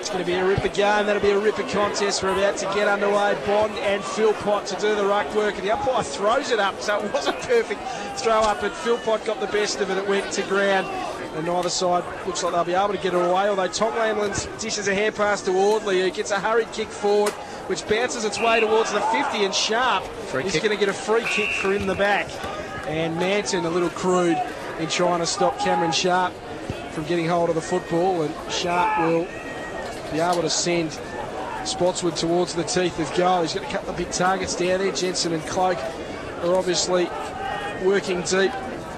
It's going to be a ripper game. That'll be a ripper contest. We're about to get underway. Bond and Philpott to do the ruck work, and the umpire throws it up, so it was a perfect throw up, and Philpott got the best of it. It went to ground, and neither side looks like they'll be able to get it away, although Tom Lamlin's dishes a hand pass to Audley, who gets a hurried kick forward, which bounces its way towards the 50, and Sharp is going to get a free kick for in the back. And Manton a little crude in trying to stop Cameron Sharp from getting hold of the football, and Sharp will be able to send Spotswood towards the teeth of goal. He's got a couple of big targets down there. Jensen and Cloak are obviously working deep.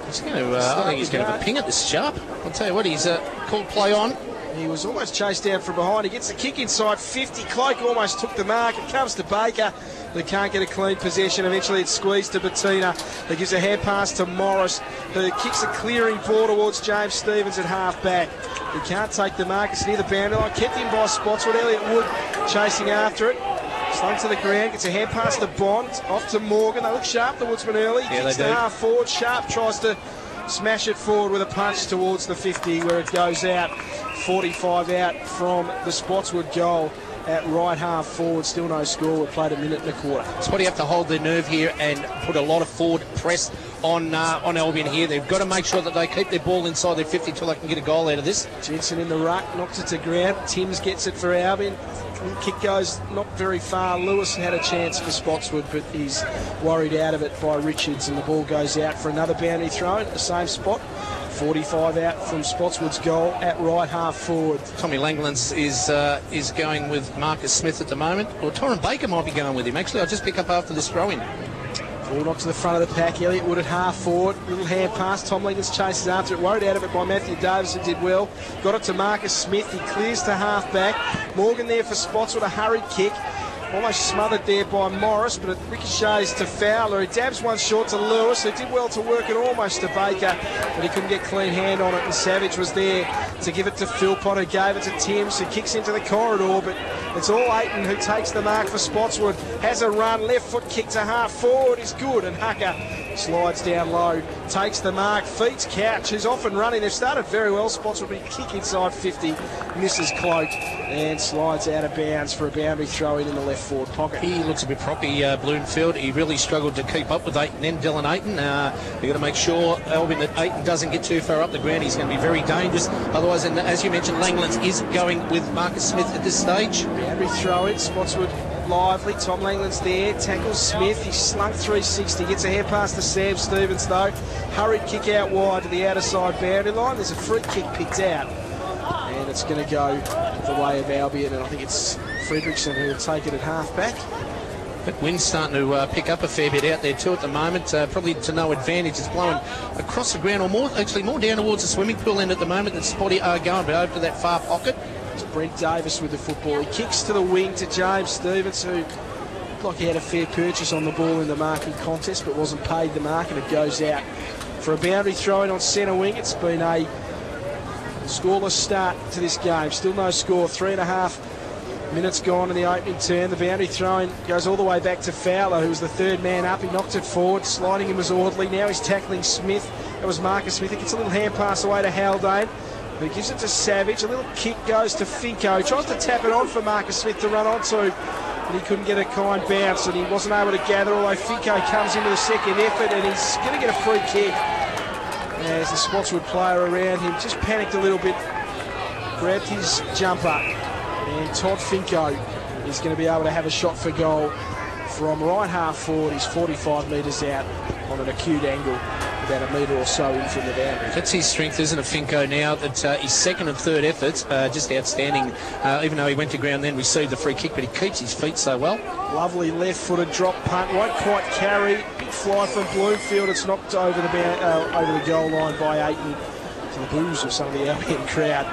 He's going to, I think he's going to have a ping at this Sharp. I'll tell you what, he's called play on. He was almost chased down from behind. He gets the kick inside 50. Cloak almost took the mark. It comes to Baker. They can't get a clean possession. Eventually it's squeezed to Bettina. He gives a hand pass to Morris, who kicks a clearing ball towards James Stevens at half back. He can't take the mark. It's near the boundary line. Kept in by Spotswood. Elliott Wood chasing after it. Slung to the ground. Gets a hand pass to Bond. Off to Morgan. They look sharp, the Woodsman, early. Yeah, kicks to half forward. Sharp tries to smash it forward with a punch towards the 50, where it goes out. 45 out from the Spotswood goal at right half forward. Still no score. We've played a minute and a quarter. That's why you have to hold their nerve here and put a lot of forward press on Albion here. They've got to make sure that they keep their ball inside their 50 till they can get a goal out of this. Jensen in the ruck, knocks it to ground. Timms gets it for Albion. Kick goes not very far. Lewis had a chance for Spotswood, but he's worried out of it by Richards, and the ball goes out for another boundary throw at the same spot. 45 out from Spotswood's goal at right half forward. Tommy Langlands is going with Marcus Smith at the moment. Or Torrin Baker might be going with him. Actually, I'll just pick up after this throw-in. Ball knocked to the front of the pack. Elliott Wood at half forward. Little hand pass. Tom Langlands chases after it. Worried out of it by Matthew Davis, who did well. Got it to Marcus Smith. He clears to half back. Morgan there for Spotswood. A hurried kick. Almost smothered there by Morris, but it ricochets to Fowler. He dabs one short to Lewis, who did well to work it almost to Baker, but he couldn't get clean hand on it, and Savage was there to give it to Philpott, who gave it to Timms, who kicks into the corridor, but it's all Aiton who takes the mark for Spotswood. Has a run, left foot kick to half forward is good, and Hucker slides down low, takes the mark, feeds Couch, who's off and running. They've started very well. Spotswood, but he kick inside 50, misses Cloak, and slides out of bounds for a boundary throw in the left forward pocket. He looks a bit proppy, Bloomfield. He really struggled to keep up with Aiton and Dylan Aiton. You've got to make sure, Albion, that Aiton doesn't get too far up the ground. He's going to be very dangerous. Otherwise, and as you mentioned, Langlands is going with Marcus Smith at this stage. Boundary throw in, Spotswood lively. Tom Langland's there, tackles Smith. He's slunk 360, gets a hair pass to Sam Stevens though. Hurried kick out wide to the outer side boundary line. There's a free kick picked out, and it's going to go the way of Albion, and I think it's Fredrickson who will take it at half back. But wind's starting to pick up a fair bit out there too at the moment. Probably to no advantage. It's blowing across the ground, or more down towards the swimming pool end at the moment. That Spotty are going, but over to that far pocket. It's Brent Davis with the football. He kicks to the wing to James Stevens, who looked like he had a fair purchase on the ball in the marking contest, but wasn't paid the mark, and it goes out for a boundary throw in on centre wing. It's been a scoreless start to this game. Still no score. 3.5 minutes gone in the opening turn. The boundary throw-in goes all the way back to Fowler, who was the third man up. He knocked it forward. Sliding him was Audley. Now he's tackling Smith. That was Marcus Smith. He gets a little hand pass away to Haldane, but he gives it to Savage. A little kick goes to Finko. He tries to tap it on for Marcus Smith to run onto, but he couldn't get a kind bounce, and he wasn't able to gather, although Finko comes into the second effort, and he's going to get a free kick. As the Spotswood player around him just panicked a little bit, grabbed his jumper, and Todd Finko is going to be able to have a shot for goal from right half forward. He's 45 metres out on an acute angle, about a metre or so in from the boundary. That's his strength, isn't it, Finko, now that his second and third efforts just outstanding, even though he went to ground then received the free kick, but he keeps his feet so well. Lovely left-footed drop punt, won't quite carry. Big fly from Bloomfield. It's knocked over the goal line by Ayton, to the boos of some of the Albion crowd.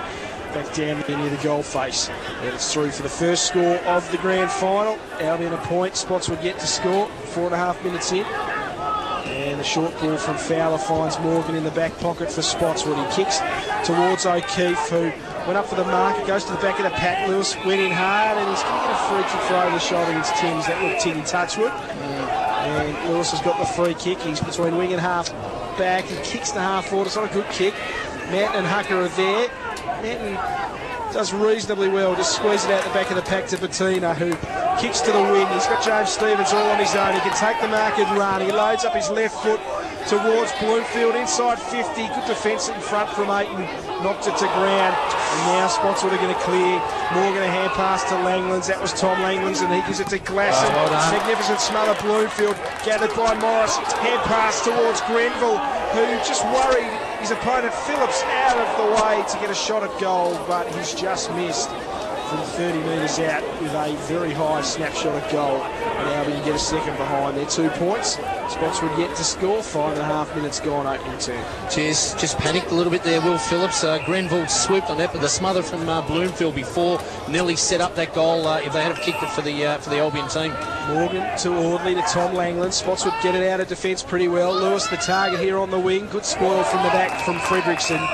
Back down near the goal face. And it's through for the first score of the grand final. Albion a point. Spotswood yet to score. 4.5 minutes in. And the short ball from Fowler finds Morgan in the back pocket for Spotswood. He kicks towards O'Keefe, who went up for the mark. It goes to the back of the pack. Lewis went in hard, and he's going to get a free kick for over the shoulder against Timms. That looked Timmy Touchwood. And Lewis has got the free kick. He's between wing and half back. He kicks to half forward. It's not a good kick. Matt and Hucker are there. Manton does reasonably well, just squeeze it out the back of the pack to Bettina, who kicks to the wing. He's got James Stevens all on his own. He can take the mark and run. He loads up his left foot towards Bloomfield, inside 50. Good defence in front from Ayton. Knocked it to ground. And now Spotswood are going to clear. Morgan a hand pass to Langlands. That was Tom Langlands, and he gives it to Glasson. Magnificent smother. Bloomfield gathered by Morris. Hand pass towards Grenville, who just worried his opponent Phillips out of the way to get a shot at goal, but he's just missed from 30 metres out with a very high snapshot at goal. And Albion get a second behind their 2 points. Spotswood yet to score. 5.5 minutes gone opening turn. Cheers, just panicked a little bit there, Will Phillips. Grenville swooped on that, but the smother from Bloomfield before nearly set up that goal if they had have kicked it for the Albion team. Morgan to Audley to Tom Langland. Spotswood get it out of defence pretty well. Lewis the target here on the wing. Good spoil from the back from Fredrickson.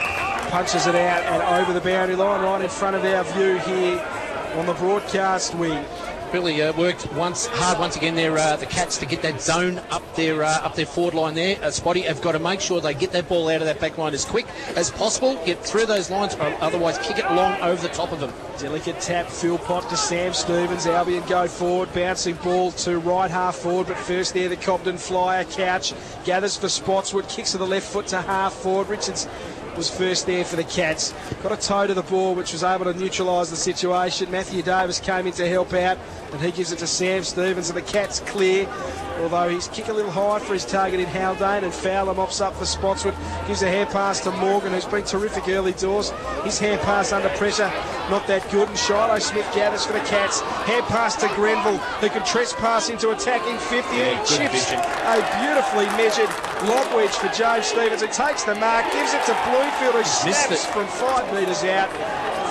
Punches it out and over the boundary line, right in front of our view here on the broadcast wing. Really worked hard once again there, the Cats, to get that zone up their forward line there. Spotty have got to make sure they get that ball out of that back line as quick as possible, get through those lines, or otherwise kick it long over the top of them. Delicate tap, Philpott to Sam Stevens. Albion go forward, bouncing ball to right half forward, but first there the Cobden flyer. Couch gathers for Spotswood, kicks to the left foot to half forward. Richards was first there for the Cats. Got a toe to the ball, which was able to neutralise the situation. Matthew Davis came in to help out, and he gives it to Sam Stevens, and the Cats clear, although he's kicked a little high for his target in Haldane, and Fowler mops up for Spotswood. Gives a hand pass to Morgan, who's been terrific early doors. His hand pass under pressure, not that good, and Shiloh Smith gathers for the Cats. Hand pass to Grenville, who can trespass into attacking 50. Yeah, he chips a beautifully measured lob wedge for James Stevens. He takes the mark, gives it to Bloomfield, who snaps from 5 metres out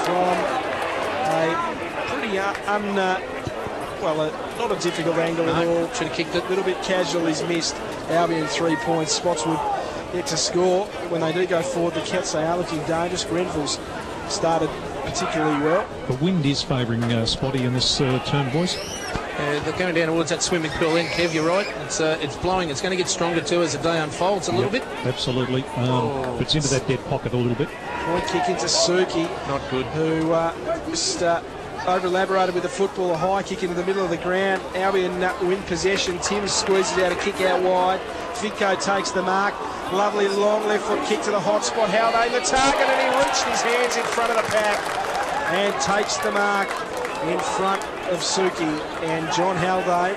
from a pretty not a difficult angle at all. Should have kicked it. A little bit casual, he's missed. Albion 3 points. Spotswood yet to score. When they do go forward, the Cats, they are looking dangerous. Grenville's started particularly well. The wind is favouring Spotty in this turn, boys. They're going down towards that swimming pool end, Kev, you're right. It's blowing. It's going to get stronger too as the day unfolds a little bit. Absolutely. It's into that dead pocket a little bit. Point kick into Suki. Not good. Who just over-elaborated with the football. A high kick into the middle of the ground. Albion win possession. Timms squeezes out a kick out wide. Finko takes the mark. Lovely long left foot kick to the hot spot. Haldane the target, and he reached his hands in front of the pack and takes the mark in front of Suki. And John Haldane,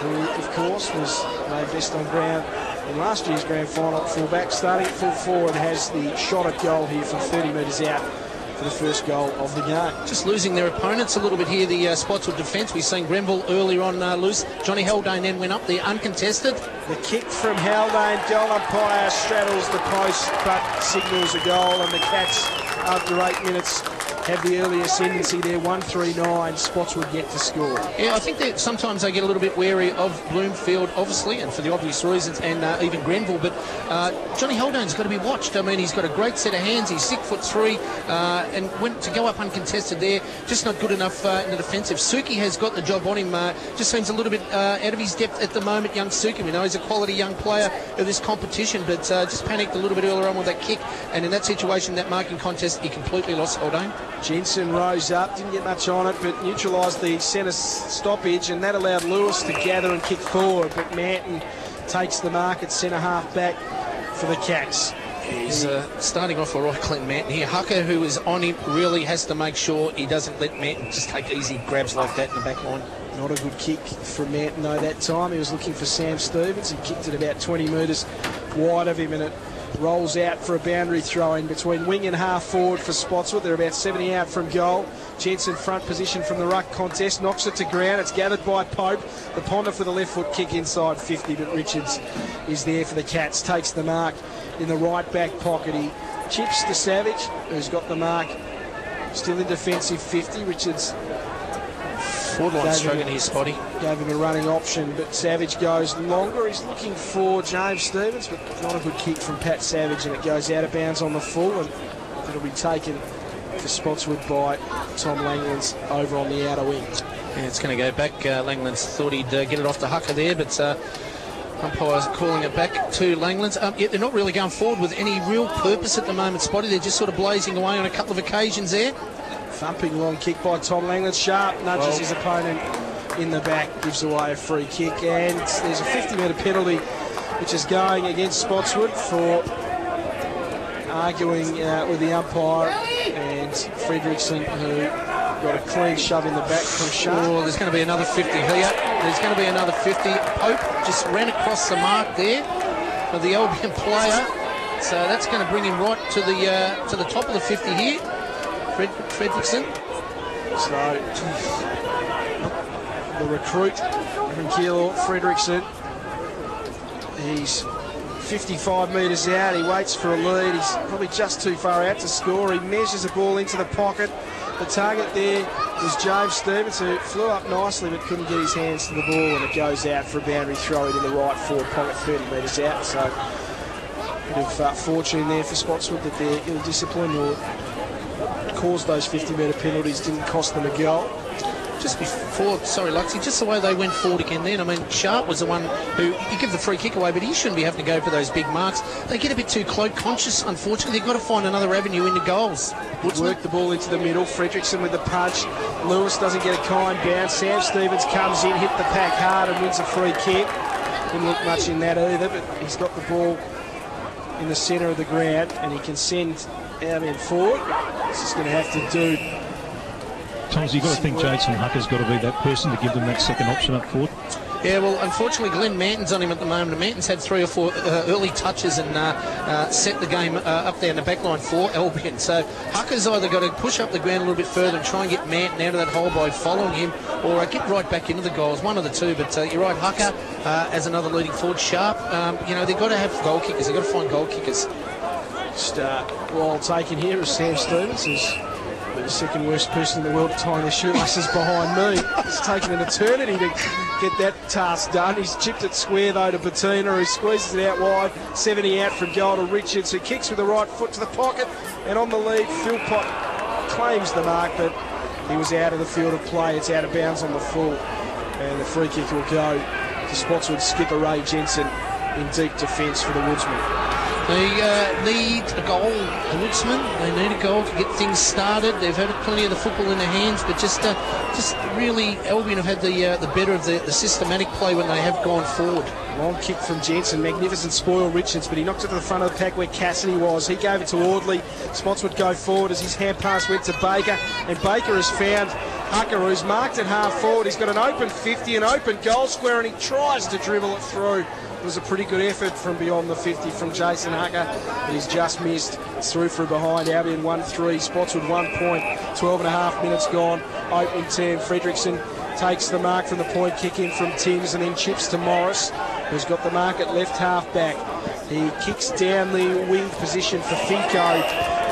who of course was made best on ground in last year's grand final, full back, starting at full forward, has the shot at goal here from 30 metres out for the first goal of the game. Just losing their opponents a little bit here, the Spotswood defence. We've seen Wrfl earlier on loose. Johnny Haldane then went up there uncontested. The kick from Haldane, goal umpire straddles the post but signals a goal, and the Cats, after 8 minutes, have the early ascendancy there. 1-3-9, Spotswood yet to score. Yeah, I think that sometimes they get a little bit wary of Bloomfield, obviously, and for the obvious reasons, and even Grenville. But Johnny Haldane's got to be watched. I mean, he's got a great set of hands. He's 6'3", and went to go up uncontested there. Just not good enough in the defensive. Suki has got the job on him. Just seems a little bit out of his depth at the moment, young Suki. We know he's a quality young player of this competition, but just panicked a little bit earlier on with that kick. And in that situation, that marking contest, he completely lost Haldane. Jensen rose up, didn't get much on it, but neutralised the centre stoppage, and that allowed Lewis to gather and kick forward. But Manton takes the mark at centre half back for the Cats. He's starting off all right, Clint Manton here. Hucker, who is on him, really has to make sure he doesn't let Manton just take easy grabs like that in the back line. Not a good kick from Manton, though, that time. He was looking for Sam Stevens. He kicked it about 20 metres wide of him, and it rolls out for a boundary throw in between wing and half forward for Spotswood. They're about 70 out from goal. Jensen front position from the ruck contest, knocks it to ground. It's gathered by Pope. The Ponder for the left foot kick inside 50, but Richards is there for the Cats. Takes the mark in the right back pocket. He chips to Savage, who's got the mark still in defensive 50. Richards forward struggling his spotty. Gave him a running option, but Savage goes longer. He's looking for James Stevens, but not a good kick from Pat Savage, and it goes out of bounds on the full, and it'll be taken for Spotswood by Tom Langlands over on the outer wing. Yeah, it's going to go back. Langlands thought he'd get it off to Hucker there, but umpires calling it back to Langlands. Yet they're not really going forward with any real purpose at the moment, Spotty. They're just sort of blazing away on a couple of occasions there. Thumping long kick by Tom Langlands. Sharp nudges his opponent in the back, gives away a free kick, and there's a 50-metre penalty which is going against Spotswood for arguing with the umpire, and Fredrickson, who got a clean shove in the back from Sharp. Oh, there's going to be another 50 here. There's going to be another 50. Pope just ran across the mark there of the Albion player, so that's going to bring him right to the top of the 50 here. Fredrickson. So the recruit from Keilor, Fredrickson, he's 55 metres out. He waits for a lead. He's probably just too far out to score. He measures the ball into the pocket. The target there was James Stevens, who flew up nicely but couldn't get his hands to the ball, and it goes out for a boundary throw in the right forward pocket, 30 metres out. So a bit of fortune there for Spotswood that they're ill-disciplined or caused those 50-metre penalties, didn't cost them a goal. Just before, sorry Luxie, just the way they went forward again then. I mean, Sharp was the one who, you give the free kick away, but he shouldn't be having to go for those big marks. They get a bit too cloak conscious, unfortunately. They've got to find another avenue into goals. Work the ball into the middle. Fredrickson with the punch. Lewis doesn't get a kind bounce. Sam Stevens comes in, hit the pack hard and wins a free kick. Didn't look much in that either, but he's got the ball in the centre of the ground and he can send Albion forward. He's just going to have to do. Tom's, you've got to think Jason Hucker's got to be that person to give them that second option up forward. Yeah, well, unfortunately, Glenn Manton's on him at the moment. And Manton's had 3 or 4 early touches and set the game up there in the back line for Albion. So Hucker's either got to push up the ground a little bit further and try and get Manton out of that hole by following him, or get right back into the goals. One of the two, but you're right, Hucker as another leading forward. Sharp, you know, they've got to have goal kickers. They've got to find goal kickers. Start well taken here as Sam Stevens is the second worst person in the world tying their shoelaces behind me. It's taken an eternity to get that task done. He's chipped it square though to Bettina, who squeezes it out wide. 70 out from goal to Richards, who kicks with the right foot to the pocket, and on the lead Philpott claims the mark, but he was out of the field of play. It's out of bounds on the full, and the free kick will go to Spotswood skipper Ray Jensen in deep defence for the Woodsman. They need a goal, the Woodsman. They need a goal to get things started. They've had plenty of the football in their hands, but just really, Albion have had the better of the systematic play when they have gone forward. Long kick from Jensen, magnificent spoil Richards, but he knocked it to the front of the pack where Cassidy was. He gave it to Audley. Spotswood go forward as his hand pass went to Baker, and Baker has found Hucker, who's marked at half forward. He's got an open 50, an open goal square, and he tries to dribble it through. It was a pretty good effort from beyond the 50 from Jason Hucker, but he's just missed. It's through from behind. Albion 1-3, Spotswood 1 point, 12 and a half minutes gone. Opening term, Fredrickson takes the mark from the point kick in from Timms and then chips to Morris, who's got the mark at left half back. He kicks down the wing position for Finko,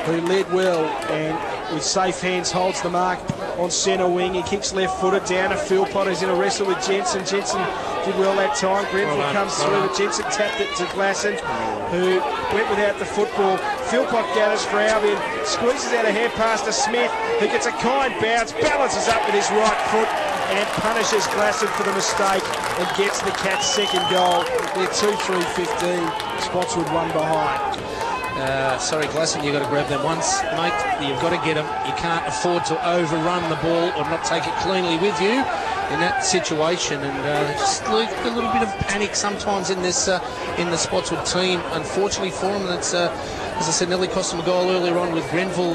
who led well and with safe hands holds the mark on centre wing. He kicks left-footed down to Philpott, who's in a wrestle with Jensen. Jensen did well that time. Grenfell comes through, but Jensen tapped it to Glasson, who went without the football. Philpott gathers for Albion, squeezes out a hand pass to Smith, who gets a kind bounce, balances up with his right foot and punishes Glasson for the mistake and gets the Cats' second goal. They're 2-3-15. Spotswood 1 behind. Sorry, Glasson, you've got to grab them once, mate. You've got to get them. You can't afford to overrun the ball or not take it cleanly with you in that situation. And just a little bit of panic sometimes in this in the Spotswood team. Unfortunately for them, that's as I said, nearly cost him a goal earlier on with Grenville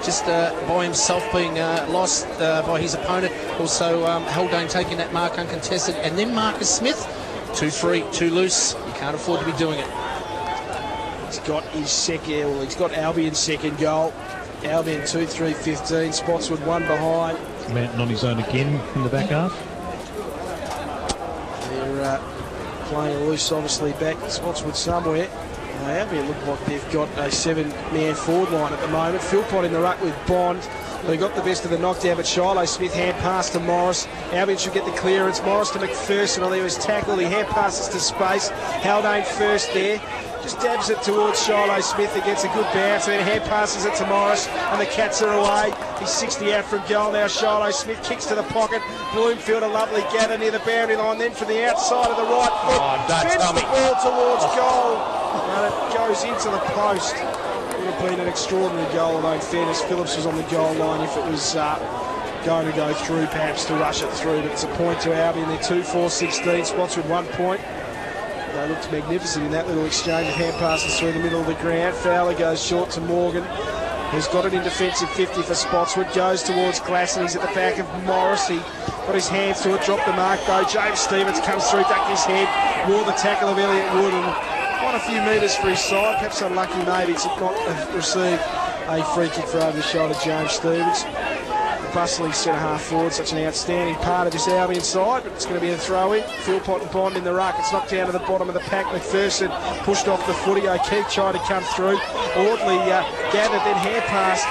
just by himself being lost by his opponent. Also, Haldane taking that mark uncontested, and then Marcus Smith, too free, too loose. You can't afford to be doing it. He's got his second, well, he's got Albion's second goal. Albion 2-3-15, Spotswood 1 behind. Mountain on his own again in the back half. They're playing loose, obviously, back at Spotswood somewhere. Albion look like they've got a 7-man forward line at the moment. Philpott in the ruck with Bond. They got the best of the knockdown, but Shiloh Smith hand pass to Morris. Albion should get the clearance. Morris to McPherson. Oh, there was tackle. He hand passes to space. Haldane first there. Just dabs it towards Shiloh Smith. It gets a good bounce, and then hand passes it to Morris, and the Cats are away. He's 60 out from goal now. Shiloh Smith kicks to the pocket. Bloomfield, a lovely gather near the boundary line. Then from the outside of the right foot, fends the ball towards goal, and it goes into the post. It would have been an extraordinary goal, although in fairness, Phillips was on the goal line if it was going to go through, perhaps to rush it through. But it's a point to Albion. They're 2-4-16. Spotswood 1 point. They looked magnificent in that little exchange of hand passes through the middle of the ground. Fowler goes short to Morgan, who's got it in defensive 50 for Spotswood. Goes towards Glasson. He's at the back of Morris. He got his hands to it, dropped the mark though. James Stevens comes through, ducked his head, wore the tackle of Elliott Wood, and won a few metres for his side. Perhaps unlucky maybe to not have received a free kick for over the shoulder James Stevens. Bustling centre-half forward, such an outstanding part of this Albion side, but it's going to be a throw-in. Philpott and Bond in the ruck. It's knocked down to the bottom of the pack. McPherson pushed off the footy. O'Keefe tried to come through. Audley gathered, then hand passed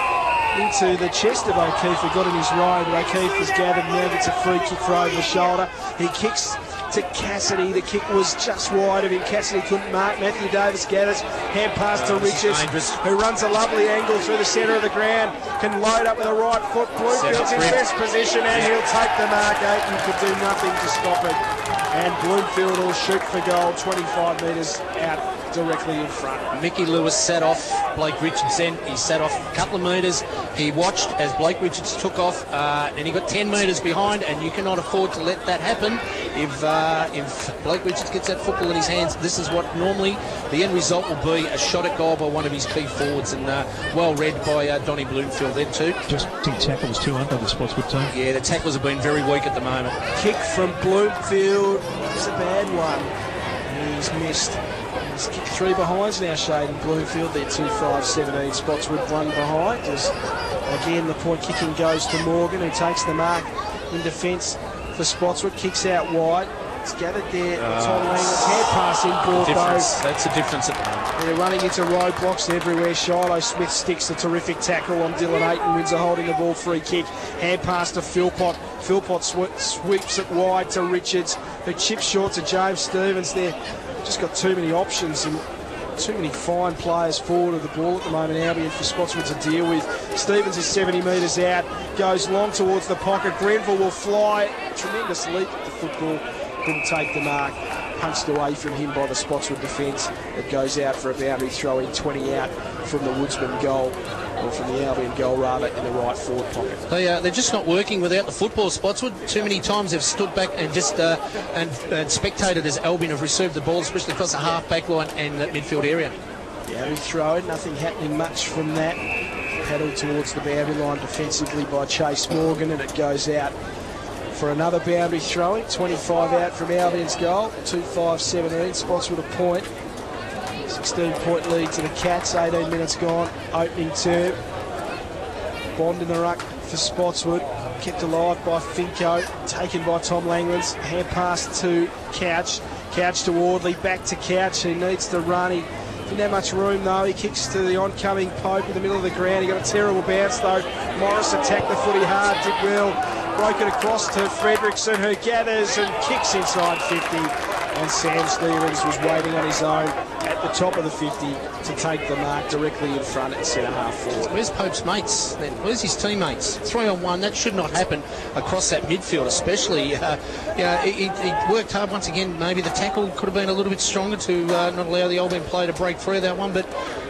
into the chest of O'Keefe, who got in his road, but O'Keefe has gathered, now gets a free kick for over the shoulder. He kicks to Cassidy. The kick was just wide of him. Cassidy couldn't mark. Matthew Davis gathers, hand pass to Richards, who runs a lovely angle through the centre of the ground, can load up with a right foot. Bloomfield's in best position, and he'll take the mark. Aiton could do nothing to stop it, and Bloomfield will shoot for goal 25 metres out, directly in front. Mickey Lewis sat off Blake Richards then. He sat off a couple of metres. He watched as Blake Richards took off, and he got 10 metres behind, and you cannot afford to let that happen. If Blake Richards gets that football in his hands, this is what normally the end result will be, a shot at goal by one of his key forwards, and well read by Donnie Bloomfield then too. Just tackles too, aren't they, the Spotswood team? Yeah, the tackles have been very weak at the moment. Kick from Bloomfield is a bad one. He's missed. He's kicked 3 behinds now, Shaden Bloomfield. They're 2-5-17. Spotswood 1 behind. As again, the point kicking goes to Morgan, who takes the mark in defence for Spotswood. Kicks out wide. It's gathered there. Tom Langland's hand pass in ball. That's the difference at the moment. They're running into roadblocks everywhere. Shiloh Smith sticks a terrific tackle on Dylan Aiton. Wins a holding the ball free kick. Hand pass to Philpott. Philpott sweeps it wide to Richards, who chips short to James Stevens. They've just got too many options and too many fine players forward of the ball at the moment. Albion for Spotswood to deal with. Stevens is 70 metres out, goes long towards the pocket. Grenville will fly. Tremendous leap at the football. Couldn't take the mark. Punched away from him by the Spotswood defence. It goes out for a boundary throw in, 20 out from the Woodsman goal, or from the Albion goal rather, in the right forward pocket. They're just not working without the football, Spotswood. Too many times they've stood back and just and spectated as Albion have received the ball, especially across the half back line and that midfield area. Yeah, we throw it. Nothing happening much from that. Paddled towards the boundary line defensively by Chase Morgan, and it goes out for another boundary throwing. 25 out from Albion's goal. 2-5-17. Spotswood a point. 16-point lead to the Cats. 18 minutes gone. Opening term. Bond in the ruck for Spotswood. Kept alive by Finko. Taken by Tom Langlands. Hand pass to Couch. Couch to Wardley. Back to Couch. He needs to run. He didn't have much room though. He kicks to the oncoming Pope in the middle of the ground. He got a terrible bounce though. Morris attacked the footy hard. Did well. Broke it across to Fredrickson, who gathers and kicks inside 50. And Sam Stevens was waiting on his own at the top of the 50 to take the mark directly in front at centre half forward. Where's Pope's mates then? Where's his teammates? 3-on-1, that should not happen across that midfield especially. He worked hard once again. Maybe the tackle could have been a little bit stronger to not allow the Albion play to break free of that one, but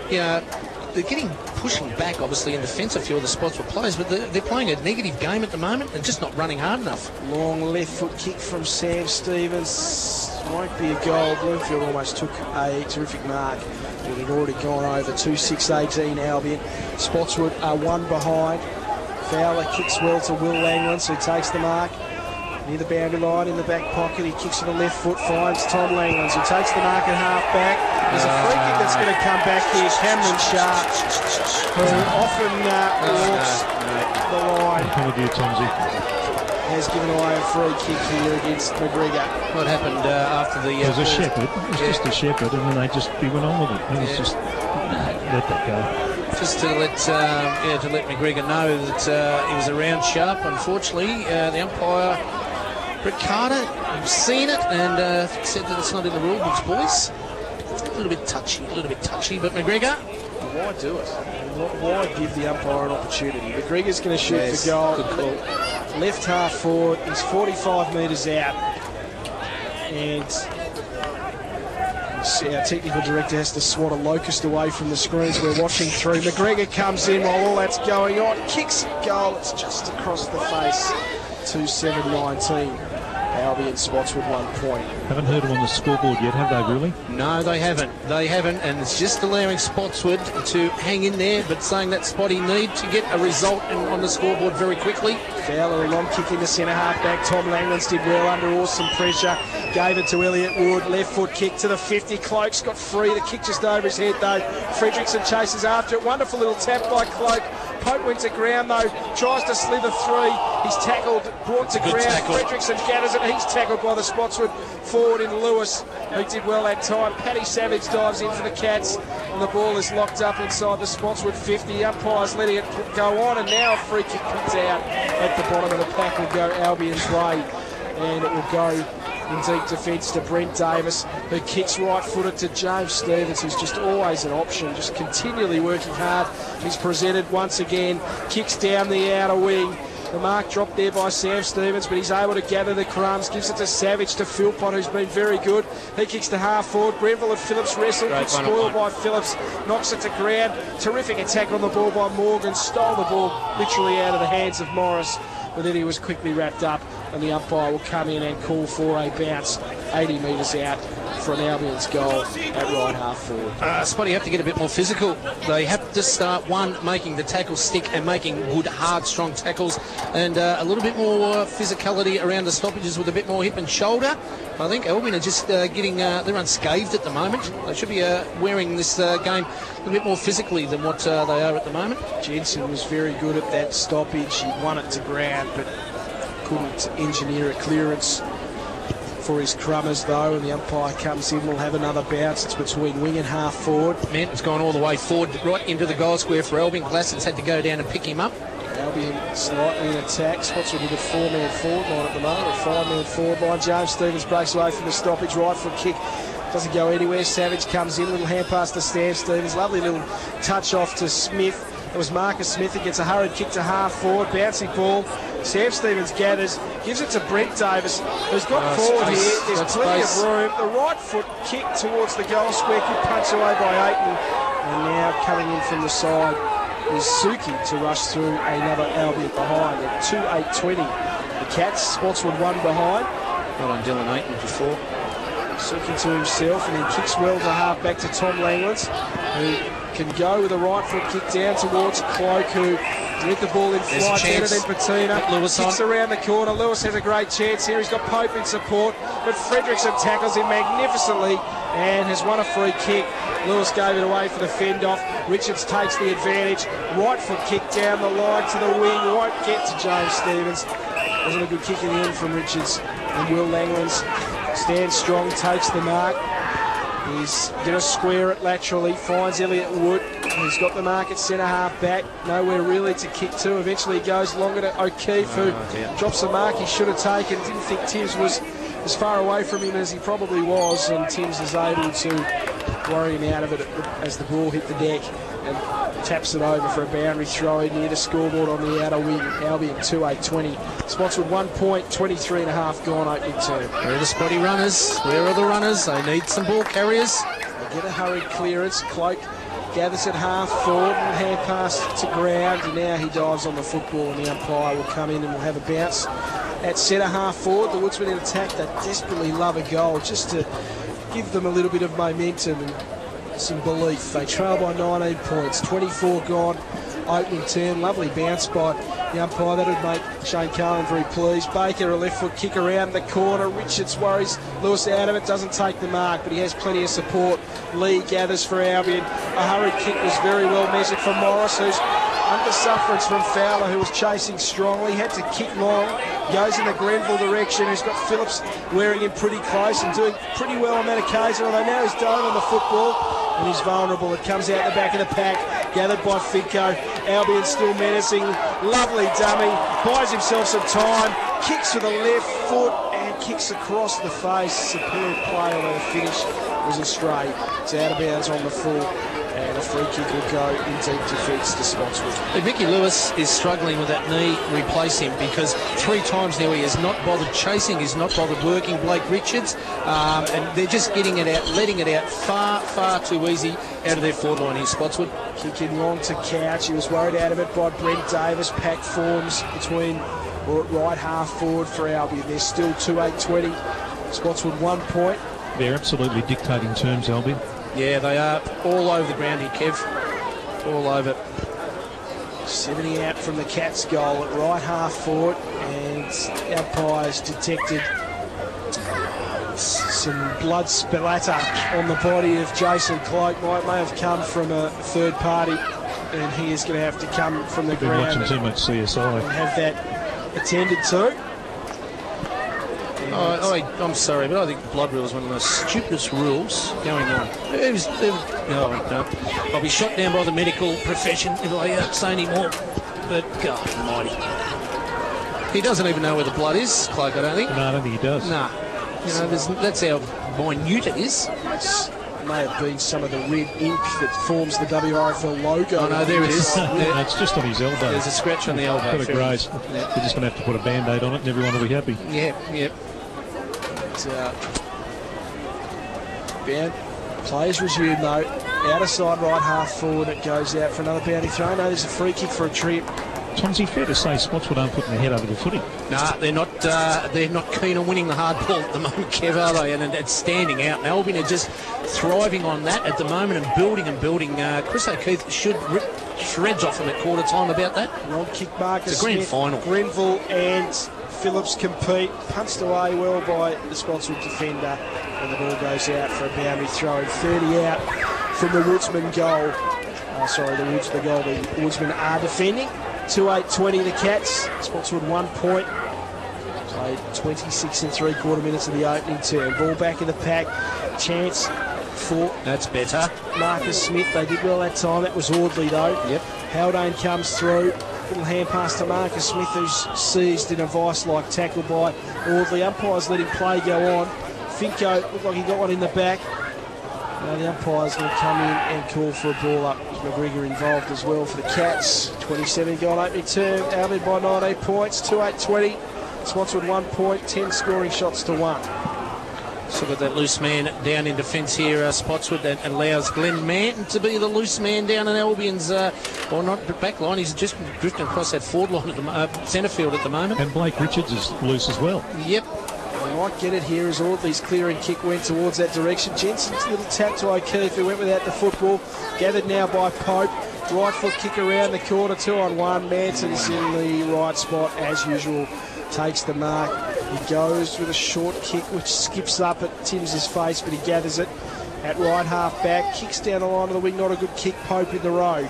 they're getting pushing back obviously in defensive field, the Spotswood players, but they're playing a negative game at the moment and just not running hard enough. Long left foot kick from Sam Stevens. Won't be a goal. Bloomfield almost took a terrific mark. It had already gone over. 2-6-18 Albion. Spotswood are one behind. Fowler kicks well to Will Langlands, who takes the mark. Near the boundary line in the back pocket. He kicks with the left foot, finds Tom Langlands, who takes the mark at half back. There's a free kick that's going to come back here. Cameron Sharp, who often walks the line. Come with you, Tomsy. Has given away a free kick here against McGregor. What happened after the... It was a shepherd. It was just a shepherd, and then he went on with it. It was just... let that go. Just to let McGregor know that he was around Sharp. Unfortunately, the umpire, Brett Carter, you've seen it and said that it's not in the rule books, boys. A little bit touchy, but McGregor... Why do it? Why give the umpire an opportunity? McGregor's going to shoot for goal. Good call. Left half forward. He's 45 metres out. And our technical director has to swat a locust away from the screens we're watching through. McGregor comes in while all that's going on. Kicks goal. It's just across the face. 2-7-19. Albion Spotswood 1 point. Haven't heard them on the scoreboard yet, have they really? No, they haven't. And it's just allowing Spotswood to hang in there, but saying that Spotty need to get a result on the scoreboard very quickly. Fowler, a long kick in the centre half back. Tom Langlands did well under awesome pressure. Gave it to Elliot Wood. Left foot kick to the 50. Cloak's got free. The kick just over his head though. Fredrickson chases after it. Wonderful little tap by Cloak. Pope went to ground though. Tries to slither through. He's tackled, brought to ground. Tackle. Fredrickson gathers it. He's tackled by the Spotswood forward in Lewis, who did well that time. Paddy Savage dives in for the Cats, and the ball is locked up inside the Spotswood 50. The umpire's letting it go on, and now a free kick picked out at the bottom of the pack will go Albion's way, and it will go in deep defence to Brent Davis, who kicks right-footed to James Stevens, who's just always an option, just continually working hard. He's presented once again, kicks down the outer wing. The mark dropped there by Sam Stevens, but he's able to gather the crumbs, gives it to Savage, to Philpott, who's been very good. He kicks to half forward. Breville and Phillips wrestle, but spoiled by Phillips, knocks it to ground. Terrific attack on the ball by Morgan, stole the ball literally out of the hands of Morris, but then he was quickly wrapped up, and the umpire will come in and call for a bounce 80 metres out from Albion's goal at right half forward. Spotty have to get a bit more physical. They have to start, one, making the tackles stick and making good, hard, strong tackles, and a little bit more physicality around the stoppages with a bit more hip and shoulder. I think Albion are just getting, they're unscathed at the moment. They should be wearing this game a little bit more physically than what they are at the moment. Jensen was very good at that stoppage. He won it to ground, but couldn't engineer a clearance for his crummers though, and the umpire comes in. We'll have another bounce. It's between wing and half forward. It's gone all the way forward, right into the goal square for Albion. Glasson's had to go down and pick him up. Albion slightly in attack. Spotswood with a 4-man forward line at the moment, a 5-man forward line. James Stevens breaks away from the stoppage. Right foot kick doesn't go anywhere. Savage comes in, little hand pass to Sam Stevens. Lovely little touch off to Smith. It was Marcus Smith who gets a hurried kick to half forward. Bouncing ball. Sam Stevens gathers, gives it to Brent Davis, who's got forward here. There's plenty of room. The right foot kick towards the goal square, good punch away by Aiton. And now coming in from the side is Suki to rush through another Albion behind at 2-8-20. The Cats, Spotswood 1 behind. Not on Dylan Aiton before. Suki to himself, and then kicks well to half back to Tom Langlands, who can go with a right foot kick down towards Cloak, who with the ball in flight, better than Patina. Kicks around the corner. Lewis has a great chance here. He's got Pope in support, but Fredrickson tackles him magnificently and has won a free kick. Lewis gave it away for the fend-off. Richards takes the advantage. Right foot kick down the line to the wing. Won't get to James Stevens. Wasn't a good kick in the end from Richards. And Will Langlands stands strong, takes the mark. He's going to square it laterally, finds Elliott Wood. He's got the mark at centre-half back. Nowhere really to kick to. Eventually he goes longer to O'Keefe, who drops the mark he should have taken. Didn't think Tims was as far away from him as he probably was, and Tims is able to worry him out of it as the ball hit the deck and taps it over for a boundary throw in near the scoreboard on the outer wing. Albion 2-8-20. Spotswood 1 point, 23 and a half gone opening term. Where are the spotty runners? Where are the runners? They need some ball carriers. They get a hurried clearance. Cloak gathers at half forward and hand pass to ground, and now he dives on the football, and the umpire will come in and will have a bounce at centre half forward. The Woodsmen in attack, they desperately love a goal just to give them a little bit of momentum and some belief. They trail by 19 points, 24 gone opening term. Lovely bounce by the umpire. That would make Shane Carlin very pleased. Baker, a left foot kick around the corner. Richards worries Lewis out of it, doesn't take the mark, but he has plenty of support. Lee gathers for Albion. A hurried kick was very well measured from Morris, who's under sufferance from Fowler, who was chasing strongly. Had to kick long. Goes in the Grenville direction, who's got Phillips wearing him pretty close and doing pretty well on that occasion, although now he's done on the football and he's vulnerable. It comes out the back of the pack, gathered by Finko. Albion still menacing. Lovely dummy, buys himself some time, kicks with the left foot and kicks across the face. Superb play, although the finish was astray. It's out of bounds on the full, and a free kick will go in deep defence to Spotswood. Mickey Lewis is struggling with that knee. Replace him, because 3 times now he has not bothered chasing, he's not bothered working Blake Richards, and they're just getting it out, letting it out far too easy out of their forward line here, Spotswood. Kicking long to Couch. He was worried out of it by Brent Davis. Pack forms between or at right half forward for Albion. They're still 2-8-20. Spotswood 1 point. They're absolutely dictating terms, Albion. Yeah, they are all over the ground here, Kev. All over. 70 out from the Cats' goal at right half forward, and umpires detected some blood splatter on the body of Jason Cloak. May have come from a third party, and he is going to have to come from the ground. Been watching too much CSI. And have that attended to. I'm sorry, but I think the blood rule is one of the most stupidest rules going on. I'll be shot down by the medical profession if I say any more. But God almighty, he doesn't even know where the blood is, Cloak. I don't think. No, I don't think he does. Nah, that's how minute it is. May have been some of the red ink that forms the Wrfl logo. Oh no, there it is. No, it's just on his elbow. There's a scratch on the elbow. Got a graze. They're just going to have to put a band-aid on it, and everyone will be happy. Yep. Players resume though. Outer side right half forward. It goes out for another boundary throw. No, there's a free kick for a trip. Tomsy, fair to say Spotswood aren't putting their head over the footy. Nah, they're not keen on winning the hard ball at the moment, Kev, are they? And it's standing out. And Albion are just thriving on that at the moment and building. Chris O'Keefe should rip shreds off him at quarter time about that. Long kick marker. It's a grand final. Grenville and Phillips compete. Punched away well by the Spotswood defender. And the ball goes out for a boundary throw. 30 out from the Woodsman goal. The goal. The Woodsmen are defending. 2-8-20 the Cats. Spotswood 1 point. Played 26 and 3/4 minutes of the opening term. Ball back in the pack. Chance for... That's better. Marcus Smith. They did well that time. That was Audley though. Yep. Haldane comes through. Little hand pass to Marcus Smith, who's seized in a vice-like tackle by Audley. Umpires let him play go on. Finko looked like he got one in the back. Now the umpire's going to come in and call for a ball up. McGregor involved as well for the Cats. 27 goal opening term. Albion by 19 points. 2-8-20. Spotswood 1 point. 10 scoring shots to 1. So got that loose man down in defence here, Spotswood, that allows Glenn Manton to be the loose man down in Albion's, back line. He's just drifting across that forward line at the centre field at the moment. And Blake Richards is loose as well. Yep. might get it here as Audley's clearing kick went towards that direction. Jensen's little tap to O'Keefe, who went without the football. Gathered now by Pope. Right foot kick around the corner, 2-on-1. Manson's in the right spot as usual. Takes the mark. He goes with a short kick which skips up at Timms' face, but he gathers it at right half back. Kicks down the line of the wing, not a good kick. Pope in the road.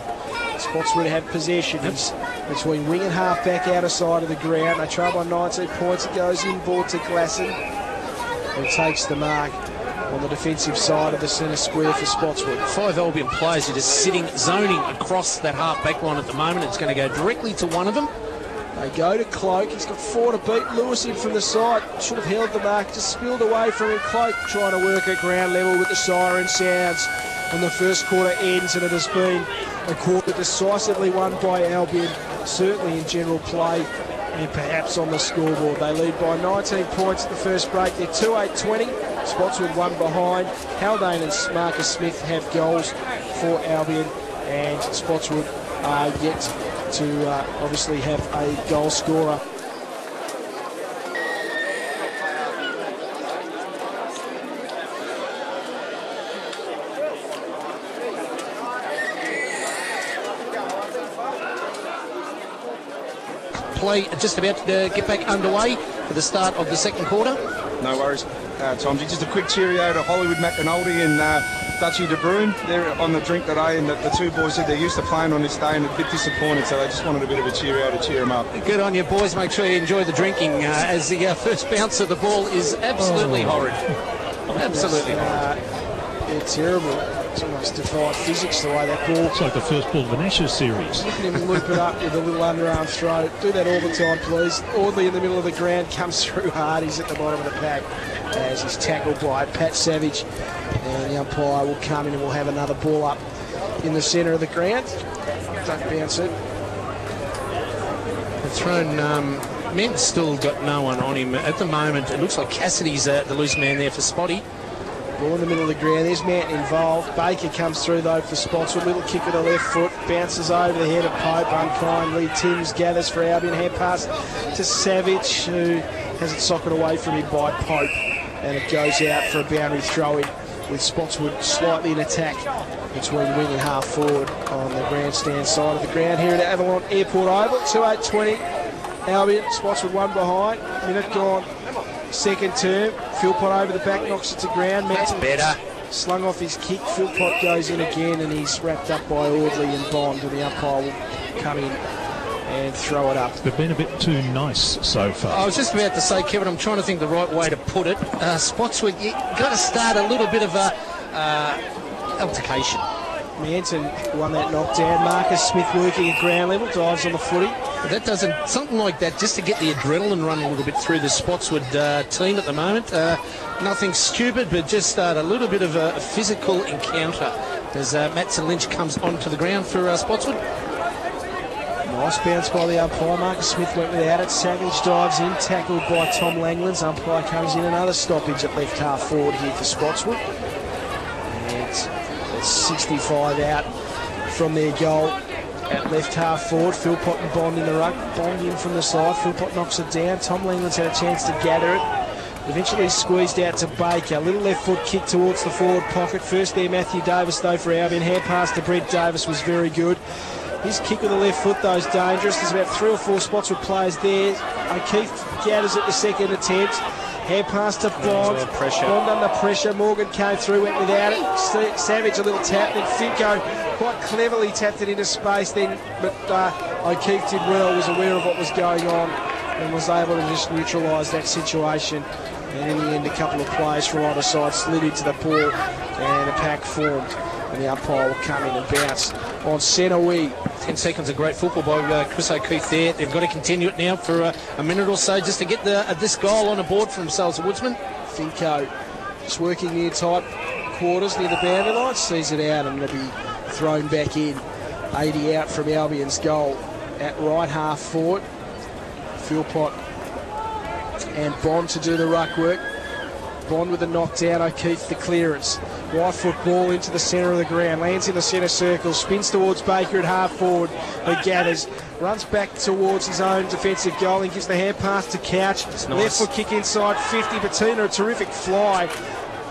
Spotswood have possession. It's between wing and half back outer side of the ground. They trail by 19 points. It goes inboard to Glasson, who takes the mark on the defensive side of the centre square for Spotswood. 5 Albion players are just sitting, zoning across that half-back line at the moment. It's going to go directly to one of them. They go to Cloak. He's got 4 to beat. Lewis in from the side. Should have held the mark. Just spilled away from him. Cloak trying to work at ground level with the siren sounds. And the first quarter ends, and it has been a quarter decisively won by Albion, certainly in general play and perhaps on the scoreboard. They lead by 19 points at the first break. They're 2-8-20. Spotswood 1 behind. Haldane and Marcus Smith have goals for Albion, and Spotswood are yet to obviously have a goal scorer. Play just about to get back underway for the start of the second quarter. No worries, Tomsy. Just a quick cheerio to Hollywood McAnulty and Dutchy De Bruin. They're on the drink today, and the two boys said they're used to playing on this day and they're a bit disappointed, so they just wanted a bit of a cheerio to cheer them up. Good on you, boys. Make sure you enjoy the drinking as the first bounce of the ball is absolutely horrid. Absolutely horrid. Yeah, terrible. It's almost defied physics the way that ball. It's like the first ball of an Ashes series. Look at him loop it up with a little underarm throw. Do that all the time, please. Audley in the middle of the ground comes through hard. He's at the bottom of the pack as he's tackled by Pat Savage. And the umpire will come in and we'll have another ball up in the centre of the ground. Don't bounce it. The thrown, Ment's still got no one on him at the moment. It looks like Cassidy's the loose man there for Spotty. Ball in the middle of the ground. There's Manton involved. Baker comes through though for Spotswood. Little kick with the left foot. Bounces over the head of Pope unkindly. Timms gathers for Albion. Hand pass to Savage, who has it socked away from him by Pope. And it goes out for a boundary throw in with Spotswood slightly in attack between wing and half forward on the grandstand side of the ground here at Avalon Airport Oval. 2-8-20. Albion, Spotswood 1 behind. Minute gone. Second term. Philpott over the back, knocks it to ground. Manson better. Slung off his kick. Philpott goes in again and he's wrapped up by Audley and Bond, and the umpire will come in and throw it up. They've been a bit too nice so far. I was just about to say, Kevin, I'm trying to think the right way to put it. Spotswood, you've got to start a little bit of a altercation. Manson won that knockdown. Marcus Smith working at ground level, dives on the footy. That doesn't, something like that, just to get the adrenaline running a little bit through the Spotswood team at the moment. Nothing stupid, but just a little bit of a physical encounter as Matson Lynch comes onto the ground for Spotswood. Nice bounce by the umpire. Marcus Smith went without it. Savage dives in, tackled by Tom Langlands. Umpire comes in, another stoppage at left half forward here for Spotswood. And it's 65 out from their goal at left half forward. Philpott and Bond in the ruck. Bond in from the side. Philpott knocks it down. Tom Langlands had a chance to gather it. Eventually squeezed out to Baker. Little left foot kick towards the forward pocket. First there, Matthew Davis though for Albion. Hand pass to Brent Davis was very good. His kick with the left foot though is dangerous. There's about 3 or 4 Spotswood players there. O'Keefe gathers at the second attempt. Hand pass to Bond. Bond under pressure. Morgan came through, went without it. Savage a little tap. Then Finko quite cleverly tapped it into space then. But O'Keefe did well, was aware of what was going on and was able to just neutralise that situation. And in the end, a couple of players from either side slid into the ball and a pack formed. And the umpire will come in and bounce on centre wing. 10 seconds of great football by Chris O'Keefe there. They've got to continue it now for a minute or so just to get this goal on the board for themselves, the Woodsman. Finko just working near tight quarters near the boundary line, sees it out and it'll be thrown back in. 80 out from Albion's goal at right half forward. Philpott and Bond to do the ruck work. Bond with the knockdown, O'Keefe the clearance. Right foot ball into the centre of the ground, lands in the centre circle, spins towards Baker at half forward, who gathers, runs back towards his own defensive goal and gives the hand pass to Couch. Nice. Left foot kick inside 50. Bettina, a terrific fly.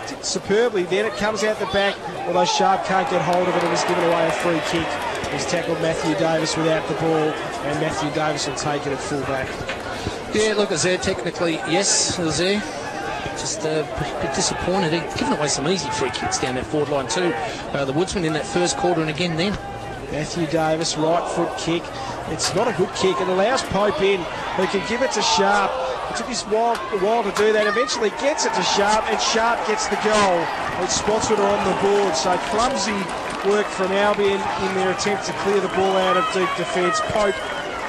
Did superbly. Then it comes out the back, although Sharp can't get hold of it and has given away a free kick. He's tackled Matthew Davis without the ball, and Matthew Davis will take it at full back. Yeah, look, Azir, technically, yes, Azir. Just a bit disappointed. He'd given away some easy free kicks down that forward line too. The Woodsman in that first quarter and again then. Matthew Davis, right foot kick. It's not a good kick. It allows Pope in, who can give it to Sharp. It took his while to do that. Eventually gets it to Sharp, and Sharp gets the goal. And Spotswood are on the board. So clumsy work from Albion in their attempt to clear the ball out of deep defence. Pope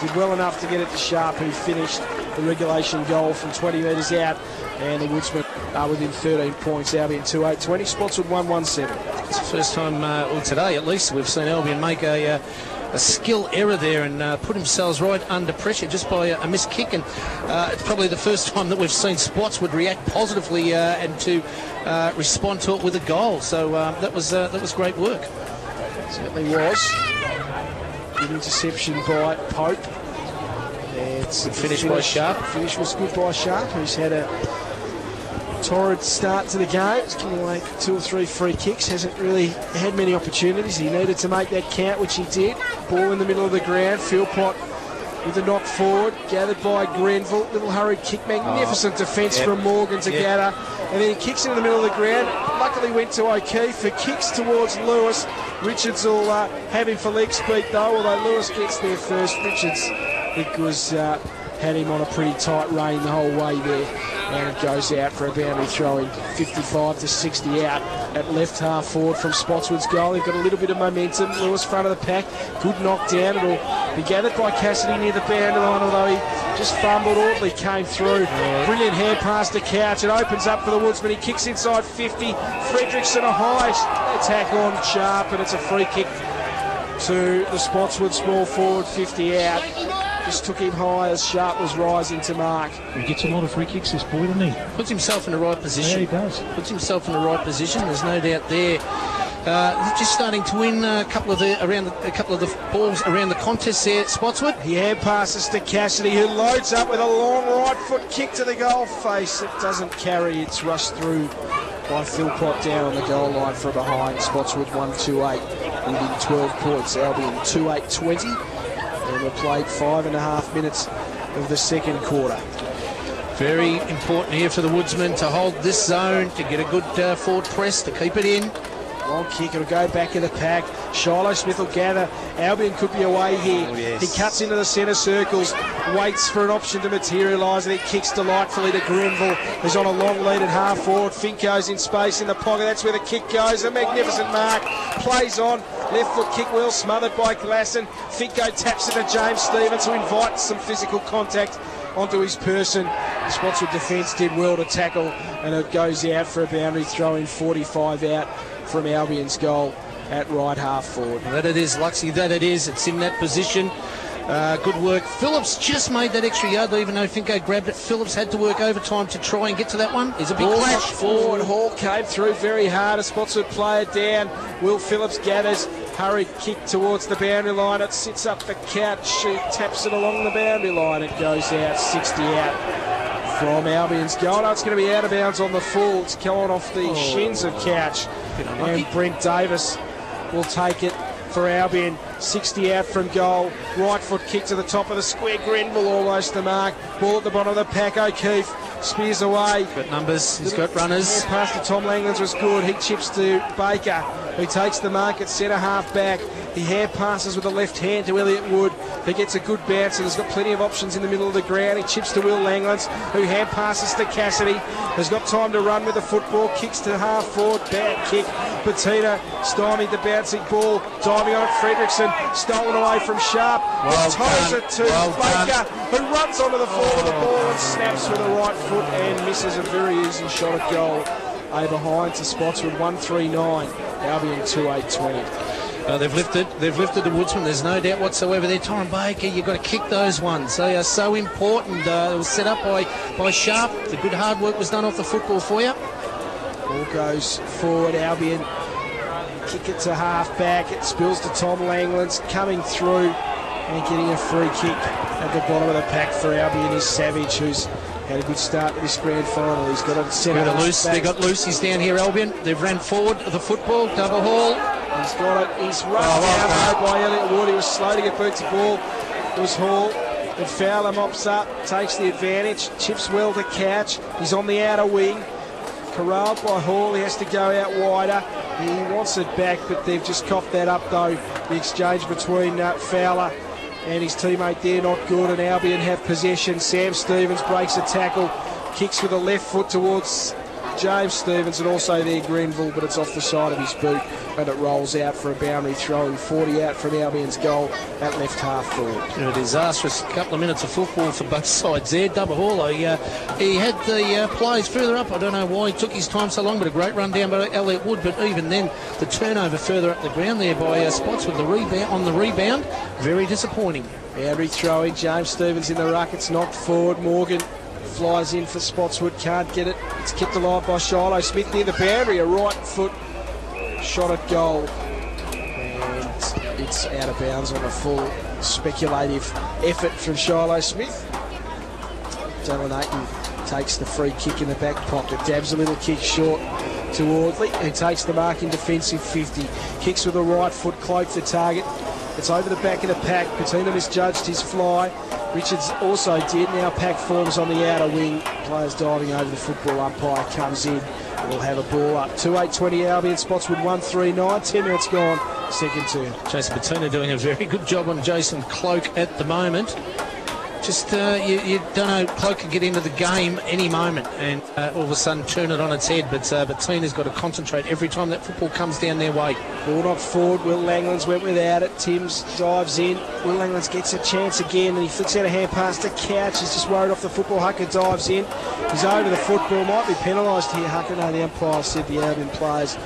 did well enough to get it to Sharp, who finished the regulation goal from 20 metres out. And the Woodsmen are within 13 points. Albion 2-8-20, Spotswood 1-1-7. It's the first time, well, today at least, we've seen Albion make a skill error there and put themselves right under pressure just by a missed kick. And it's probably the first time that we've seen Spotswood react positively and to respond to it with a goal. So that was great work. Certainly was. Good interception by Pope. It's a finish by Sharp. Finish was good by Sharp, who's had a torrid start to the game. He's given away 2 or 3 free kicks. Hasn't really had many opportunities. He needed to make that count, which he did. Ball in the middle of the ground. Philpott with the knock forward, gathered by Grenville. Little hurried kick, magnificent defence from Morgan to gather. And then he kicks into the middle of the ground. Luckily went to O'Keefe, who kicks towards Lewis. Richards will have him for leg speed though, although Lewis gets there first. Richards, I think, had him on a pretty tight rein the whole way there. And it goes out for a boundary throw in 55 to 60 out at left half forward from Spotswood's goal. They've got a little bit of momentum. Lewis front of the pack. Good knock down. It'll be gathered by Cassidy near the boundary line, although he just fumbled. Audley came through. Brilliant hand pass to Couch. It opens up for the Woodsman. He kicks inside 50. Fredrickson a high attack on Sharp, and it's a free kick to the Spotswood small forward, 50 out. Just took him high as Sharp was rising to mark. He gets a lot of free kicks, this boy, doesn't he? Puts himself in the right position. Yeah, he does. Puts himself in the right position. There's no doubt there. Just starting to win a couple of the balls around the contest there at Spotswood. He hand passes to Cassidy, who loads up with a long right foot kick to the goal face. It doesn't carry. It's rushed through by Philpott down on the goal line from behind. Spotswood 1-2-8, leading 12 points. Albion 2-8-20. And we've played 5.5 minutes of the second quarter. Very important here for the Woodsmen to hold this zone, to get a good forward press, to keep it in. Long kick, it'll go back in the pack. Shiloh Smith will gather. Albion could be away here. Oh, yes. He cuts into the centre circles, waits for an option to materialise, and he kicks delightfully to Grenville, who's on a long lead at half forward. Finko's in space in the pocket. That's where the kick goes. A magnificent mark. Plays on. Left foot kick well smothered by Glasson. Finko taps it to James Stevens, who invites some physical contact onto his person. The Spotswood defence did well to tackle, and it goes out for a boundary throw in 45 out from Albion's goal at right half forward. That it is, Luxie, that it is. It's in that position. Good work. Phillips just made that extra yard, even though Finko grabbed it. Phillips had to work overtime to try and get to that one. There's a big clash. Forward, Hall came through very hard. A Spotswood player down. Will Phillips gathers. Hurried kick towards the boundary line. It sits up the Couch. She taps it along the boundary line. It goes out, 60 out from Albion's goal. No, it's going to be out of bounds on the full. It's coming off the shins of Couch. And Brent Davis will take it for Albion. 60 out from goal. Right foot kick to the top of the square. Grenville almost the mark. Ball at the bottom of the pack. O'Keefe spears away. He's got numbers. He's got runners. Pass to Tom Langlands was good. He chips to Baker, who takes the mark at centre half back. He hand passes with the left hand to Elliot Wood. He gets a good bounce and has got plenty of options in the middle of the ground. He chips to Will Langlands, who hand passes to Cassidy. Has got time to run with the football. Kicks to half forward. Bad kick. Bettina stymied the bouncing ball. Diving on it. Fredrickson stolen away from Sharp. Toes it to Baker, who runs onto the floor with the ball and snaps with the right foot and misses a very easy shot at goal. A behind to Spotswood 1-3-9. Albion 2-8-20. They've lifted the Woodsman. There's no doubt whatsoever. They're Tyron Baker. You've got to kick those ones. They are so important. It was set up by Sharp. The good hard work was done off the football for you. Ball goes forward, Albion kick it to half-back, it spills to Tom Langlands, coming through and getting a free kick at the bottom of the pack for Albion is Savage, who's had a good start to this grand final. He's got a centre loose. They got loosies down here, Albion. They've ran forward the football, double haul. He's got it. He's run down by Elliot Wood. He was slow to get boot to ball. It was Hall. And Fowler mops up, takes the advantage, chips well to catch. He's on the outer wing. Corralled by Hall. He has to go out wider. He wants it back, but they've just coughed that up though. The exchange between Fowler and his teammate there, not good, and Albion have possession. Sam Stevens breaks a tackle, kicks with a left foot towards James Stevens, and also there Grenville, but it's off the side of his boot, and it rolls out for a boundary throw, and 40 out from Albion's goal at left half forward. A disastrous couple of minutes of football for both sides there. Double haul, he had the players further up. I don't know why he took his time so long, but a great run down by Elliot Wood, but even then the turnover further up the ground there by Spots with the rebound on the rebound. Very disappointing. Boundary throwing, James Stevens in the ruck, it's knocked forward. Morgan flies in for Spotswood, can't get it. It's kept alive by Shiloh Smith near the boundary, a right foot shot at goal, and it's out of bounds on a full speculative effort from Shiloh Smith. Dylan Ayton takes the free kick in the back pocket, dabs a little kick short to Audley, and takes the mark in defensive 50. Kicks with the right foot, cloak the target. It's over the back of the pack. Patina misjudged his fly. Richards also did. Now pack forms on the outer wing. Players diving over the football. Umpire comes in. We'll have a ball up. 2-8-20 Albion. Spotswood 1-3-9. 10 minutes gone. Second turn. Jason Patina doing a very good job on Jason Cloak at the moment. Just, you don't know, Cloak could get into the game any moment and all of a sudden turn it on its head, but Tina's got to concentrate every time that football comes down their way. Ball not forward, Will Langlands went without it, Timms dives in, Will Langlands gets a chance again and he flicks out a hand pass to Couch, he's just worried off the football, Hucker dives in, he's over the football, might be penalised here, Hucker, no, the umpire said the Albion players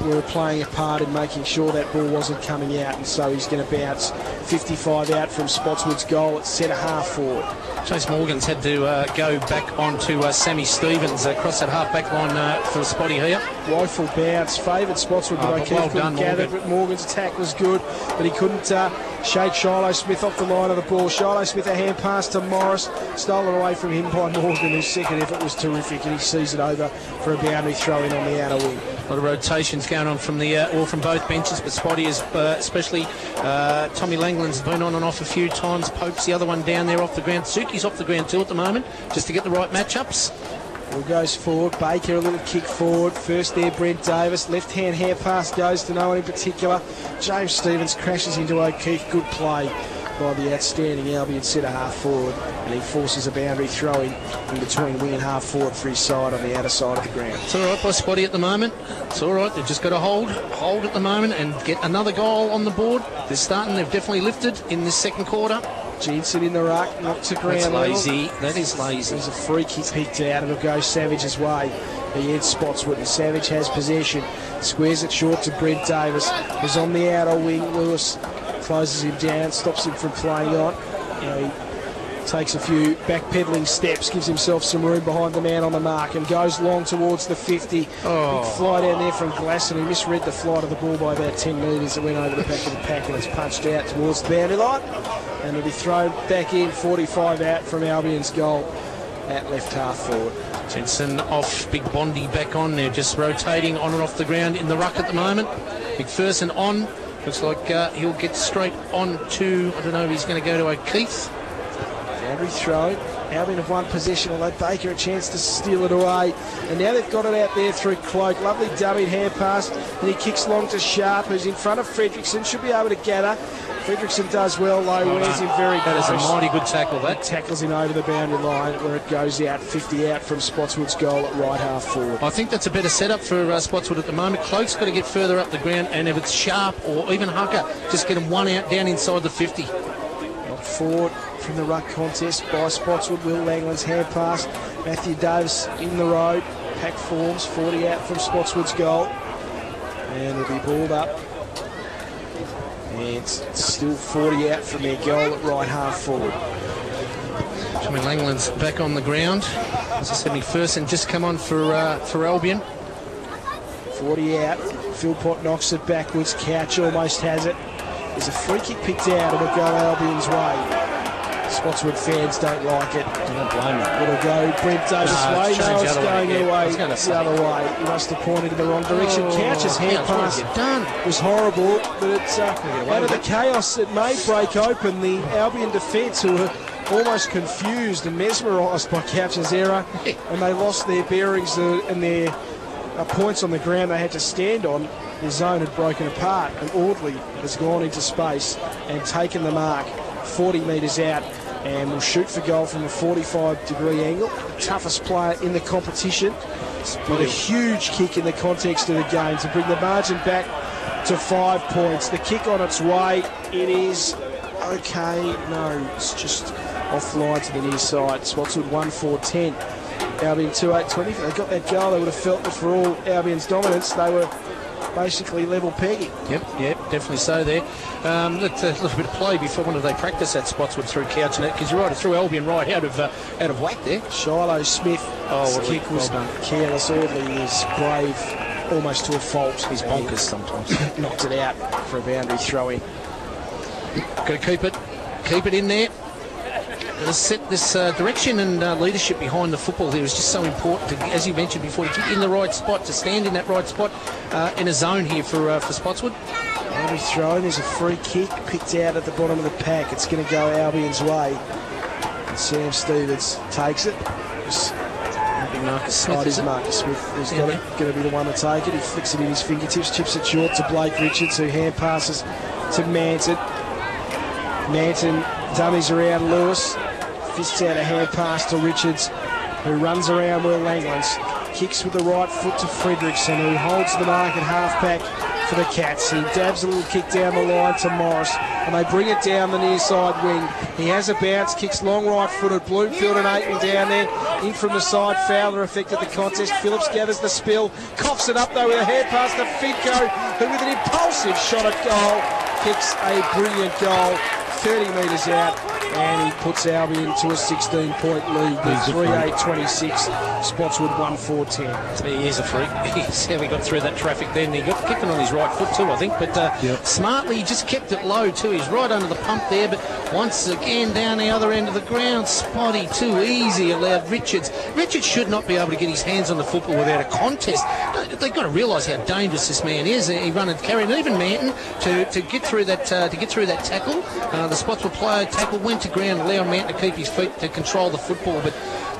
were playing a part in making sure that ball wasn't coming out, and so he's going to bounce 55 out from Spotswood's goal at centre half forward. Chase Morgan's had to go back onto Sammy Stevens across that half-back line for Spotty here. Rifle bounce, favoured Spotswood, but O'Keefe couldn't gather, but Morgan's attack was good, but he couldn't shake Shiloh Smith off the line of the ball. Shiloh Smith a hand pass to Morris, stolen away from him by Morgan, whose second effort was terrific, and he sees it over for a boundary throw-in on the outer wing. A lot of rotations going on from from both benches, but Spotty is especially Tommy Langland's been on and off a few times. Pope's the other one down there off the ground. Suki's off the ground too at the moment, just to get the right matchups. Ball goes forward. Baker a little kick forward. First there, Brent Davis. Left-hand hand pass goes to no one in particular. James Stevens crashes into O'Keefe. Good play by the outstanding Albion centre half forward, and he forces a boundary throw in between wing and half forward for his side on the outer side of the ground. It's all right by Spotty at the moment. It's all right. They've just got to hold at the moment and get another goal on the board. They're starting. They've definitely lifted in this second quarter. Jensen in the ruck, knocked to ground. That's lazy. That is lazy. There's a free kick picked out. It'll go Savage's way. He heads Spotswood, and Savage has possession. Squares it short to Brent Davis, who's on the outer wing. Lewis closes him down, stops him from playing on. He takes a few backpedaling steps, gives himself some room behind the man on the mark, and goes long towards the 50. Oh. Big fly down there from Glasson, who misread the flight of the ball by about 10 metres. It went over the back of the pack and it's punched out towards the boundary line. And it'll be thrown back in, 45 out from Albion's goal at left half forward. Jensen off, Big Bondi back on. They're just rotating on and off the ground in the ruck at the moment. McPherson on. Looks like he'll get straight on to, I don't know if he's going to go to O'Keefe. Boundary throw. Albion have won possession, although Baker a chance to steal it away. And now they've got it out there through Cloak. Lovely dummy hand pass. And he kicks long to Sharp, who's in front of Fredrickson. Should be able to gather. Fredrickson does well, though. Wears him very close. That is a mighty good tackle, that. Tackles him over the boundary line, where it goes out, 50 out from Spotswood's goal at right half forward. I think that's a better setup for Spotswood at the moment. Cloak's got to get further up the ground, and if it's Sharp or even Hucker, just get him one out down inside the 50. Knocked forward from the ruck contest by Spotswood. Will Langland's hand pass. Matthew Davis in the road. Pack forms, 40 out from Spotswood's goal. And it'll be balled up. And it's still 40 out from their goal at right half forward. Tommy Langland's back on the ground. As I said, McPherson just come on for Albion. 40 out. Philpott knocks it backwards. Couch almost has it. There's a free kick picked out. It'll go Albion's way. Spotswood fans don't like it. I don't blame him. It'll go Brent Davis' way. No, it's going away the other way. He must have pointed in the wrong direction. Couch's hand pass was horrible, but it's out of the chaos it may break open the Albion defence, who were almost confused and mesmerised by Couch's error, and they lost their bearings and their points on the ground they had to stand on. The zone had broken apart, and Audley has gone into space and taken the mark 40 metres out, and will shoot for goal from a 45-degree angle. The toughest player in the competition, with a huge kick in the context of the game to bring the margin back to 5 points. The kick on its way. It is okay. No, it's just offline to the near side. Spotswood 1-4-10. Albion 2-8-20. If they got that goal, they would have felt that for all Albion's dominance, they were basically level pegging. Yep, definitely so there. Let's a little bit of play before when did they practice that Spotswood through Couch, because you're right, it threw Albion right out of whack there. Shiloh Smith, his kick was careless. Audley is brave almost to a fault. He's bonkers sometimes. Knocked it out for a boundary throw in. Got to keep it in there. Set this direction and leadership behind the football here is just so important, as you mentioned before, to get in the right spot, to stand in that right spot in a zone here for Spotswood. Boundary throw, there's a free kick picked out at the bottom of the pack. It's going to go Albion's way. And Sam Stevens takes it. Marcus Smith, is Marcus Smith who's going to be the one to take it. He flicks it in his fingertips, chips it short to Blake Richards, who hand passes to Manton. Manton dummies around Lewis, fists out a hand pass to Richards, who runs around Will Langlands, kicks with the right foot to Fredrickson, who holds the mark at half-back for the Cats. He dabs a little kick down the line to Morris, and they bring it down the near side wing. He has a bounce, kicks long right-footed. Bloomfield and Aiton down there, in from the side. Fowler affected the contest. Phillips gathers the spill, coughs it up though with a hand pass to Fidko, who with an impulsive shot at goal, kicks a brilliant goal 30 metres out, and he puts Albion to a 16-point lead with 3-8-26. Spotswood 1-4-10. He is a freak. He's how he got through that traffic then. He got kicking on his right foot too, I think, but smartly he just kept it low too. He's right under the pump there, but once again down the other end of the ground, Spotty too easy, allowed Richards. Richards should not be able to get his hands on the football without a contest. They've got to realise how dangerous this man is. He run and carry, and even Manton to get through that tackle. The Spotswood player tackle went to ground, allowing Manton to keep his feet to control the football, but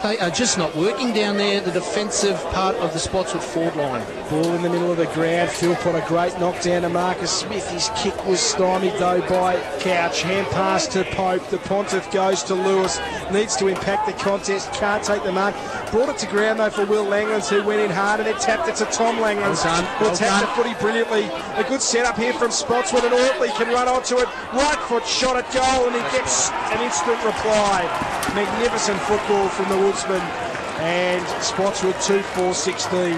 they are just not working down there, the defensive part of the Spotswood forward line. Ball in the middle of the ground. Philpott a great knockdown to Marcus Smith. His kick was stymied though by Couch. Hand pass to Pope. The Pontiff goes to Lewis. Needs to impact the contest. Can't take the mark. Brought it to ground though for Will Langlands, who went in hard, and then tapped it to Tom Langlands. Well tapped the footy brilliantly. A good setup here from Spotswood, and Audley can run onto it. Right foot shot at goal, and he gets an instant reply. Magnificent football from the Woodsman, and Spotswood 2-4-16,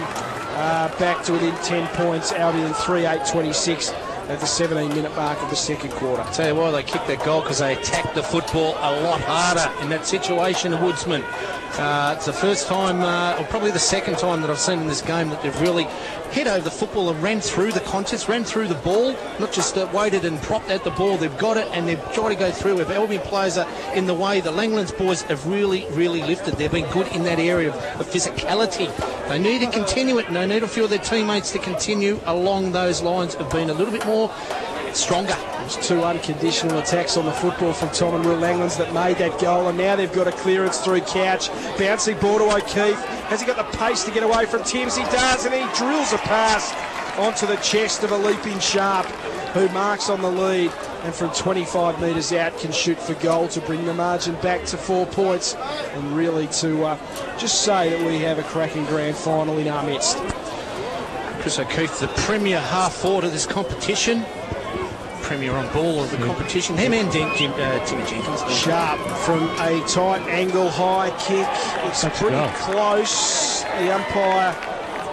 back to within 10 points. Albion 3-8-26 at the 17-minute mark of the second quarter. I'll tell you why they kicked that goal, because they attacked the football a lot harder in that situation, the Woodsman. It's the first time, or probably the second time that I've seen in this game that they've really hit over the football and ran through the contest, ran through the ball, not just waited and propped at the ball. They've got it and they've tried to go through. If Albion players are in the way, the Langlands boys have really lifted. They've been good in that area of physicality. They need to continue it, and they need a few of their teammates to continue along those lines of being a little bit more stronger. There's two unconditional attacks on the football from Tom and Will Langlands that made that goal, and now they've got a clearance through Couch. Bouncing ball to O'Keefe. Has he got the pace to get away from Timms? He does, and he drills a pass onto the chest of a leaping Sharp, who marks on the lead, and from 25 metres out can shoot for goal to bring the margin back to 4 points, and really to just say that we have a cracking grand final in our midst. Chris O'Keefe, the premier half forward of this competition. Premier on ball of the competition. Him and Timmy Jenkins. Sharp from a tight angle high kick. It's pretty close. The umpire,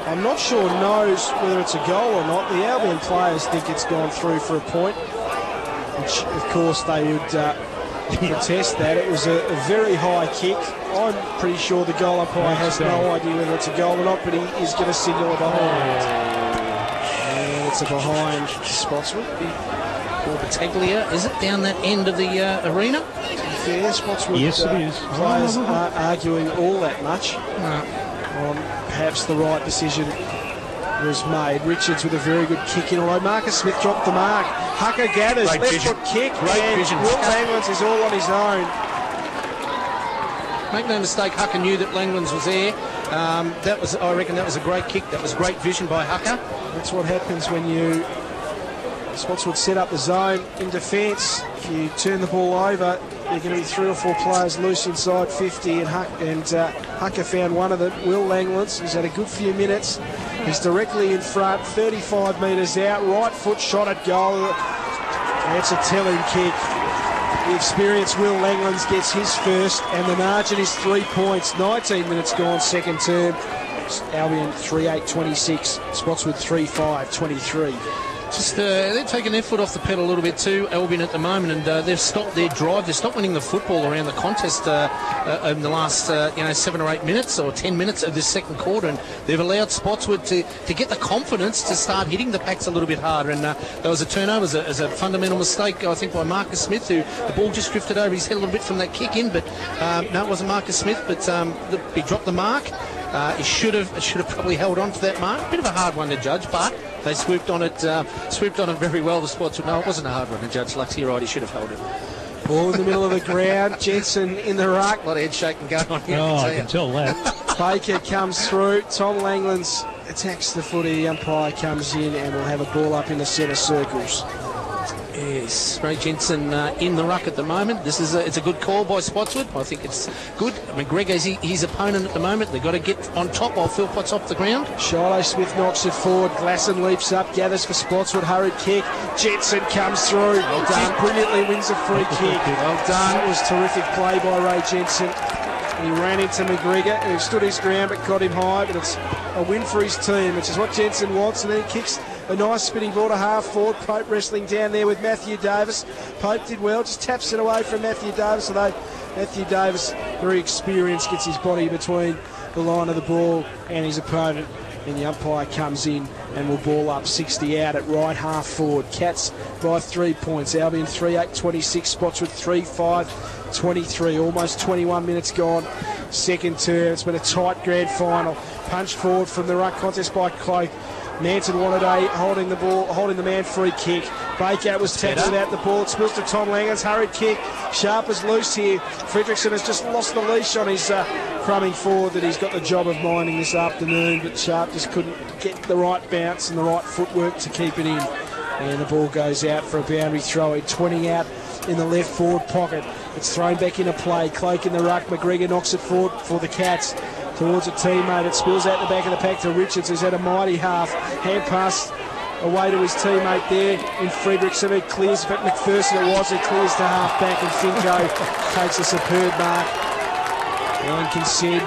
I'm not sure, knows whether it's a goal or not. The Albion players think it's gone through for a point, which of course they would protest that. It was a very high kick. I'm pretty sure the goal umpire has no idea whether it's a goal or not, but he is going to signal a goal. It's a behind Spotswood. Or Battaglia, is it down that end of the arena? Yeah, Spotswood. Yes, it is. Players aren't arguing all that much on perhaps the right decision was made. Richards with a very good kick in, although Marcus Smith dropped the mark. Hucker gathers, Great left vision. foot kick, Great and vision. Will Langlands is all on his own. Make no mistake, Hucker knew that Langlands was there. I reckon that was a great kick. That was great vision by Hucker. That's what happens when you Spotswood set up the zone in defence. If you turn the ball over, you're going to be 3 or 4 players loose inside 50, and Hucker found one of them, Will Langlands, who's had a good few minutes. He's directly in front, 35 metres out, right foot shot at goal. That's a telling kick. The experienced Will Langlands gets his first, and the margin is 3 points. 19 minutes gone, second term. Albion 3-8-26, Spotswood 3-5-23. Just they're taking their foot off the pedal a little bit too, Albion at the moment, and they've stopped their drive. They've stopped winning the football around the contest in the last 7 or 8 minutes or 10 minutes of this second quarter, and they've allowed Spotswood to get the confidence to start hitting the packs a little bit harder. And there was a turnover as a fundamental mistake, I think, by Marcus Smith, who the ball just drifted over his head a little bit from that kick in, but no, it wasn't Marcus Smith, but he dropped the mark. He should have probably held on to that mark. Bit of a hard one to judge, but they swooped on it very well, the Spotswood. No, it wasn't a hard one to judge. Lux, you're right, he should have held it. Ball in the middle of the ground. Jensen in the ruck. A lot of head shaking going on here. Oh, I can tell that. Baker comes through. Tom Langlands attacks the footy. The umpire comes in and will have a ball up in the centre circles. Yes, Ray Jensen in the ruck at the moment. It's a good call by Spotswood. I think it's good. McGregor's his opponent at the moment. They've got to get on top while Philpott's off the ground. Shiloh Smith knocks it forward. Glasson leaps up, gathers for Spotswood. Hurried kick. Jensen comes through. Well done. Brilliantly wins a free kick. Well done. That was terrific play by Ray Jensen. He ran into McGregor, who stood his ground but got him high. But it's a win for his team, which is what Jensen wants. And then he kicks a nice spinning ball to half forward. Pope wrestling down there with Matthew Davis. Pope did well, just taps it away from Matthew Davis, although Matthew Davis, very experienced, gets his body between the line of the ball and his opponent. And the umpire comes in and will ball up 60 out at right half forward. Cats by 3 points. Albion 3-8-26, Spotswood 3-5-23. Almost 21 minutes gone. Second term. It's been a tight grand final. Punched forward from the ruck contest by Cloak. Manson wanted holding the man free kick. Baker was tackled without the ball. It spills to Tom Langlands. Hurried kick. Sharp is loose here. Fredrickson has just lost the leash on his crumbing forward that he's got the job of minding this afternoon, but Sharp just couldn't get the right bounce and the right footwork to keep it in. And the ball goes out for a boundary throw in. 20 out in the left forward pocket. It's thrown back into play. Cloak in the ruck. McGregor knocks it forward for the Cats. Towards a teammate. It spills out the back of the pack to Richards, who's had a mighty half. Hand pass away to his teammate there in Fredrickson, who clears, but McPherson it was, who clears to half back, and Finko takes a superb mark. And Consent,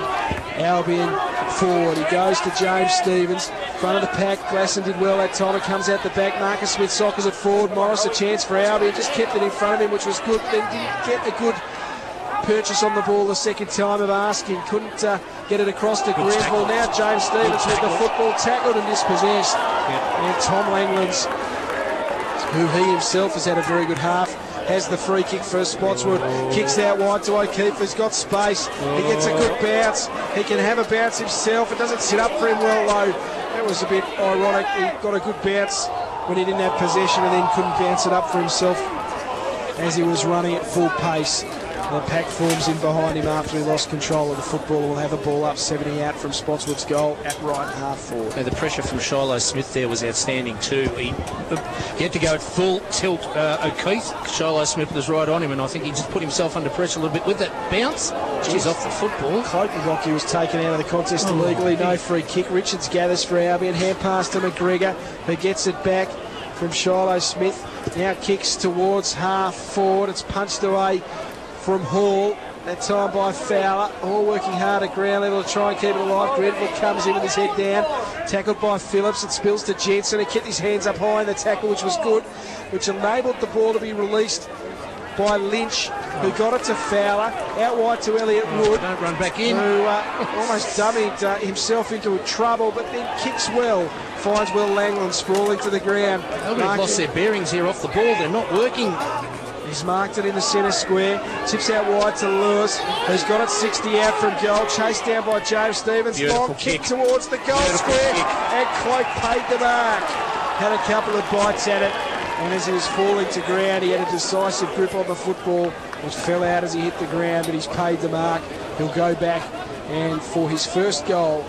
Albion forward. He goes to James Stevens. Front of the pack. Glasson did well that time. It comes out the back. Marcus Smith sockers it forward. Morris a chance for Albion. Just kept it in front of him, which was good. Then didn't get a good purchase on the ball the second time of asking. Couldn't get it across to Grenville. Now James Stevens with the football tackled and dispossessed. And Tom Langlands, who he himself has had a very good half, has the free kick for Spotswood. Kicks out wide to O'Keefe. He's got space. He gets a good bounce. He can have a bounce himself. It doesn't sit up for him well, though. That was a bit ironic. He got a good bounce when he didn't have possession and then couldn't bounce it up for himself as he was running at full pace. The pack forms in behind him after he lost control of the football. Will have a ball up 70 out from Spotswood's goal at right half forward. The pressure from Shiloh Smith there was outstanding too. He had to go at full tilt. O'Keefe, Shiloh Smith was right on him, and I think he just put himself under pressure a little bit with that bounce. She's off the football. Cloakenrocky was taken out of the contest illegally. No free kick. Richards gathers for Albion. Hand pass to McGregor, who gets it back from Shiloh Smith. Now kicks towards half forward. It's punched away from Hall, that time by Fowler. Hall working hard at ground level to try and keep it alive. Grenville comes in with his head down, tackled by Phillips. It spills to Jensen. He kept his hands up high in the tackle, which was good, which enabled the ball to be released by Lynch, who got it to Fowler, out wide to Elliott Wood. Don't run back in. Who almost dummied himself into trouble, but then kicks well. Finds Will Langland sprawling to the ground. They've lost their bearings here off the ball. They're not working. He's marked it in the centre square. Tips out wide to Lewis, who's got it 60 out from goal. Chased down by James Stevens. Beautiful Long kick kick towards the goal square. And Cloak paid the mark. Had a couple of bites at it. And as he was falling to ground, he had a decisive grip on the football, which fell out as he hit the ground, but he's paid the mark. He'll go back, and for his first goal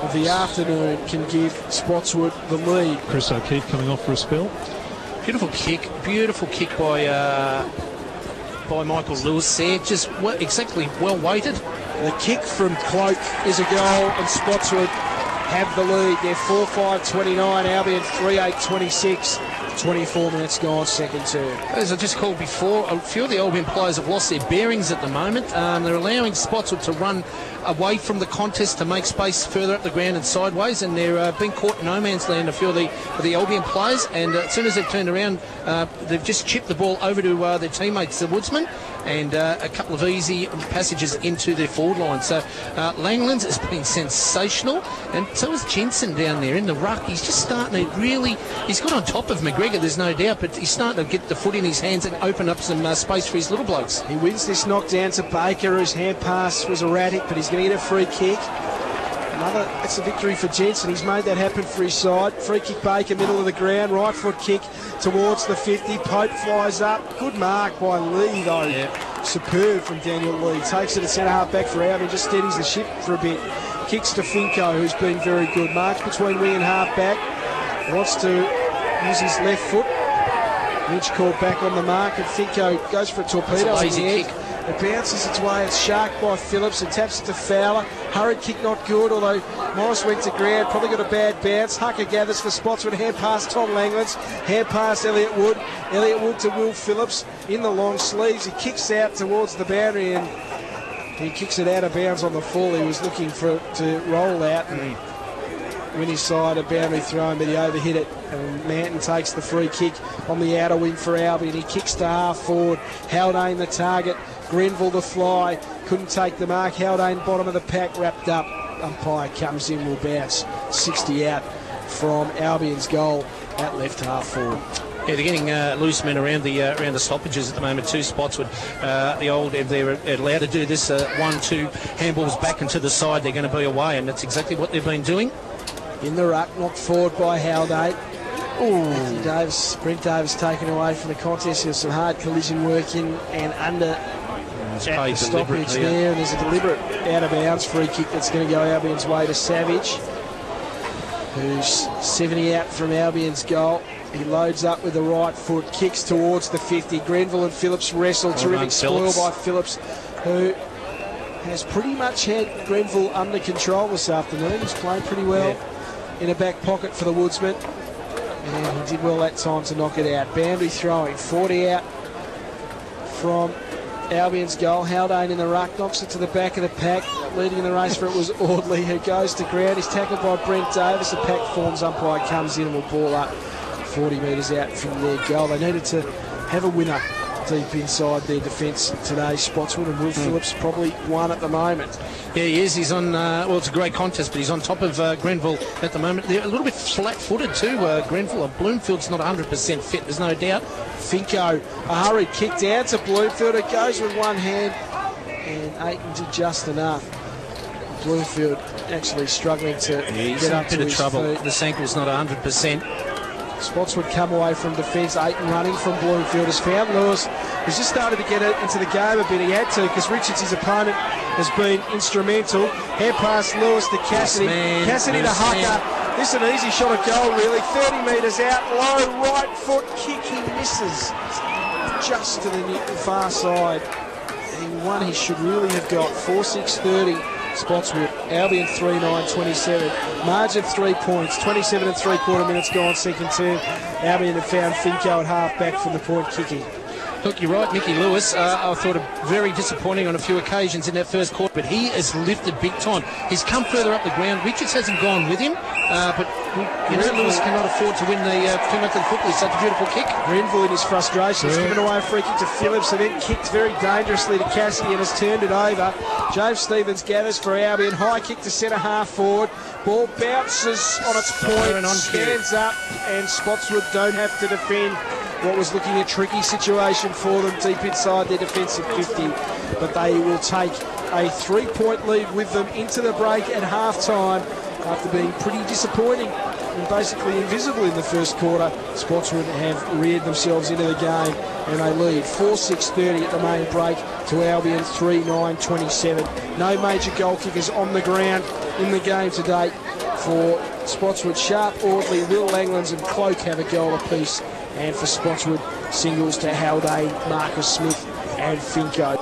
of the afternoon, can give Spotswood the lead. Chris O'Keefe coming off for a spell. Beautiful kick by Michael Lewis there. Just exactly well weighted. The kick from Cloak is a goal, and Spotswood have the lead. They're 4-5-29, Albion 3-8-26. 24 minutes gone, second term. As I just called before, a few of the Albion players have lost their bearings at the moment. They're allowing Spotswood to run away from the contest to make space further up the ground and sideways, and they're being caught in no man's land, a few of the Albion players, and as soon as they've turned around, they've just chipped the ball over to their teammates, the Woodsmen, and a couple of easy passages into their forward line. So Langlands has been sensational, and so is Jensen down there in the ruck. He's just starting to really, he's got on top of McGregor, there's no doubt, but he's starting to get the foot in his hands and open up some space for his little blokes. He wins this knockdown to Baker, whose hand pass was erratic, but he's going to get a free kick. It's a victory for Jensen. He's made that happen for his side. Free kick Baker, middle of the ground, right foot kick towards the 50. Pope flies up. Good mark by Lee, though. Yeah. Superb from Daniel Lee. Takes it at centre half back for Albion, just steadies the ship for a bit. Kicks to Finko, who's been very good. Marks between wing and half back. Wants to use his left foot. Lynch called back on the mark, and Finko goes for a torpedo. That's a lazy kick. It bounces its way, it's sharked by Phillips, and taps it to Fowler. Hurried kick not good, although Morris went to ground, probably got a bad bounce. Hucker gathers for Spotswood, hand pass Tom Langlands, hand pass Elliott Wood. Elliott Wood to Will Phillips in the long sleeves. He kicks out towards the boundary, and he kicks it out of bounds on the full. He was looking for it to roll out and win his side, a boundary throw, but he overhit it. And Manton takes the free kick on the outer wing for Albion. He kicks to half forward. Haldane the target. Grenville the fly. Couldn't take the mark. Haldane bottom of the pack, wrapped up. Umpire comes in, will bounce. 60 out from Albion's goal at left half forward. Yeah, they're getting loose men around the stoppages at the moment. Two Spotswood. If they're allowed to do this 1-2 handballs back and to the side, they're going to be away, and that's exactly what they've been doing. In the ruck, knocked forward by Haldane. Brent Davis taken away from the contest. There's some hard collision work in and under the stoppage there, and there's a deliberate out-of-bounds free kick that's going to go Albion's way to Savage, who's 70 out from Albion's goal. He loads up with the right foot, kicks towards the 50. Grenville and Phillips wrestle. Terrific spoil by Phillips, who has pretty much had Grenville under control this afternoon. He's played pretty well in a back pocket for the Woodsman, and he did well that time to knock it out. Boundary throwing, 40 out from Albion's goal. Haldane in the ruck, knocks it to the back of the pack. Leading in the race for it was Audley, who goes to ground. He's tackled by Brent Davis. The pack forms, umpire comes in and will ball up 40 metres out from their goal. They needed to have a winner deep inside their defence today, Spotswood, and Will Phillips probably one at the moment. Yeah, he is. He's on, well, it's a great contest, but he's on top of Grenville at the moment. They're a little bit flat-footed too, Grenville. Bloomfield's not 100% fit, there's no doubt. Finko, a hurried kick down to Bloomfield. It goes with one hand, and Aiton did just enough. Bloomfield actually struggling to get up to his trouble. feet. The ankle's not 100%. Spotswood come away from defence. Aiton running from Bloomfield has found Lewis, who's just started to get into the game a bit. He had to, because Richards, his opponent, has been instrumental. Hand pass Lewis to Cassidy. Cassidy to Hucker. This is an easy shot at goal, really. 30 metres out, low right foot kick. He misses just to the far side. And one he should really have got. 4-6-30. Spotswood, Albion 3-9-27, margin 3 points, 27 3/4 minutes gone, second term. Albion have found Finko at half back from the point kicking. Look, you're right, Mickey Lewis. I thought very disappointing on a few occasions in that first quarter, but he has lifted big time. He's come further up the ground. Richards hasn't gone with him, but Lewis cannot afford to win the too much of the football. It's such a beautiful kick. Grenville in his frustration has given away a free kick to Phillips and then kicked very dangerously to Cassidy and has turned it over. James Stevens gathers for Albion. High kick to centre half forward. Ball bounces on its point, stands up, and Spotswood don't have to defend what was looking a tricky situation for them deep inside their defensive 50. But they will take a 3-point lead with them into the break at half-time after being pretty disappointing and basically invisible in the first quarter. Spotswood have reared themselves into the game and they lead 4-6-30 at the main break to Albion 3-9-27. No major goal kickers on the ground in the game to date for Spotswood. Sharp, Audley, Will Langlands and Cloak have a goal apiece, and for Spotswood, singles to Haldane, Marcus Smith and Finko.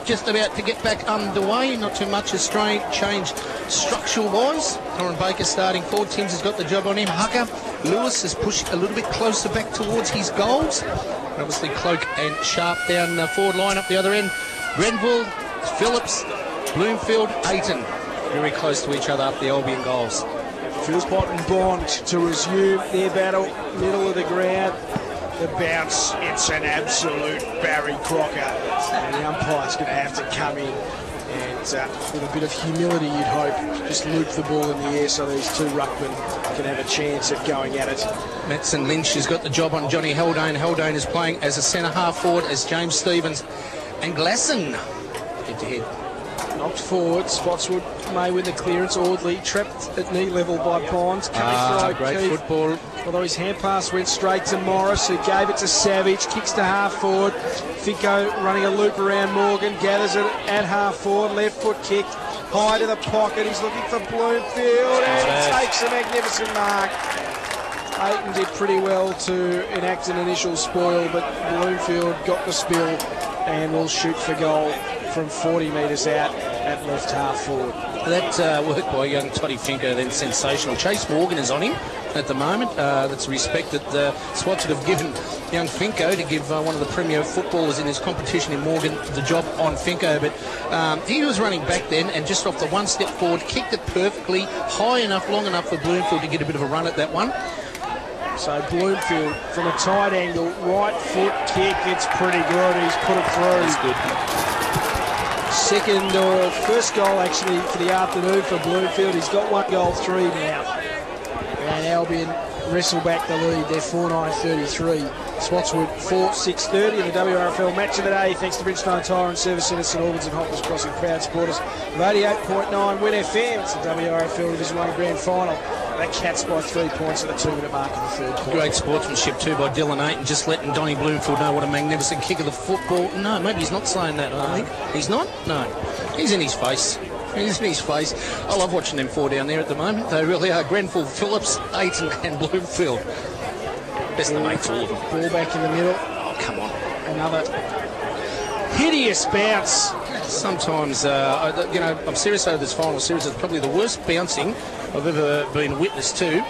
Just about to get back underway. Not too much has changed structural-wise. Torrin Baker starting forward. Timms has got the job on him. Hucker. Lewis has pushed a little bit closer back towards his goals. Obviously, Cloak and Sharp down the forward line up the other end. Grenville, Phillips, Bloomfield, Ayton. Very close to each other up the Albion goals. Philpott and Bond to resume their battle, middle of the ground. The bounce, it's an absolute Barry Crocker. And the umpire's going to have to come in and, with a bit of humility, you'd hope, just loop the ball in the air so these two ruckmen can have a chance at going at it. Matson Lynch has got the job on Johnny Haldane. Haldane is playing as a centre half forward as James Stevens and Glasson head to head. Knocked forward, Spotswood may win the clearance. Audley trapped at knee level by Bonds. Coming for great football. Although his hand pass went straight to Morris, who gave it to Savage. Kicks to half forward. Finko running a loop around Morgan. Gathers it at half forward. Left foot kick. High to the pocket. He's looking for Bloomfield and takes a magnificent mark. Ayton did pretty well to enact an initial spoil, but Bloomfield got the spill and will shoot for goal from 40 metres out at left half forward. That work by young Toddy Finko then sensational. Chase Morgan is on him at the moment. That's respect that Spotswood have given young Finko to give one of the premier footballers in this competition in Morgan the job on Finko. But he was running back then and just off the one step forward, kicked it perfectly, high enough, long enough for Bloomfield to get a bit of a run at that one. So Bloomfield from a tight angle, right foot kick, it's pretty good. He's put it through. It's good. Second or first goal actually for the afternoon for Bloomfield. He's got 1 goal, 3 now. And Albion wrestle back the lead. They're 4-9-33. Spotswood 4-6-30 in the Wrfl match of the day. Thanks to Bridgestone Tyre and Service Centre, St Albans and Hoppers Crossing proud supporters of 88.9 Win FM. It's the Wrfl Division 1 Grand Final. That Cats by 3 points at the 2-minute mark in the third quarter. Great sportsmanship too by Dylan Ayton, just letting Donny Bloomfield know what a magnificent kick of the football. No, maybe he's not saying that, I think. He's not? No. He's in his face. He's in his face. I love watching them four down there at the moment. They really are. Grenville, Phillips, Ayton and Bloomfield. Best of the mates, all of them. Ball back in the middle. Oh, come on. Another hideous bounce. Sometimes, I'm serious over this final series. It's probably the worst bouncing I've ever been witness to.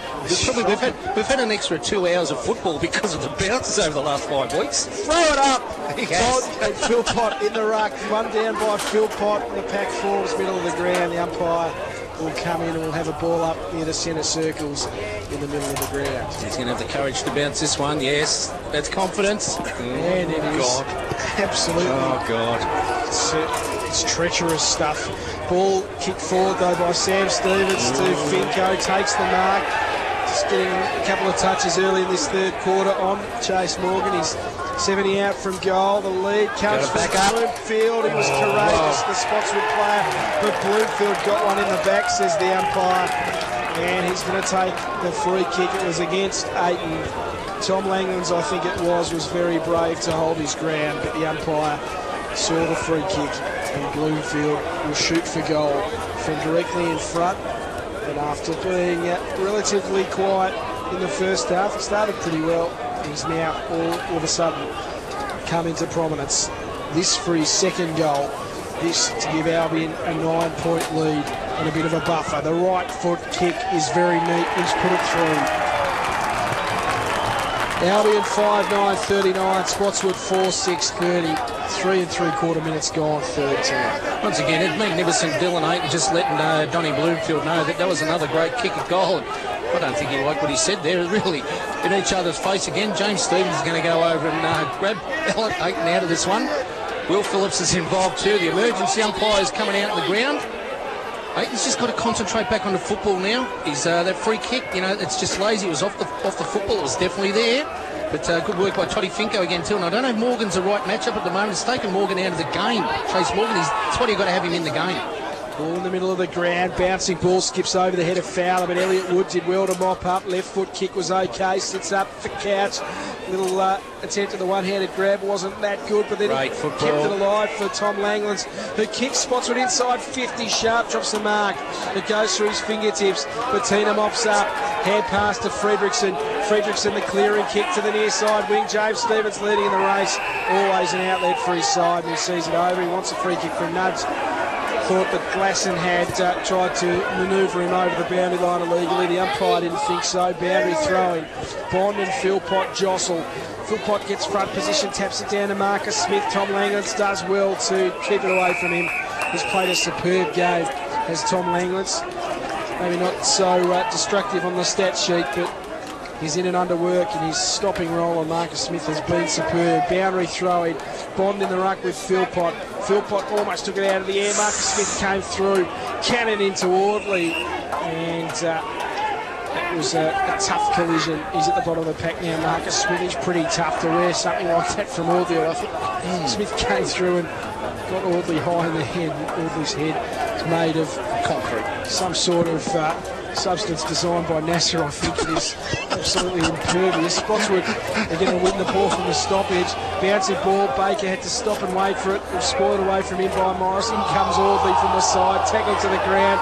We've had an extra 2 hours of football because of the bounces over the last 5 weeks. Throw it up! Yes. Todd and Philpott in the ruck. One down by Philpott. The pack forms middle of the ground. The umpire will come in and will have a ball up near the centre circles in the middle of the ground. He's going to have the courage to bounce this one. Yes, that's confidence. And it is. God. Absolutely. Oh, God. It's treacherous stuff. Ball kicked forward though by Sam Stevens to Finko. Takes the mark. Just getting a couple of touches early in this third quarter on Chase Morgan. He's 70 out from goal. The lead comes from Bloomfield. He was courageous, the Spotswood player, but Bloomfield got one in the back, says the umpire, and he's going to take the free kick. It was against Ayton. Tom Langlands, I think it was very brave to hold his ground, but the umpire saw the free kick, and Bloomfield will shoot for goal from directly in front. But after being relatively quiet in the first half, it started pretty well. He's now all of a sudden come into prominence. This for his second goal. This to give Albion a 9-point lead and a bit of a buffer. The right foot kick is very neat. He's put it through. Albion 5-9-39, Spotswood 4-6-30, 3 3/4 minutes gone, third time. Once again, it's magnificent. Dylan Ayton just letting Donnie Bloomfield know that was another great kick at goal. And I don't think he liked what he said there. Really, in each other's face again. James Stevens is going to go over and grab Ayton out of this one. Will Phillips is involved too. The emergency umpire is coming out on the ground. Ayton's just got to concentrate back on the football now. He's that free kick, it's just lazy. It was off the football. It was definitely there. But good work by Toddy Finko again too. And I don't know if Morgan's the right matchup at the moment. It's taken Morgan out of the game. Chase Morgan, that's what you've got to have him in the game. Ball in the middle of the ground, bouncing ball, skips over the head of Fowler, but Elliot Wood did well to mop up. Left foot kick was okay, sits up for Couch. Little attempt at the one-handed grab wasn't that good, but then he kept it alive for Tom Langlands, who kicks Spotswood inside 50, sharp, drops the mark. It goes through his fingertips. Bettina mops up, hand pass to Fredrickson. Fredrickson, the clearing kick to the near side wing. James Stevens leading in the race. Always an outlet for his side, and he sees it over. He wants a free kick from Nudge. Thought that Glasson had tried to manoeuvre him over the boundary line illegally. The umpire didn't think so. Boundary throwing. Bond and Philpott jostle. Philpott gets front position, taps it down to Marcus Smith. Tom Langlands does well to keep it away from him. He's played a superb game as Tom Langlands. Maybe not so destructive on the stat sheet, but he's in and under work, and his stopping role on Marcus Smith has been superb. Boundary throwing. Bond in the ruck with Philpott. Philpott almost took it out of the air. Marcus Smith came through. Cannon into Audley. And it was a tough collision. He's at the bottom of the pack now. Marcus Smith is pretty tough to wear something like that from Audley. I think Smith came through and got Audley high in the head. Audley's head is made of concrete. Some sort of substance designed by NASA, I think. It is absolutely impervious. Spotswood are going to win the ball from the stoppage. Bouncing ball, Baker had to stop and wait for it. It was spoiled away from him by Morris. In comes Audley from the side, tackled to the ground.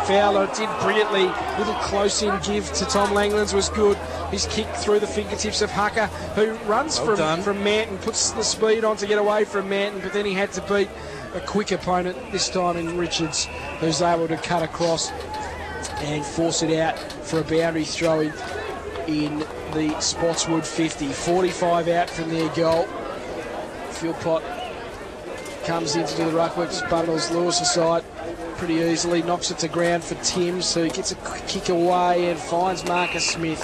Fowler did brilliantly. Little close in give to Tom Langlands was good. His kick through the fingertips of Hucker, who runs from Manton, puts the speed on to get away from Manton, but then he had to beat a quick opponent, this time in Richards, who's able to cut across and force it out for a boundary throw in the Spotswood 50. 45 out from their goal. Philpott comes in to do the ruckwork, just bundles Lewis aside pretty easily, knocks it to ground for Timms, who gets a kick away and finds Marcus Smith,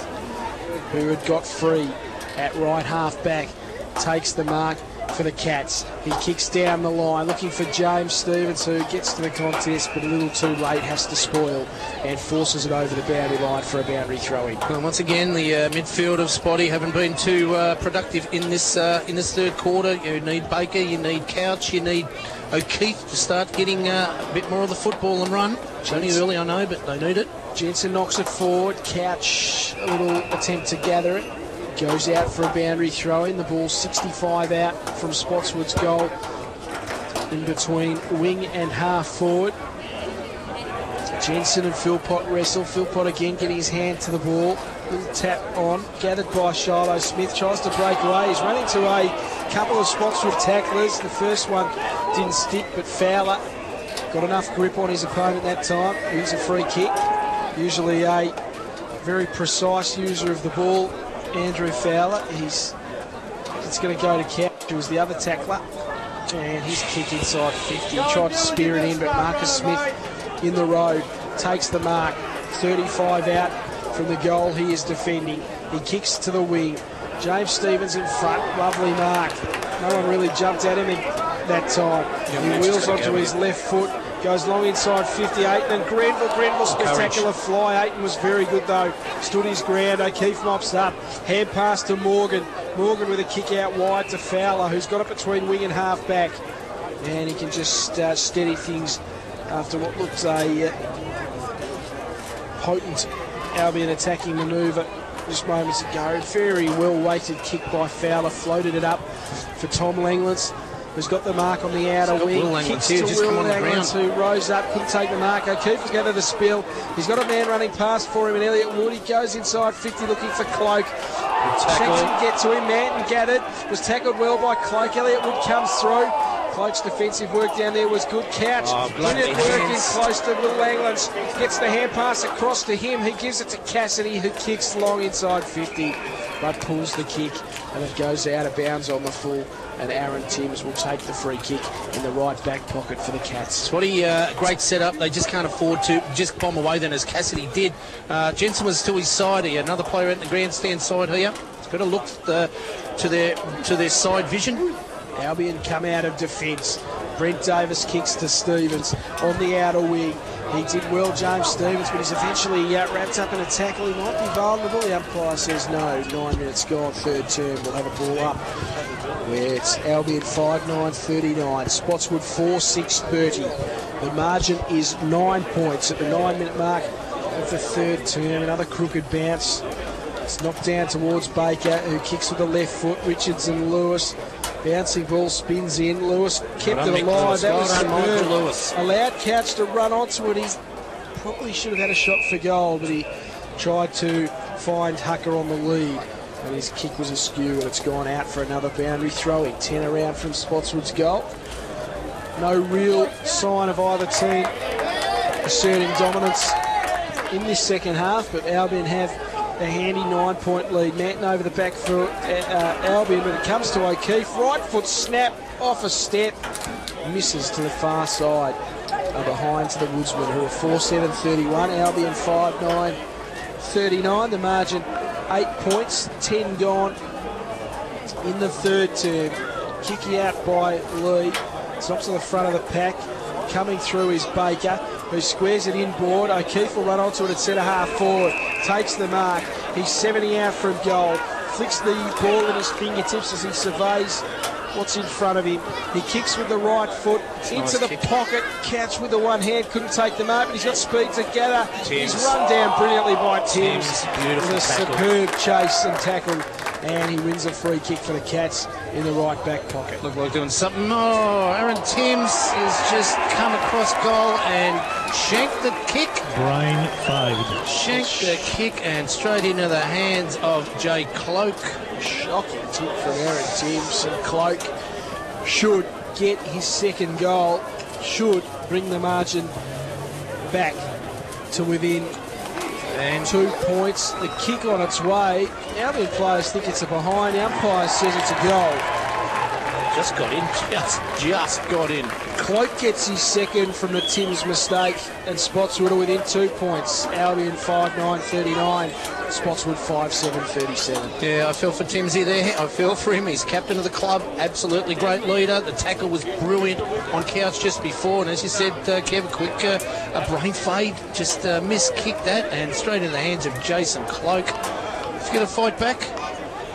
who had got free at right half back, takes the mark for the Cats. He kicks down the line looking for James Stevens, who gets to the contest but a little too late, has to spoil and forces it over the boundary line for a boundary throw-in. Well, once again, the midfield of Spotty haven't been too productive in this third quarter. You need Baker, you need Couch, you need O'Keefe to start getting a bit more of the football and run. It's only early, I know, but they need it. Jensen knocks it forward. Couch, a little attempt to gather it. Goes out for a boundary throw-in. The ball 65 out from Spotswood's goal in between wing and half forward. Jensen and Philpott wrestle. Philpott again getting his hand to the ball. Little tap on. Gathered by Shiloh Smith. Tries to break away. He's run into a couple of Spotswood tacklers. The first one didn't stick, but Fowler got enough grip on his opponent that time. Wins a free kick. Usually a very precise user of the ball, Andrew Fowler. It's going to go to Couch, who was the other tackler, and his kick inside 50. He tried to spear it in, but Marcus Smith in the road takes the mark. 35 out from the goal he is defending. He kicks to the wing. James Stevens in front, lovely mark. No one really jumped at him that time. He wheels onto his left foot, goes long inside 58, and Grenville spectacular fly. Ayton was very good though, stood his ground. O'Keefe mops up, hand pass to Morgan. Morgan with a kick out wide to Fowler, who's got it between wing and half back, and he can just steady things after what looks a potent Albion attacking manoeuvre just moments ago. Very well weighted kick by Fowler, floated it up for Tom Langlands, who's got the mark on the outer wing. Kicks to Will Langlands, who rose up, couldn't take the mark. O'Keefe was going to the spill. He's got a man running past for him, and Elliot Wood. He goes inside 50 looking for Cloak. Checks and get to him. Manton gathered, was tackled well by Cloak. Elliot Wood comes through. Cloak's defensive work down there was good. Couch, brilliant lovely work in hands. close to Will Langlands. Gets the hand pass across to him. He gives it to Cassidy, who kicks long inside 50, but pulls the kick, and it goes out of bounds on the full. And Aaron Timms will take the free kick in the right back pocket for the Cats. Great setup. They just can't afford to just bomb away then, as Cassidy did. Jensen was to his side here. Another player at the grandstand side here. It's got to look to their side vision. Albion come out of defence. Brent Davis kicks to Stevens on the outer wing. He did well, James Stevens, but he's eventually wrapped up in a tackle. He might be vulnerable. The umpire says no. 9 minutes gone, third term. We'll have a ball up. Where it's Albion 5-9-39. Spotswood 4-6-30. The margin is 9 points at the 9-minute mark of the third term. Another crooked bounce. It's knocked down towards Baker, who kicks with the left foot. Richards and Lewis. Bouncing ball spins in. Lewis kept it alive. That was superb. Lewis. Allowed Couch to run onto it. He probably should have had a shot for goal, but he tried to find Hucker on the lead. And his kick was askew, and it's gone out for another boundary throwing. 10 around from Spotswood's goal. No real sign of either team asserting dominance in this second half, but Albion have a handy 9-point lead. Manton over the back for Albion, but it comes to O'Keefe. Right foot snap off a step. Misses to the far side. Behind to the Woodsmen, who are 4-7-31. Albion 5-9-39. The margin 8 points, 10 gone in the third term. Kicky out by Lee. It's up to the front of the pack. Coming through is Baker, who squares it inboard. O'Keefe will run onto it at centre half forward. Takes the mark. He's 70 out from goal. Flicks the ball in his fingertips as he surveys what's in front of him. He kicks with the right foot into the pocket. Couch with the one hand, couldn't take the mark, but he's got speed to gather. He's run down brilliantly by Timms with a superb chase and tackle, and he wins a free kick for the Cats in the right back pocket. Look like doing something. Oh, Aaron Timms has just come across goal and shanked the kick. Brain fade. Shanked the kick and straight into the hands of Jay Cloak. Shocking tip from Aaron Timms, and Cloak should get his second goal, should bring the margin back to within 2 points. The kick on its way. The Albion players think it's a behind. The umpire says it's a goal. Just got in. Just got in. Cloak gets his second from the Timms mistake, and Spotswood are within 2 points. Albion 5-9-39. Spotswood 5-7-37. Yeah, I feel for Timsy there. I feel for him. He's captain of the club. Absolutely great leader. The tackle was brilliant on Couch just before. And as you said, Kev, a brain fade. Just miss-kicked that and straight in the hands of Jason Cloak. If you're going to fight back,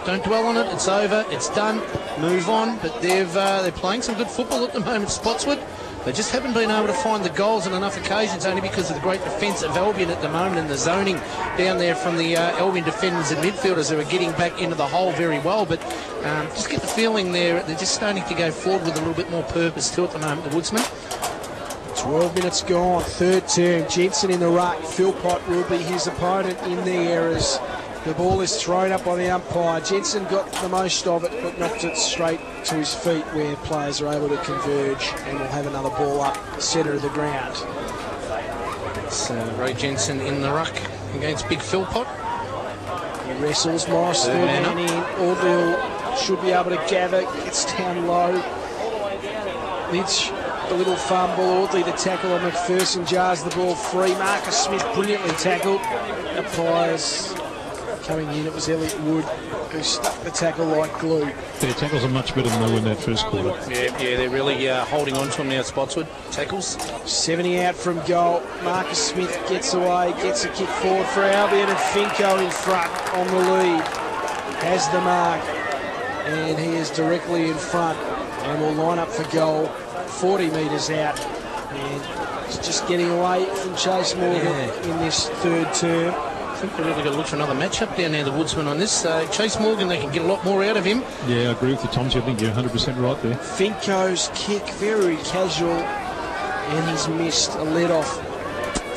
don't dwell on it. It's over. It's done. Move on. But they're playing some good football at the moment, Spotswood. They just haven't been able to find the goals on enough occasions, only because of the great defence of Albion at the moment and the zoning down there from the Albion defenders and midfielders who are getting back into the hole very well. But just get the feeling they're just starting to go forward with a little bit more purpose too at the moment, the Woodsmen. 12 minutes gone, third term. Jensen in the ruck. Philpott will be his opponent in the errors. The ball is thrown up by the umpire. Jensen got the most of it, but knocked it straight to his feet where players are able to converge, and we'll have another ball up the centre of the ground. So Ray Jensen in the ruck against Big Philpott. He wrestles. Morris still down in. Orville should be able to gather. Gets down low. Lynch, a little fumble. Audley the tackle on McPherson, jars the ball free. Marcus Smith brilliantly tackled. Umpires coming in, it was Elliot Wood who stuck the tackle like glue. Their tackles are much better than they were in that first quarter. Yeah, they're really holding on to them now, Spotswood. Tackles. 70 out from goal. Marcus Smith gets away, gets a kick forward for Albion, and Finko in front on the lead. Has the mark, and he is directly in front and will line up for goal 40 metres out. And he's just getting away from Chase Morgan in this third term. I think they're really going to look for another matchup down there, the Woodsman, on this. Chase Morgan, they can get a lot more out of him. Yeah, I agree with you, Tomsy. I think you're 100% right there. Finko's kick, very casual, and he's missed a let-off.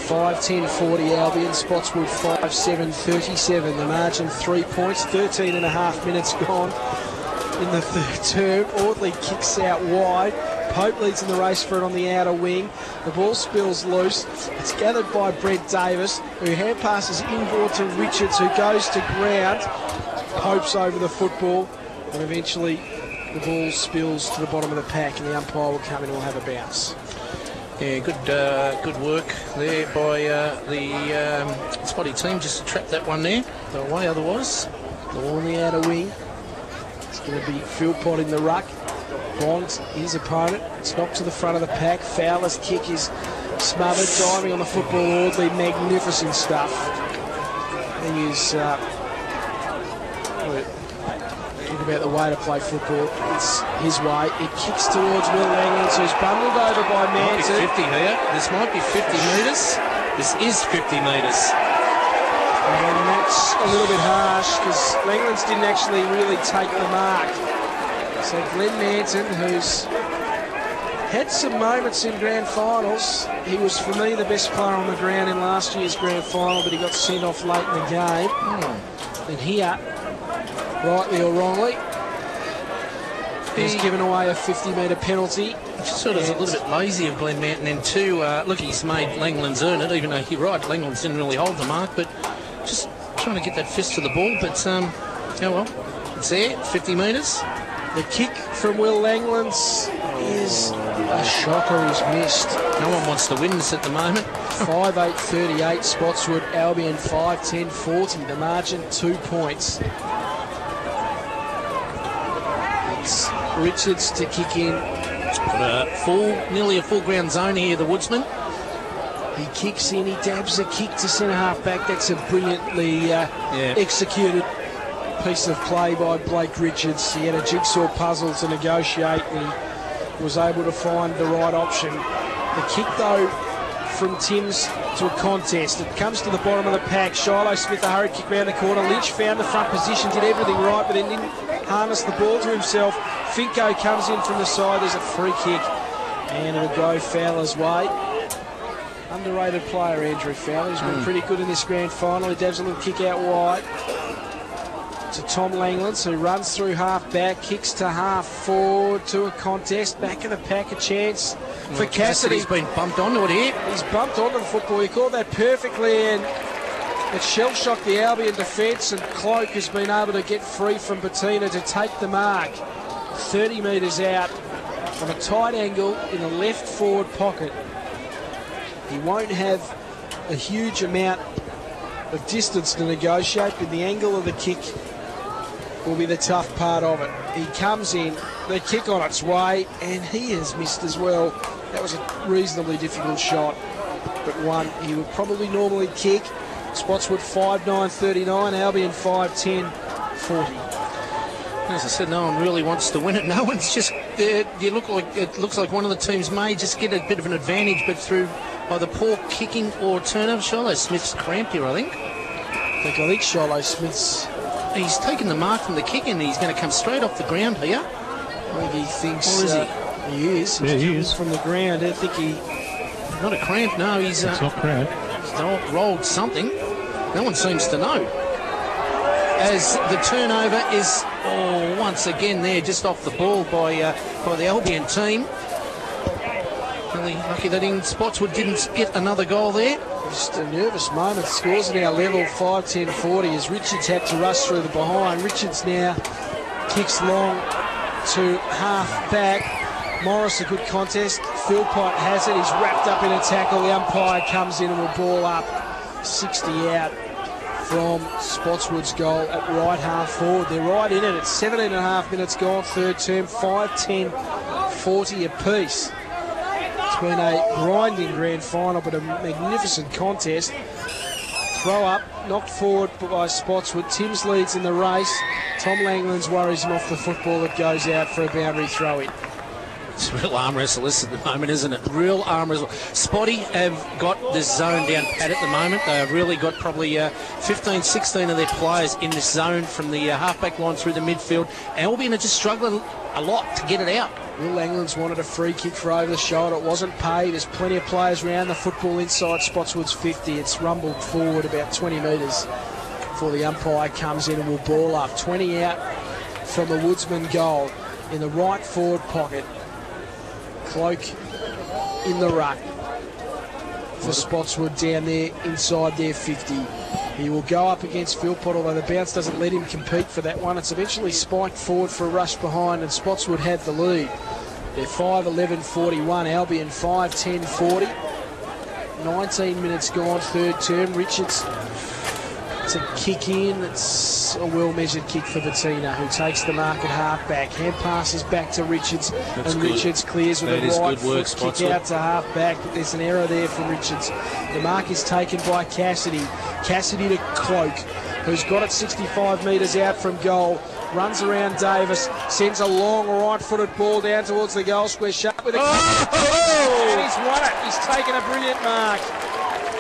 5-10-40 Albion, Spotswood 5-7-37. The margin 3 points, 13.5 minutes gone in the third term. Audley kicks out wide. Pope leads in the race for it on the outer wing. The ball spills loose. It's gathered by Brent Davis, who hand passes inboard to Richards, who goes to ground. Pope's over the football, and eventually the ball spills to the bottom of the pack, and the umpire will come in and will have a bounce. Yeah, good work there by the Spotty team just to trap that one there. The way otherwise. Ball on the outer wing. It's going to be Philpott in the ruck. Bonds his opponent. It's knocked to the front of the pack. Fowler's kick is smothered. Diving on the football, Audley. Magnificent stuff. He is... Talk about the way to play football. It's his way. It kicks towards Will Langlands, who's bundled over by Manson. Might be 50 here. This might be 50 metres. This is 50 metres. And that's a little bit harsh because Langlands didn't actually really take the mark. So Glenn Manson, who's had some moments in grand finals, he was for me the best player on the ground in last year's grand final, but he got sent off late in the game. And here, rightly or wrongly, he's given away a 50-metre penalty. Which sort of is a little bit lazy of Glenn Manton. And two, look, he's made Langlands earn it, even though you're right, Langlands didn't really hold the mark, but just trying to get that fist to the ball. But, oh well, it's there, 50 metres. The kick from Will Langlands is a shocker. He's missed. No one wants to win this at the moment. 5-8-38 Spotswood, Albion 5-10-40. The margin 2 points. It's Richards to kick in. Nearly a full ground zone here, the Woodsman. He kicks in, he dabs a kick to centre half back. That's a brilliantly executed piece of play by Blake Richards. He had a jigsaw puzzle to negotiate and he was able to find the right option. The kick, though, from Timms to a contest. It comes to the bottom of the pack. Shiloh Smith, a hurried kick round the corner. Lynch found the front position, did everything right, but then didn't harness the ball to himself. Finko comes in from the side. There's a free kick, and it'll go Fowler's way. Underrated player, Andrew Fowler. He's been pretty good in this grand final. He dabs a little kick out wide to Tom Langlands, who runs through half back, kicks to half forward to a contest. Back of the pack, a chance for Cassidy. He's been bumped onto it here. He's bumped onto the football. He called that perfectly, and it shell-shocked the Albion defence, and Cloak has been able to get free from Bettina to take the mark. 30 metres out from a tight angle in a left forward pocket. He won't have a huge amount of distance to negotiate, but the angle of the kick will be the tough part of it. He comes in, the kick on its way, and he has missed as well. That was a reasonably difficult shot, but one he would probably normally kick. Spotswood 5-9-39, Albion 5-10-40. As I said, no one really wants to win it. No one's just. It looks like one of the teams may just get a bit of an advantage, but through either poor kicking or turnover. Shiloh Smith's cramped here, I think. I think Shiloh Smith's. He's taken the mark from the kick, and he's going to come straight off the ground here. I think he thinks. Or is he? He is. Yeah, he is. From the ground. I think he. Not a cramp. No, he's. It's not cramp. He's rolled something. No one seems to know. As the turnover is once again there, just off the ball by the Albion team. Really lucky that Spotswood didn't get another goal there. Just a nervous moment. Scores at our level, 5-10-40, as Richards had to rush through the behind. Richards now kicks long to half back. Morris, a good contest. Philpott has it. He's wrapped up in a tackle. The umpire comes in and will ball up. 60 out from Spotswood's goal at right half forward. They're right in it. It's 17.5 minutes gone, third term, 5-10-40 apiece. It's been a grinding grand final, but a magnificent contest. Throw up, knocked forward by Spotswood. Timms leads in the race. Tom Langlands worries him off the football. It goes out for a boundary throw-in. It's a real arm wrestle this at the moment, isn't it? Real arm wrestle. Spotty have got this zone down pat at the moment. They've really got probably 15, 16 of their players in this zone from the half-back line through the midfield. Albion are just struggling a lot to get it out. Will Langlands wanted a free kick for over the shoulder. It wasn't paid. There's plenty of players around the football inside Spotswood's 50. It's rumbled forward about 20 metres before the umpire comes in and will ball up. 20 out from the Woodsman goal in the right forward pocket. Cloak in the ruck for Spotswood down there inside their 50. He will go up against Philpott, although the bounce doesn't let him compete for that one. It's eventually spiked forward for a rush behind, and Spotswood had the lead. They're 5:11:41, Albion 5:10:40. 19 minutes gone, third term. Richards, it's a kick in. It's a well-measured kick for Bettina, who takes the mark at half-back. Hand passes back to Richards, and good. Richards clears with a right foot kick out to half-back, but there's an error there from Richards. The mark is taken by Cassidy. Cassidy to Cloak, who's got it 65 metres out from goal. Runs around Davis, sends a long right-footed ball down towards the goal square. Sharp with a kick, and he's won it. He's taken a brilliant mark.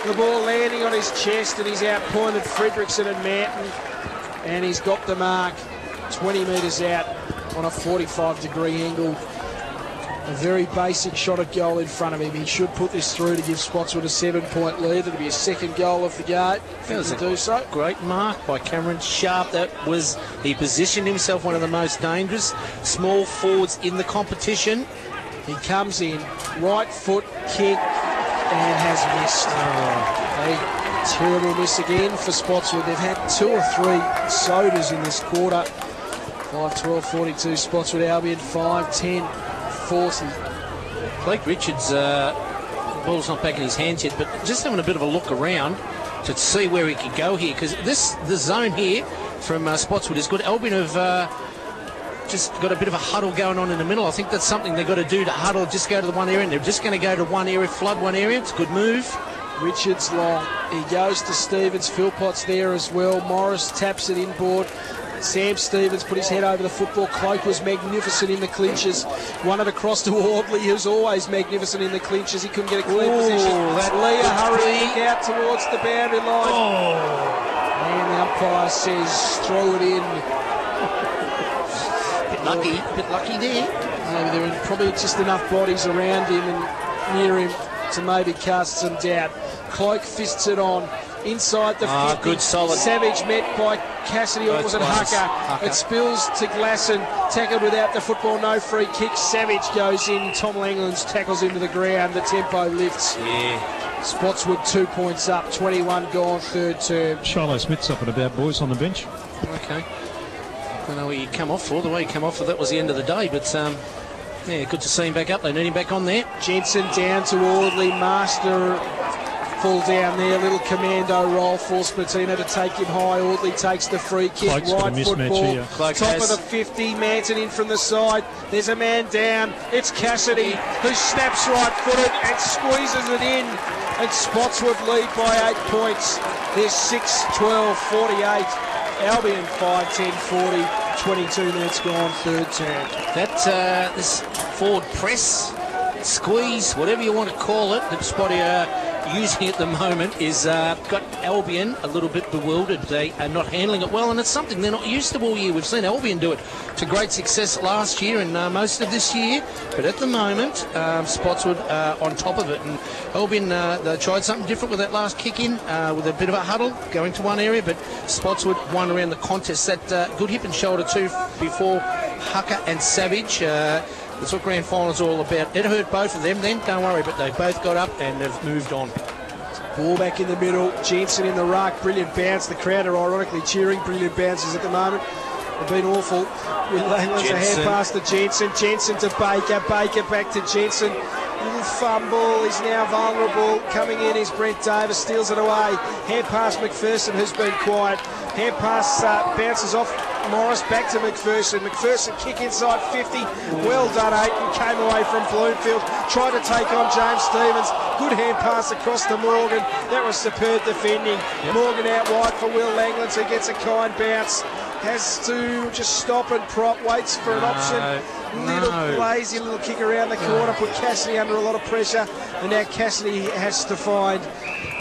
The ball landing on his chest, and he's outpointed Fredrickson and Manton, and he's got the mark 20 metres out on a 45-degree angle. A very basic shot at goal in front of him. He should put this through to give Spotswood a 7-point lead. It'll be a second goal of the game. That was a great mark by Cameron Sharp. He positioned himself one of the most dangerous small forwards in the competition. He comes in, right foot kick, and has missed. A terrible miss again for Spotswood. They've had 2 or 3 sodas in this quarter. 5:12:42, Spotswood Albion 5:10:40. Blake Richards, ball's not back in his hands yet, but just having a bit of a look around to see where he could go here, because the zone here from Spotswood is good. Albion have just got a bit of a huddle going on in the middle. I think that's something they've got to do, to huddle, just go to the one area, and they're just going to go to one area, flood one area. It's a good move. Richards long. He goes to Stevens. Philpott's there as well. Morris taps it inboard. Sam Stevens put his head over the football. Cloak was magnificent in the clinches. Won it across to Audley, who's always magnificent in the clinches. He couldn't get a clean position. Leah hurrying out towards the boundary line. And the umpire says throw it in. Bit lucky there. Maybe there were probably just enough bodies around him and near him to maybe cast some doubt. Cloak fists it on. Inside the 50. Good, solid. Savage met by Cassidy, or was it Hucker? It spills to Glasson, tackled without the football, no free kick. Savage goes in, Tom Langlands tackles him to the ground, the tempo lifts. Yeah. Spotswood 2 points up, 21 gone, third term. Shiloh Smith's up and about, boys, on the bench. Okay. I don't know where you come off for. The way you come off for that was the end of the day, but yeah, good to see him back up. They need him back on there. Jensen down to Audley, Master full down there, little commando roll, force Bettina to take him high. Audley takes the free kick, Cloak's right football, top of the 50, Manton in from the side. There's a man down, it's Cassidy, who snaps right footed and squeezes it in, and Spotswood lead by 8 points. There's 6:12:48. Albion 5:10:40, 22 minutes gone, third term. This forward press, squeeze, whatever you want to call it, that Spotty using at the moment is got Albion a little bit bewildered. They are not handling it well, and it's something they're not used to all year. We've seen Albion do it to great success last year and most of this year, but at the moment Spotswood on top of it, and Albion they tried something different with that last kick in with a bit of a huddle going to one area, but Spotswood won around the contest. That good hip and shoulder too before Hucker and Savage. That's what grand finals are all about. It hurt both of them then, don't worry, but they both got up and they've moved on. Ball back in the middle, Jensen in the ruck, brilliant bounce. The crowd are ironically cheering brilliant bounces at the moment. They've been awful. With Langlands a hand pass to Jensen, Jensen to Baker, Baker back to Jensen. Little fumble, he's now vulnerable. Coming in is Brent Davis, steals it away. Hand pass McPherson, who's been quiet. Hand pass bounces off Morris, back to McPherson. McPherson kick inside 50. Well done, Aiton. Came away from Bloomfield. Tried to take on James Stevens. Good hand pass across to Morgan. That was superb defending. Yep. Morgan out wide for Will Langlands, who gets a kind bounce. Has to just stop and prop, waits for an option. Lazy little kick around the corner, put Cassidy under a lot of pressure, and now Cassidy has to find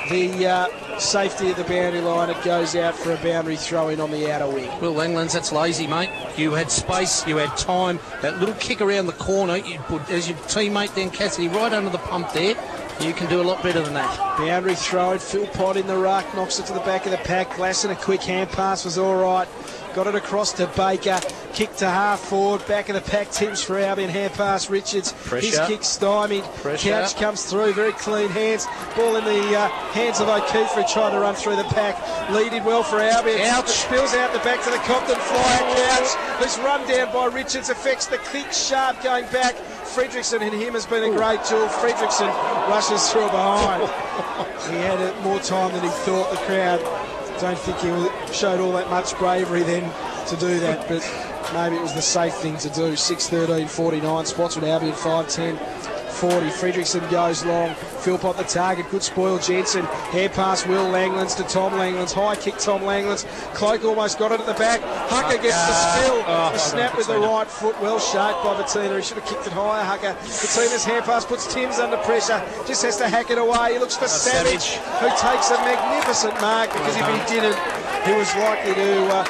the Safety at the boundary line. It goes out for a boundary throw-in on the outer wing. Well, Langlands, that's lazy, mate. You had space, you had time. That little kick around the corner, you put as your teammate then Cassidy right under the pump there. You can do a lot better than that. Boundary throw. Philpott in the ruck. Knocks it to the back of the pack. Glasson, a quick hand pass was all right. Got it across to Baker. Kick to half forward. Back of the pack. Timms for Albion. Hand pass Richards. Pressure. His kick stymied. Pressure. Couch comes through. Very clean hands. Ball in the hands of O'Keefe, who tried to run through the pack. Leaded well for Albion. Couch. It spills out the back to the Compton flyer. Couch. This run down by Richards affects the kick. Sharp going back. Fredrickson and him has been a great duel. Fredrickson rushes through behind. He had more time than he thought. The crowd, don't think he showed all that much bravery then to do that, but maybe it was the safe thing to do. 6:13:49. Spotswood Albion 5:10:40. Fredrickson goes long. Philpott the target. Good spoil. Jensen. Hair pass Will Langlands to Tom Langlands. High kick Tom Langlands. Cloak almost got it at the back. Hucker gets the spill. The snap with the right foot. Well shaped by Bettina. He should have kicked it higher. Hucker. Bettina's hand pass puts Timms under pressure. Just has to hack it away. He looks for Savage, who takes a magnificent mark, because if he didn't, he was likely to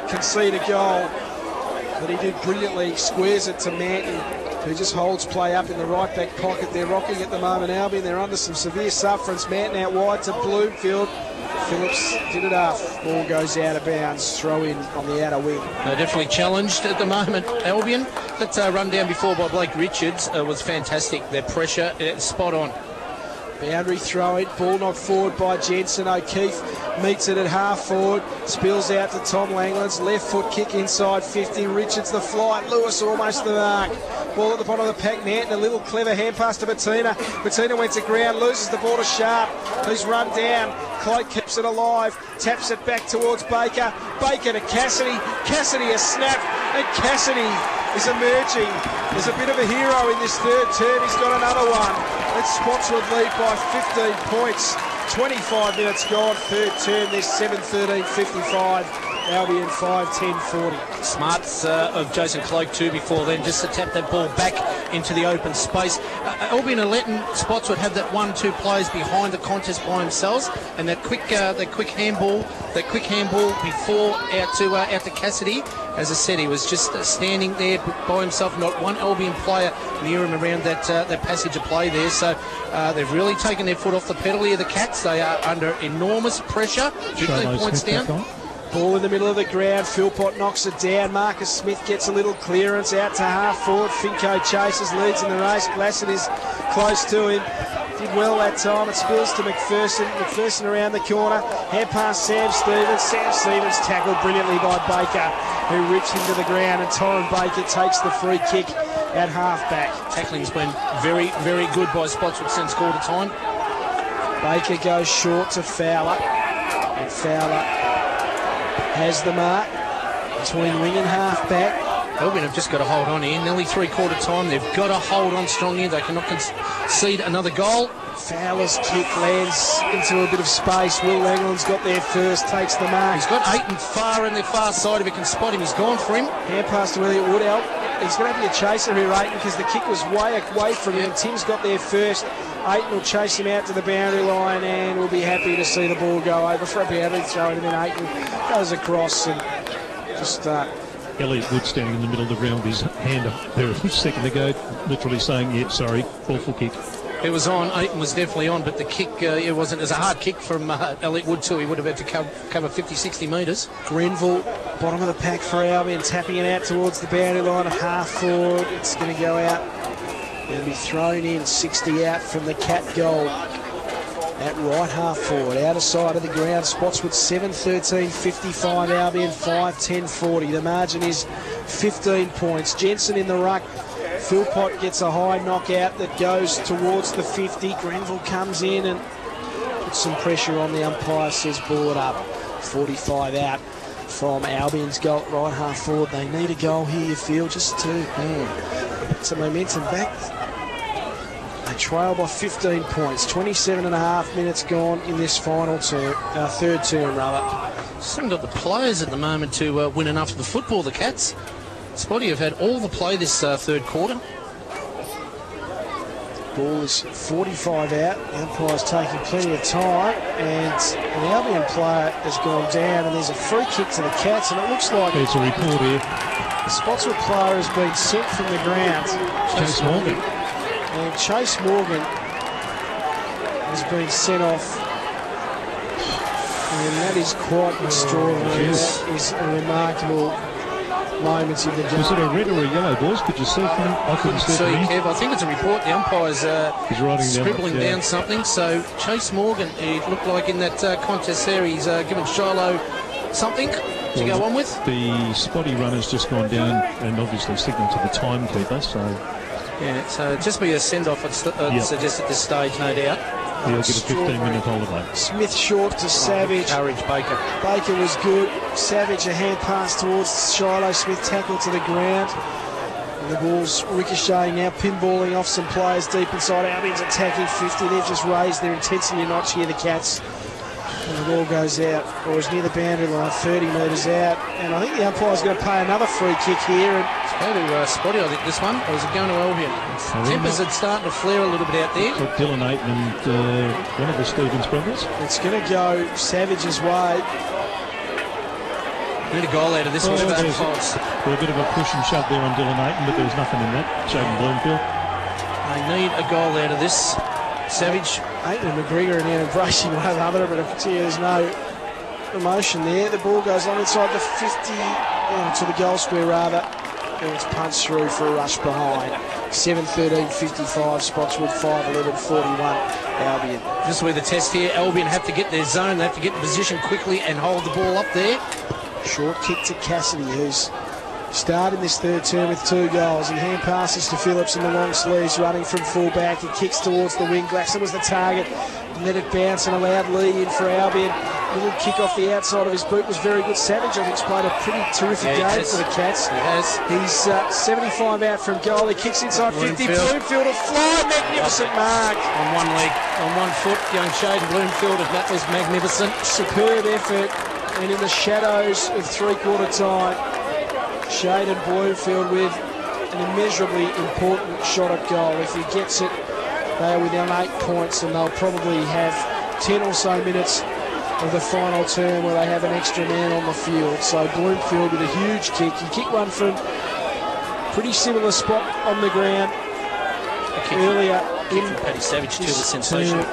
concede a goal. But he did brilliantly. Squares it to Manton, who just holds play up in the right back pocket. They're rocking at the moment, Albion. They're under some severe sufferance. Manton out wide to Bloomfield. Phillips did it up. Ball goes out of bounds. Throw in on the outer wing. They're definitely challenged at the moment, Albion. That run down before by Blake Richards was fantastic. Their pressure, spot on. Boundary throw it. Ball knocked forward by Jensen. O'Keefe meets it at half forward. Spills out to Tom Langlands. Left foot kick inside 50. Richards the flight. Lewis almost the mark. Ball at the bottom of the pack. Manton a little clever hand pass to Bettina. Bettina went to ground. Loses the ball to Sharp, who's run down. Cloak keeps it alive. Taps it back towards Baker. Baker to Cassidy. Cassidy a snap. And Cassidy is emerging as a bit of a hero in this third term. He's got another one. It's Spotswood lead by 15 points. 25 minutes gone, third term. There's 7:13:55. Albion 5:10:40. Smarts of Jason Cloak too before then, just to tap that ball back into the open space. Albion are letting Spotswood have that 1-2 players behind the contest by themselves, and that quick handball before out to Cassidy. As I said, he was just standing there by himself, not one Albion player near him around that passage of play there. So they've really taken their foot off the pedal here, the Cats. They are under enormous pressure. 15 points down. Ball in the middle of the ground. Philpott knocks it down. Marcus Smith gets a little clearance out to half forward. Finko chases, leads in the race. Glasson is close to him. Did well that time. It spills to McPherson. McPherson around the corner. Hand pass Sam Stevens. Sam Stevens tackled brilliantly by Baker, who rips him to the ground, and Torrin Baker takes the free kick at half-back. Tackling's been very, very good by Spotswood since quarter time. Baker goes short to Fowler, and Fowler has the mark between wing and half-back. Albion have just got to hold on here. Nearly three-quarter time. They've got to hold on strong here. They cannot concede another goal. Fowler's kick lands into a bit of space. Will Langland's got there first, takes the mark. He's got Aiton far in the far side. If he can spot him, he's gone for him. Hand pass to Elliot Woodell. He's going to be a chaser here, Aiton, because the kick was way away from him. Tim's got there first. Aiton will chase him out to the boundary line, and we'll be happy to see the ball go over for a boundary throw, and then Aiton goes across and just... Elliot Wood standing in the middle of the ground with his hand up there a second ago, literally saying, yeah, sorry, awful kick. It was on. Aiton was definitely on, but the kick, it wasn't. It was a hard kick from Elliot Wood too. He would have had to cover 50, 60 metres. Grenville, bottom of the pack for Albion, tapping it out towards the boundary line at half forward. It's going to go out. Going to be thrown in, 60 out from the Cat goal. At right half forward, outer side of the ground. Spotswood 7:13:55, Albion 5:10:40. The margin is 15 points. Jensen in the ruck. Philpott gets a high knockout that goes towards the 50. Grenville comes in and puts some pressure on the umpire, says ball it up. 45 out from Albion's goal at right half forward. They need a goal here, you feel, just to put some momentum back. They trail by 15 points. 27.5 minutes gone in this final term, third term rather. Just haven't got the players at the moment to win enough of the football, the Cats. Spotty have had all the play this third quarter. Ball is 45 out. The umpire's taking plenty of time, and an Albion player has gone down, and there's a free kick to the Cats, and it looks like There's a report here. the Spotswood player has been sent from the ground. Chase Morgan. And Chase Morgan has been sent off. And that is quite extraordinary. Yes. That is a remarkable moment in the game. Was it a red or a yellow, boys? Could you see from I couldn't see So, from here. Kev, I think it's a report. The umpire's He's writing scribbling down something. So Chase Morgan, it looked like in that contest there, he's given Shiloh something to go on with. The spotty runner's just gone down and obviously signalled to the timekeeper, so Yeah, so just be a send-off, I'd suggest at this stage, no doubt. he'll get a 15-minute holiday. Smith short to Savage. Courage, Baker. Baker was good. Savage, a hand pass towards Shiloh. Smith tackle to the ground. And the ball's ricocheting now, pinballing off some players deep inside. Albion's attacking 50. They've just raised their intensity a notch here, the Cats. And the ball goes out, or is near the boundary line, 30 metres out. And I think the umpire's going to pay another free kick here. And Go to Spotty, I think, this one. Or is it going to Albion? Tempers are starting to flare a little bit out there. Got Dylan Ayton and one of the Stevens brothers. it's going to go Savage's way. Need a goal out of this one. There's a bit of a push and shove there on Dylan Ayton, but there was nothing in that. Jaden Bloomfield. They need a goal out of this. Savage. Ayton and McGregor are now embracing one another, but I can tell you there's no emotion there. The ball goes on inside the 50, to the goal square rather, and it's punched through for a rush behind. 7-13-55, Spotswood 5-11-41, Albion. This is where the test here. Albion have to get their zone. They have to get in position quickly and hold the ball up there. Short kick to Cassidy, who's starting this third term with 2 goals. He hand passes to Phillips in the long sleeves, running from full-back. He kicks towards the wing. Glasson was the target. Let it bounce and allowed Lee in for Albion. Little kick off the outside of his boot was very good. Savage, I think, has played a pretty terrific game for the Cats. He has. He's 75 out from goal. He kicks inside 50. Bloomfield will fly. Magnificent mark. On one leg, on one foot, young Shaden Bloomfield, if that was magnificent. Superb effort. And in the shadows of three-quarter time, Shaden Bloomfield with an immeasurably important shot at goal. If he gets it, they are within 8 points, and they'll probably have 10 or so minutes of the final term where they have an extra man on the field. So Bloomfield with a huge kick. He kicked one from pretty similar spot on the ground earlier in Paddy Savage too was sensational.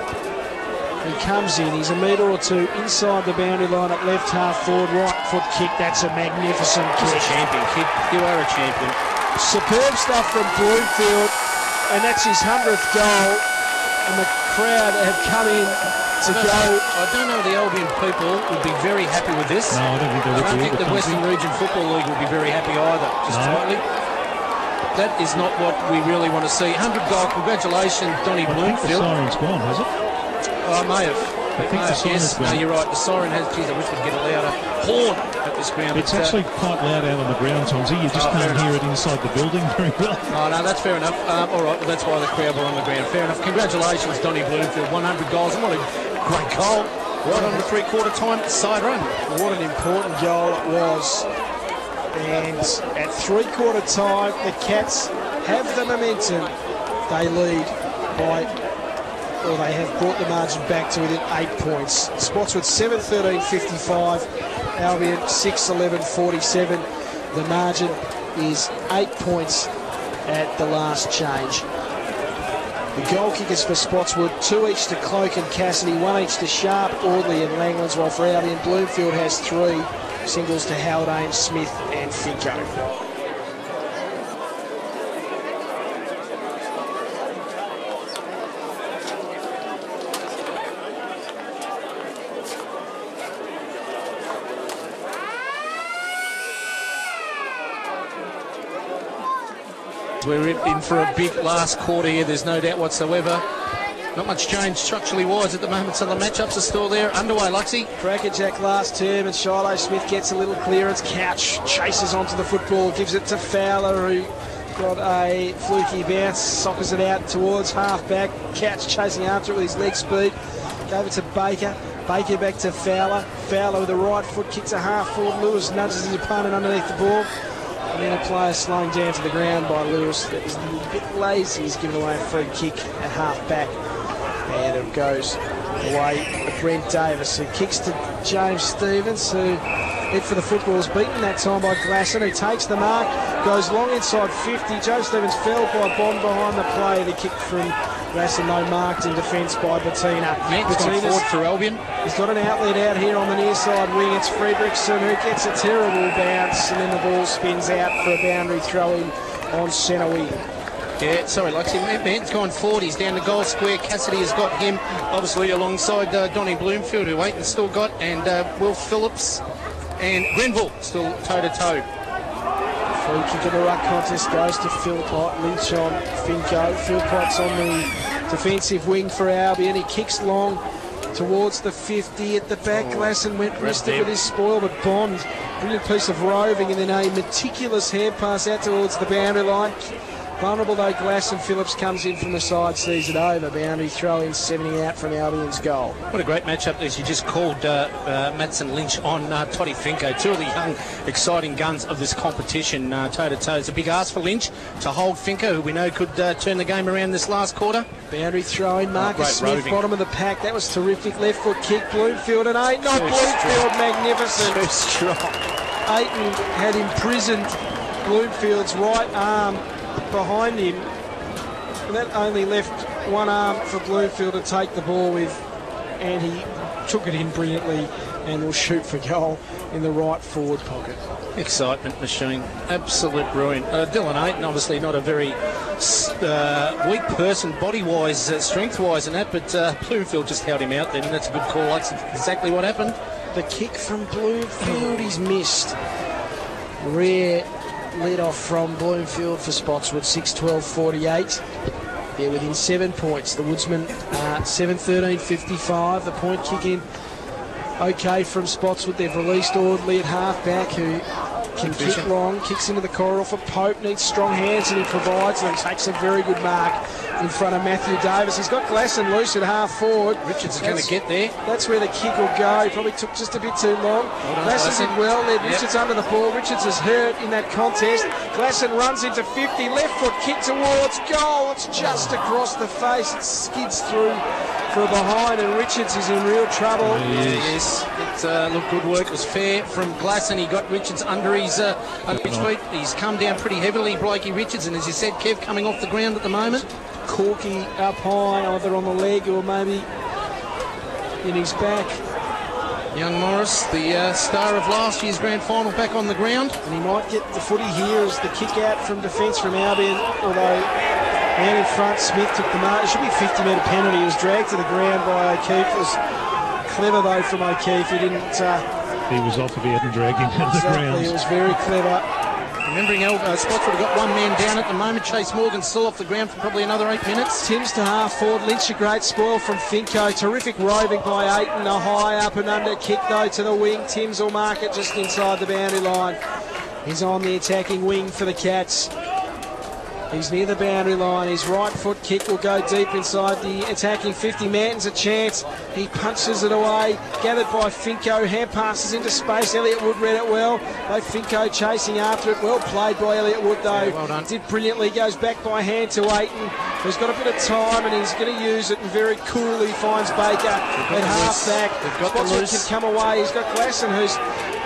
He comes in, he's a metre or two inside the boundary line at left half forward, right foot kick. That's a magnificent He's kick. a champion, kid. You are a champion. Superb stuff from Bloomfield, and that's his 100th goal. And the crowd have come in to go. I don't know the Albion people would be very happy with this. No, I don't think they would. I don't think the Western Region Football League would be very happy either, just slightly. That is not what we really want to see. 100 goal, congratulations, Donny Bloomfield. The siren's gone, has it? I may have. I think the siren's Yes, no, gone. you're right. The siren has. Geez, I wish we'd get a louder horn at this ground. It's but, actually quite loud out on the ground, Tomsy. You just can't hear it inside the building very well. Oh, no, that's fair enough. All right, well, that's why the crowd were on the ground. Fair enough. Congratulations, Donny Bloomfield. 100 goals. And what a great goal. Right on the three-quarter time side run. What an important goal it was. And at three-quarter time, the Cats have the momentum. They lead by, or they have brought the margin back to within 8 points. Spotswood 7-13-55, Albion 6-11-47. The margin is 8 points at the last change. The goal kickers for Spotswood, 2 each to Cloak and Cassidy, 1 each to Sharp, Audley and Langlands, while for Albion, Bloomfield has 3 singles to Haldane, Smith and Finko. We're in for a big last quarter here, there's no doubt whatsoever. Not much change structurally wise at the moment, so the matchups are still there. Underway, Luxie. Crackerjack last term, and Shiloh Smith gets a little clearance. Couch chases onto the football, gives it to Fowler, who got a fluky bounce, soccers it out towards half-back. Couch chasing after it with his leg speed. Gave it to Baker. Baker back to Fowler. Fowler with the right foot kicks a half forward. Lewis nudges his opponent underneath the ball. And then a player slowing down to the ground by Lewis. That was a bit lazy. He's given away a free kick at half-back. And it goes away to Brent Davis, who kicks to James Stevens, who head for the football is beaten that time by Glasson, who takes the mark, goes long inside 50. Joe Stevens fell by Bond behind the play. The kick from Glasson, though, marked in defence by Bettina. Bettina's forward for Albion. He's got an outlet out here on the near side wing. It's Fredrickson who gets a terrible bounce, and then the ball spins out for a boundary throw in on centre wing. Yeah, sorry, Lexi. Man's gone forward. He's down the goal square. Cassidy has got him, obviously, alongside Donnie Bloomfield, who Aiton's still got, and Will Phillips and Grenville still toe-to-toe. Free kick in the ruck contest goes to Philpott. Lynch on Finco. Philpott's on the defensive wing for Albion. He kicks long towards the 50 at the back. Glasson went missed it with his spoil, but Bond, brilliant piece of roving, and then a meticulous hand pass out towards the boundary line. Vulnerable though, Glasson. Phillips comes in from the side, sees it over. Boundary throw in, 70 out from Albion's goal. What a great matchup this. You just called Madsen Lynch on Toddy Finco. Two of the young, exciting guns of this competition, toe-to-toe. It's a big ask for Lynch to hold Finco, who we know could turn the game around this last quarter. Boundary throw in, Marcus Smith, roving. Bottom of the pack. That was terrific. Left foot kick, Bloomfield and Aiton. Not Bloomfield, magnificent. Too strong. Aiton had imprisoned Bloomfield's right arm behind him, and that only left one arm for Bloomfield to take the ball with, and he took it in brilliantly and will shoot for goal in the right forward pocket. Excitement machine, absolute ruin. Dylan Aiton, obviously not a very weak person body-wise, strength-wise and that, but Bloomfield just held him out then, and that's a good call. That's exactly what happened. The kick from Bloomfield, he's missed. Rare lead off from Bloomfield for Spotswood, 6-12-48. They're within 7 points. The Woodsmen 7-13-55. The point kick in okay from Spotswood. They've released Audley at half-back, who can kick long, kicks into the corridor for Pope, needs strong hands, and he provides them. Takes a very good mark in front of Matthew Davis. He's got Glasson loose at half-forward. Richards is going to get there. That's where the kick will go. He probably took just a bit too long. Glasson did well. Led Richards under the ball. Richards is hurt in that contest. Glasson runs into 50. Left foot kick towards goal. It's just across the face. It skids through for a behind, and Richards is in real trouble. Yes. Look, good work. It was fair from Glasson. He got Richards under his feet. He's come down pretty heavily, Blakey Richards, and as you said, Kev coming off the ground at the moment. Corky up high, either on the leg or maybe in his back. Young Morris, the star of last year's grand final, back on the ground. And he might get the footy here as the kick out from defence from Albion, although man in front, Smith took the mark. It should be a 50-metre penalty. He was dragged to the ground by O'Keefe. It was clever though from O'Keefe. He didn't... he was off about and dragged him to the ground. It was very clever. Remembering Spotswood have got one man down at the moment. Chase Morgan still off the ground for probably another 8 minutes. Tim's to half forward. Lynch a great spoil from Finco. Terrific roving by Aiton. A high up and under kick though to the wing. Tim's will mark it just inside the boundary line. He's on the attacking wing for the Cats. He's near the boundary line. His right foot kick will go deep inside the attacking 50. Manton's a chance. He punches it away. Gathered by Finco. Hand passes into space. Elliott Wood read it well. Though Finco chasing after it. Well played by Elliott Wood though. Yeah, well done. Did brilliantly. Goes back by hand to Aiton, who's got a bit of time and he's going to use it, and very coolly finds Baker at half back. Spotswood can come away. He's got Glasson, who's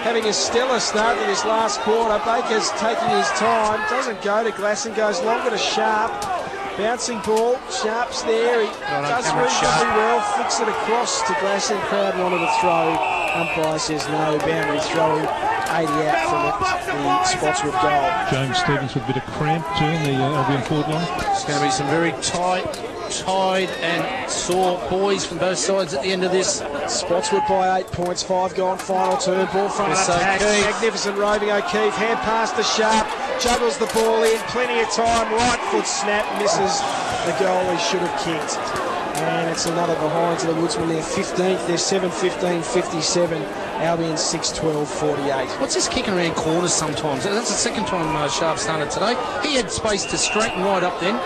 having a stellar start to this last quarter. Baker's taking his time, doesn't go to Glasson, goes longer to Sharp. Bouncing ball, Sharp's there, he does reasonably well, flicks it across to Glasson. Crowd wanted to throw, umpire says no, boundary throw, 80 out from the Spotswood goal. James Stevens with a bit of cramp too in the Albion forward line. It's going to be some very tied and sore boys from both sides at the end of this. Spotswood by 8 points, 5 gone, final turn, ball front attack, magnificent roving O'Keefe, hand pass to Sharp, juggles the ball in, plenty of time, right foot snap, misses the goal he should have kicked. And it's another behind to the Woodsmen. They're 15th, they're 7-15-57, Albion 6-12-48. What's this kicking around corners sometimes? That's the second time Sharp's done it today. He had space to straighten right up then.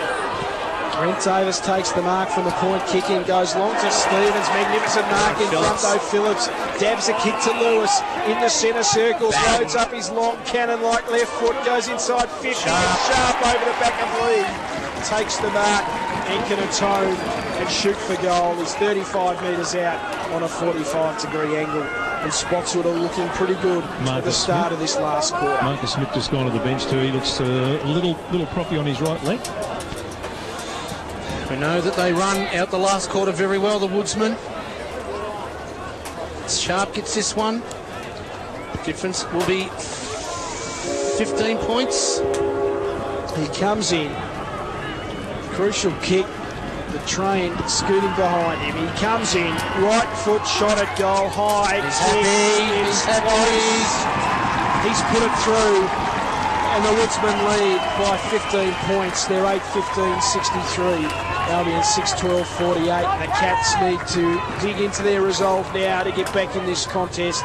Brent Davis takes the mark from the point kick in, goes long to Stevens. Magnificent mark in front though. Phillips dabs a kick to Lewis in the centre circles, loads up his long cannon-like left foot, goes inside 50, sharp over the back of Lee. Takes the mark and can atone and shoot for goal. He's 35 metres out on a 45-degree angle. And Spotswood are looking pretty good at the start of this last quarter. Marcus Smith just gone to the bench too. He looks a little proppy on his right leg. We know that they run out the last quarter very well, the Woodsmen. Sharp gets this one. Difference will be 15 points. He comes in. Crucial kick. The train scooting behind him. He comes in. Right foot shot at goal. High. He's happy. He's happy. He's put it through. And the Woodsmen lead by 15 points. They're 8-15-63. Albion 6-12-48. And the Cats need to dig into their resolve now to get back in this contest.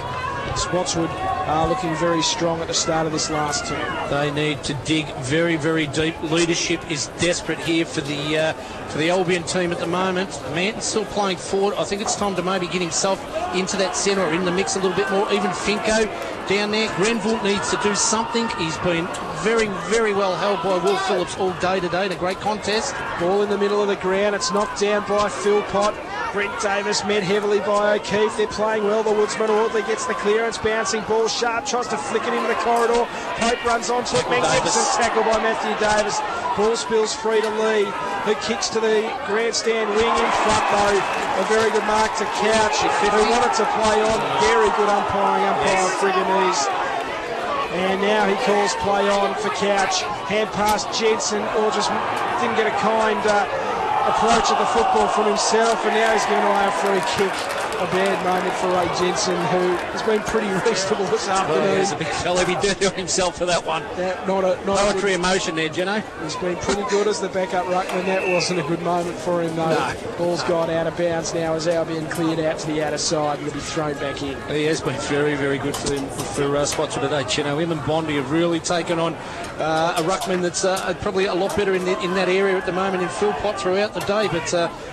Spotswood are looking very strong at the start of this last term. They need to dig very, very deep. Leadership is desperate here for the Albion team at the moment. Manton's still playing forward. I think it's time to maybe get himself into that centre or in the mix a little bit more. Even Finko down there. Grenville needs to do something. He's been very, very well held by Will Phillips all day today in a great contest. Ball in the middle of the ground. It's knocked down by Philpott. Brent Davis met heavily by O'Keefe. They're playing well. The Woodsman Audley gets the clearance. Bouncing ball. Sharp tries to flick it into the corridor. Pope runs onto it. Magnificent tackle by Matthew Davis. Ball spills free to Lee, who kicks to the grandstand wing in front though. A very good mark to Couch, who wanted to play on. Very good umpire Friganese. And now he calls play on for Couch. Hand past Jensen, or just didn't get a kind approach at the football from himself, and now he's giving away a free kick. A bad moment for Ray Jensen, who has been pretty reasonable this afternoon. Well, he's a big fella. He did on himself for that one. Not poetry emotion there, Geno. He's been pretty good as the backup ruckman. That wasn't a good moment for him, though. No. Ball's gone out of bounds now as Albion cleared out to the outer side and will be thrown back in. He has been very, very good for them for Spotswood today, Geno. Him and Bondi have really taken on a ruckman that's probably a lot better in that area at the moment in Philpott throughout the day. But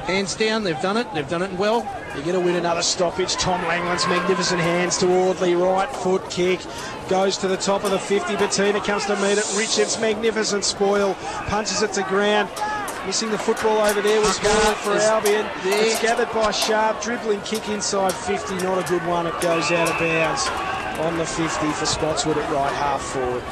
hands down, they've done it. They've done it well. You're going to win another stoppage. Tom Langland's magnificent hands to Audley. Right foot kick. Goes to the top of the 50. Bettina comes to meet it. Richards, magnificent spoil. Punches it to ground. Missing the football over there was goal for Albion. It's gathered by Sharp. Dribbling kick inside 50. Not a good one. It goes out of bounds on the 50 for Spotswood at right half forward.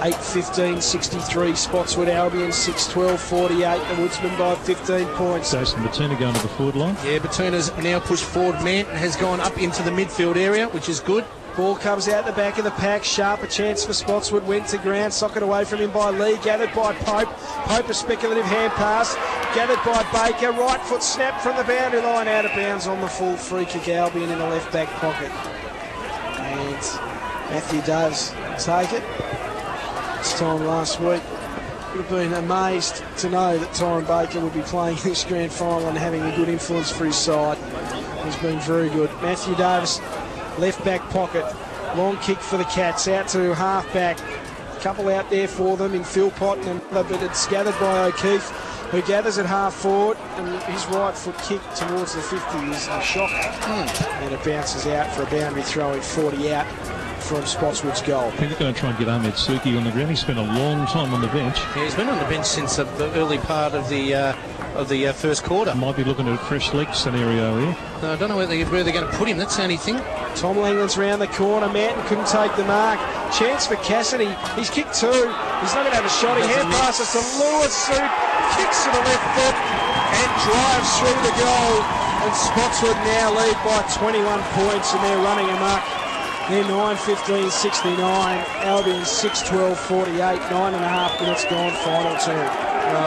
8-15-63, Spotswood Albion 6-12-48, the Woodsman by 15 points. Jason Bettina going to the forward line. Yeah, Bettina's now pushed forward. Manton has gone up into the midfield area, which is good. Ball comes out the back of the pack. Sharp, a chance for Spotswood. Went to ground. Socket away from him by Lee. Gathered by Pope. Pope, a speculative hand pass. Gathered by Baker. Right foot snap from the boundary line. Out of bounds on the full free kick. Albion in the left back pocket. And Matthew does take it. This time last week, would have been amazed to know that Tyron Baker would be playing this grand final and having a good influence for his side. He's been very good. Matthew Davis, left back pocket, long kick for the Cats, out to half back. Couple out there for them in Philpott, and but it's gathered by O'Keefe, who gathers at half forward, and his right foot kick towards the 50 is a shock. And it bounces out for a boundary throw in 40 out from Spotswood's goal. I think they're going to try and get Ahmed Suki on the ground. He spent a long time on the bench. Yeah, he's been on the bench since the early part of the first quarter. Might be looking at a fresh leg scenario here. I don't know where they're going to put him. That's the only thing. Tom Langland's round the corner. Manton couldn't take the mark. Chance for Cassidy. He's kicked two. He's not going to have a shot. He hand passes to Lewis, who kicks to the left foot and drives through the goal. And Spotswood now lead by 21 points, and they're running amok. They're 9-15-69, Albion 6-12-48, 9.5 minutes gone, final turn.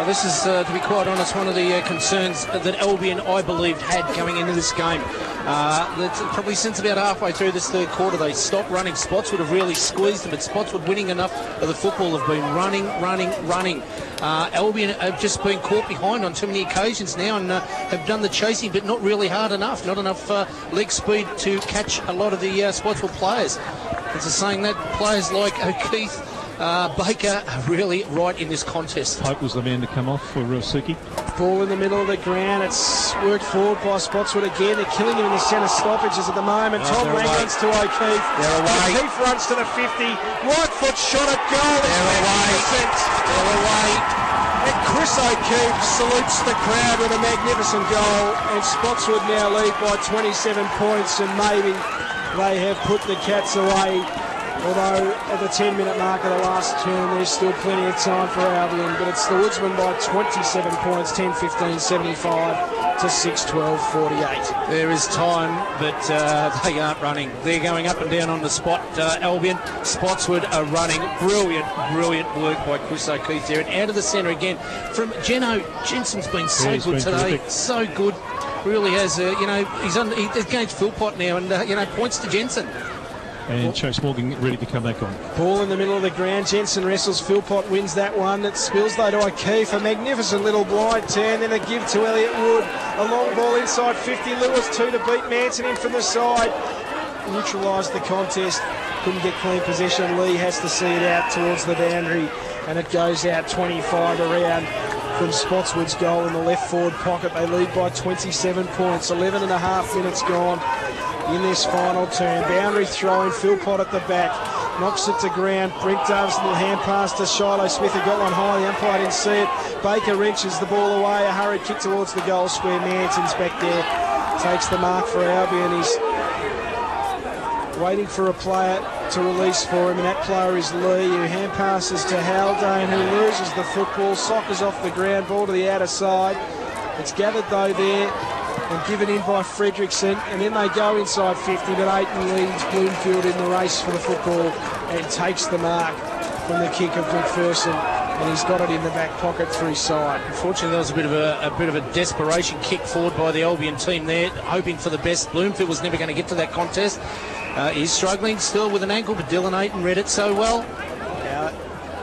This is, to be quite honest, one of the concerns that Albion, I believe, had going into this game. That's probably since about halfway through this third quarter, they stopped running. Spotswood have really squeezed them, but Spotswood winning enough of the football have been running. Albion have just been caught behind on too many occasions now and have done the chasing, but not really hard enough. Not enough leg speed to catch a lot of the Spotswood players. It's a saying that players like O'Keefe Baker really right in this contest. Pope was the man to come off for Suki. Ball in the middle of the ground. It's worked forward by Spotswood again. They're killing him in the centre stoppages at the moment. Tom Langlands to O'Keefe. They're away. O'Keefe runs to the 50. Right foot shot at goal. They're away. They're away. And Chris O'Keefe salutes the crowd with a magnificent goal. And Spotswood now lead by 27 points. And maybe they have put the Cats away. Although at the 10-minute mark of the last term, there's still plenty of time for Albion. But it's the Woodsmen by 27 points, 10-15, 75 to 6-12, 48. There is time, but they aren't running. They're going up and down on the spot. Albion, Spotswood are running. Brilliant work by Chris O'Keefe there. And out of the centre again from Geno. Jensen's been so good today. Terrific. So good. Really has, he's against Philpott now and, points to Jensen. And Chase Morgan ready to come back on. Ball in the middle of the ground. Jensen wrestles. Philpott wins that one. It spills though to O'Keefe. A magnificent little blind turn. Then a give to Elliott Wood. A long ball inside 50. Lewis 2 to beat Manson in from the side. Neutralised the contest. Couldn't get clean possession. Lee has to see it out towards the boundary. And it goes out 25 around from Spotswood's goal in the left forward pocket. They lead by 27 points. 11 and a half minutes gone in this final turn. Boundary throwing, Philpott at the back, knocks it to ground. Brent Davis, little hand pass to Shiloh Smith, who got one high, the umpire didn't see it. Baker wrenches the ball away, a hurried kick towards the goal square. Manson's back there, takes the mark for Albion. He's waiting for a player to release for him, and that player is Lee, who hand passes to Haldane, who loses the football, soccers off the ground, ball to the outer side. It's gathered though there and given in by Fredrickson, and then they go inside 50, but Ayton leads Bloomfield in the race for the football and takes the mark from the kick of McPherson, and he's got it in the back pocket for his side. Unfortunately, there was a bit of a desperation kick forward by the Albion team there, hoping for the best. Bloomfield was never going to get to that contest. He's struggling still with an ankle, but Dylan Ayton read it so well.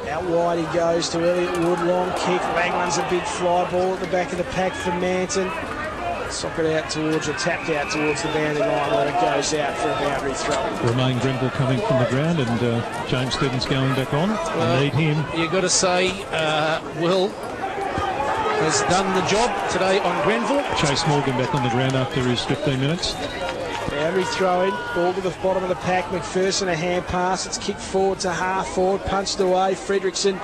Out wide he goes to Elliott Wood, long kick. Langland's a big fly ball at the back of the pack for Manton. Sock it out towards, or tapped out towards the boundary line where it goes out for a boundary throw. Romain Grenville coming from the ground, and James Stebbins going back on. Need him. You've got to say, Will has done the job today on Grenville. Chase Morgan back on the ground after his 15 minutes. Boundary throw in, ball to the bottom of the pack. McPherson a hand pass. It's kicked forward to half forward, punched away. Fredrickson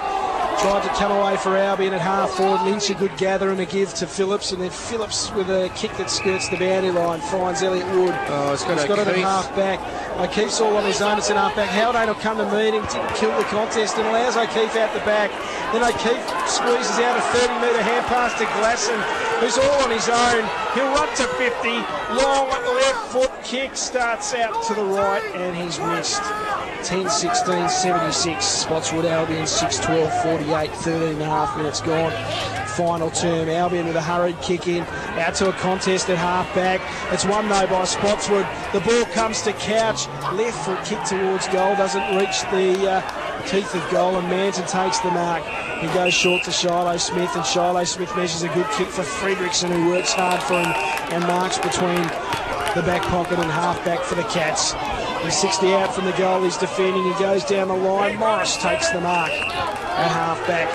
tried to come away for Albion at half forward. Lynch a good gather and a give to Phillips, and then Phillips with a kick that skirts the boundary line finds Elliott Wood. Oh, he's got it at half back. O'Keefe's all on his own. It's at half back. Haldane will come to meet him, didn't kill the contest, and allows O'Keefe out the back. Then O'Keefe squeezes out a 30-metre hand pass to Glasson, who's all on his own. He'll run to 50. Long left foot kick starts out to the right, and he's missed. 10-16, 76. Spotswood Albion 6-12, 48, 13 and a half minutes gone. Final term. Albion with a hurried kick in, out to a contest at half back. It's won though by Spotswood. The ball comes to Couch, left foot kick towards goal, doesn't reach the teeth of goal, and Manton takes the mark. He goes short to Shiloh Smith, and Shiloh Smith measures a good kick for Fredrickson, who works hard for him and marks between the back pocket and half back for the Cats. He's 60 out from the goal, he's defending, he goes down the line. Morris takes the mark at half back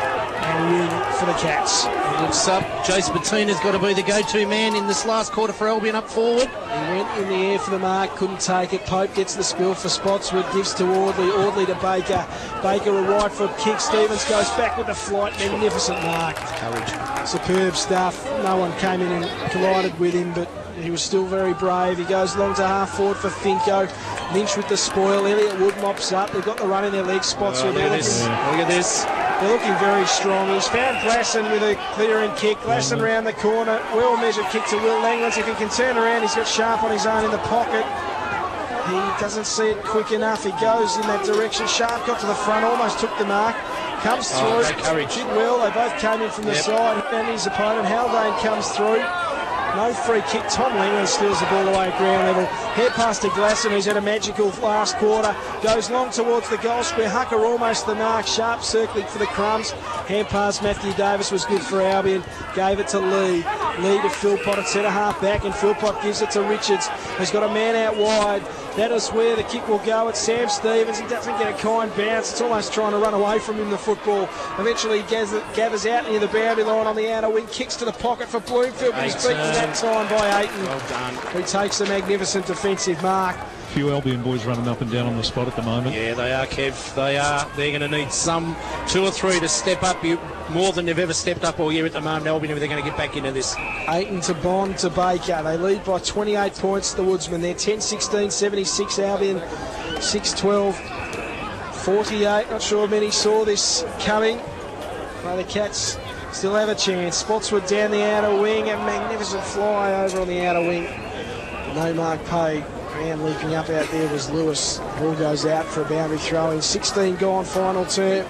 and win for the Cats. He looks up. Jace Bettina's got to be the go-to man in this last quarter for Albion up forward. He went in the air for the mark, couldn't take it. Pope gets the spill for Spotswood, gives to Audley, Audley to Baker. Baker a right foot kick, Stevens goes back with the flight, magnificent mark. Courage. Superb stuff. No one came in and collided with him, but he was still very brave. He goes long to half forward for Finko. Lynch with the spoil. Elliott Wood mops up. They've got the run in their legs. Spotswood. Look at this. They're looking very strong. He's found Glasson with a clearing kick. Glasson round the corner. Well measured kick to Will Langlands. If he can turn around, he's got Sharp on his own in the pocket. He doesn't see it quick enough. He goes in that direction. Sharp got to the front, almost took the mark. Comes through. Courage. Did well. They both came in from the side. And his opponent, Haldane, comes through. No free kick. Tom Langland steals the ball away at ground level. Head pass to Glasson, who's had a magical last quarter. Goes long towards the goal square. Hucker almost the mark. Sharp circling for the crumbs. Hand pass Matthew Davis was good for Albion. Gave it to Lee. Lee to Philpott at centre half back, and Philpott gives it to Richards, who's got a man out wide. That is where the kick will go at Sam Stevens. He doesn't get a kind bounce. It's almost trying to run away from him, the football. Eventually he gathers out near the boundary line on the outer wing, kicks to the pocket for Bloomfield, but he's beaten that time by Ayton. Well done. He takes a magnificent defensive mark. A few Albion boys running up and down on the spot at the moment. Yeah, they are, Kev. They are. They're going to need two or three to step up more than they've ever stepped up all year at the moment, Albion, if they're going to get back into this. Ayton to Bond to Baker. They lead by 28 points, the Woodsmen. They're 10-16, 76 Albion, 6-12, 48. Not sure many saw this coming. But the Cats still have a chance. Spotswood down the outer wing. A magnificent fly over on the outer wing. No mark paid. Man leaping up out there was Lewis. Ball goes out for a boundary throw in. 16 gone, final term.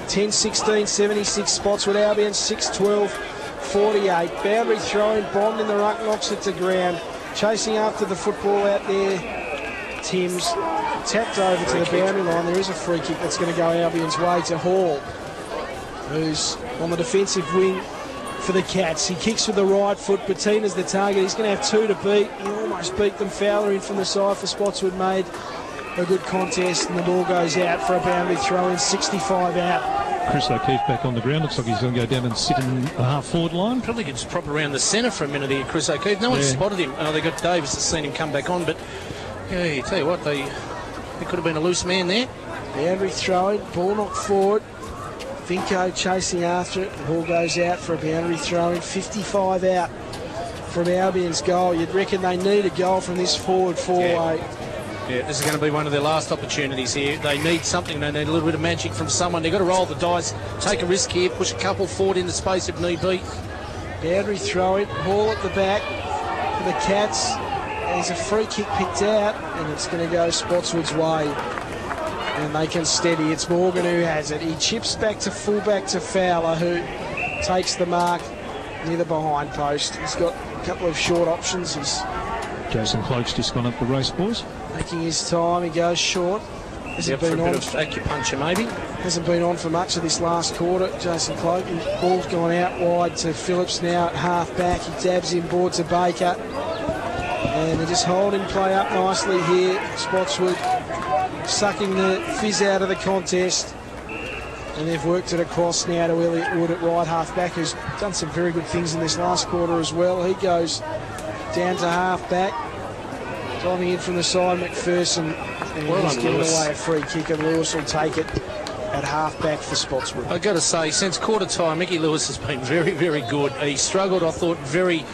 10-16, 76 Spotswood Albion, 6-12, 48. Boundary throw in, Bond in the ruck, knocks it to ground. Chasing after the football out there, Timms. Tapped over to the boundary line. There is a free kick that's going to go Albion's way to Hall, who's on the defensive wing for the Cats. He kicks with the right foot. Bettina's the target. He's going to have two to beat. He almost beat them. Fowler in from the side for Spotswood made a good contest, and the ball goes out for a boundary throw in. 65 out. Chris O'Keefe back on the ground. Looks like he's going to go down and sit in the half-forward line. Probably gets prop around the centre for a minute here, Chris O'Keefe. No one spotted him. Oh, they got Davis has seen him come back on, but yeah, tell you what, there could have been a loose man there. Boundary throw, ball knocked forward. Vinco chasing after it. The ball goes out for a boundary throw in. 55 out from Albion's goal. You'd reckon they need a goal from this forward four-way. Yeah, this is going to be one of their last opportunities here. They need something. They need a little bit of magic from someone. They've got to roll the dice, take a risk here, push a couple forward into space if need be. Boundary throw it, ball at the back for the Cats. There's a free kick picked out, and it's going to go Spotswood's way. And they can steady. It's Morgan who has it. He chips back to fullback to Fowler, who takes the mark near the behind post. He's got a couple of short options. He's Jason Cloak's just gone up the race, boys. taking his time. He goes short. Hasn't been for a on. bit of acupuncture maybe. Hasn't been on for much of this last quarter. Jason Cloak. Ball's gone out wide to Phillips now at half back. He dabs in board to Baker. And they're just holding play up nicely here. Spotswood sucking the fizz out of the contest. And they've worked it across now to Elliot Wood at right half back, who's done some very good things in this last quarter as well. He goes down to half back. Driving in from the side, McPherson. And he's giving away a free kick, and Lewis will take it at half back for Spotswood. I've got to say, since quarter time, Mickey Lewis has been very, very good. He struggled, I thought, very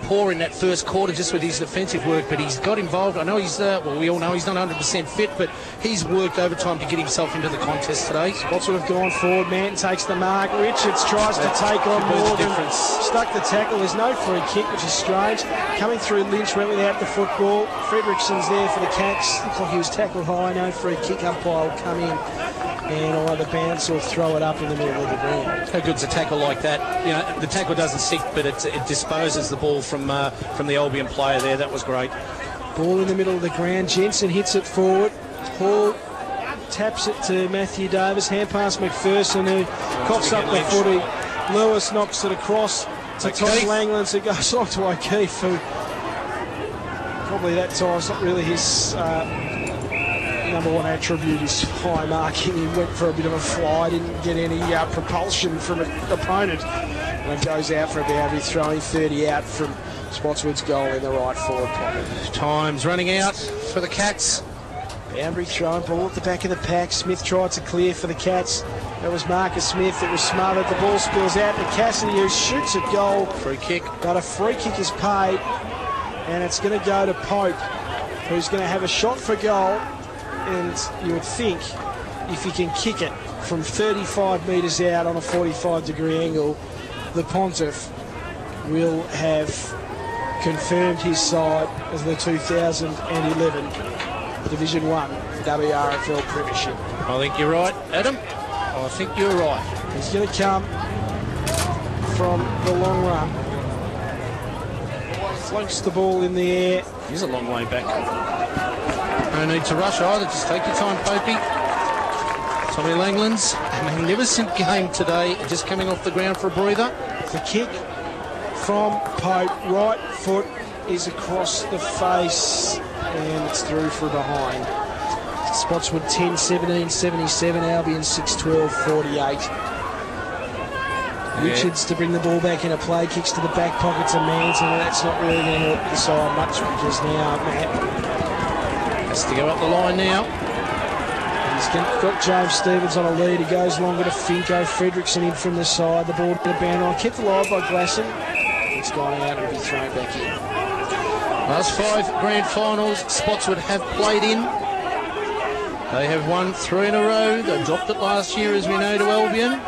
poor in that first quarter just with his defensive work, but he's got involved. I know he's, well, we all know he's not 100% fit, but he's worked overtime to get himself into the contest today. Spotswood have gone forward. Manton takes the mark. Richards tries to take on Morgan. Stuck the tackle. There's no free kick, which is strange. Coming through, Lynch went without the football. Fredrickson's there for the Cats. Looks like he was tackled high. No free kick. Umpire will come in and either bounce or throw it up in the middle of the ground. How good's a tackle like that? You know, the tackle doesn't stick, but it disposes the ball from the Albion player there. That was great. Ball in the middle of the ground. Jensen hits it forward. Hall taps it to Matthew Davis. Hand pass McPherson, who coughs up the footy. Lewis knocks it across to Tom Langlands, who goes on to O'Keefe, who probably that time's not really his number one attribute, is high marking. He went for a bit of a fly, didn't get any propulsion from an opponent, and it goes out for a boundary throwing. 30 out from Spotswood's goal in the right forward pocket. Time's running out for the Cats. Boundary throwing, ball at the back of the pack. Smith tried to clear for the Cats. That was Marcus Smith. It was smothered. The ball spills out to Cassidy, who shoots at goal. Free kick. But a free kick is paid, and it's going to go to Pope, who's going to have a shot for goal. And you would think if he can kick it from 35 metres out on a 45-degree angle, the Pontiff will have confirmed his side as the 2011 Division 1 WRFL Premiership. I think you're right, Adam. I think you're right. He's going to come from the long run. Floats the ball in the air. He's a long way back. No need to rush either. Just take your time, Popey. Tommy Langlands, a magnificent game today. Just coming off the ground for a breather. The kick from Pope, right foot is across the face and it's through for a behind. Spotswood 10-17-77, Albion 6-12-48. Richards to bring the ball back into play, kicks to the back pocket to Manson, and that's not really going to help the side much because now Matt has to go up the line now. He's got James Stevens on a lead. He goes longer to Finko. Fredrickson in from the side. The ball to the bound on. Kept alive by Glasson. It's gone out and will be thrown back in. Last 5 grand finals Spotswood have played in. They have won 3 in a row. They dropped it last year, as we know, to Albion.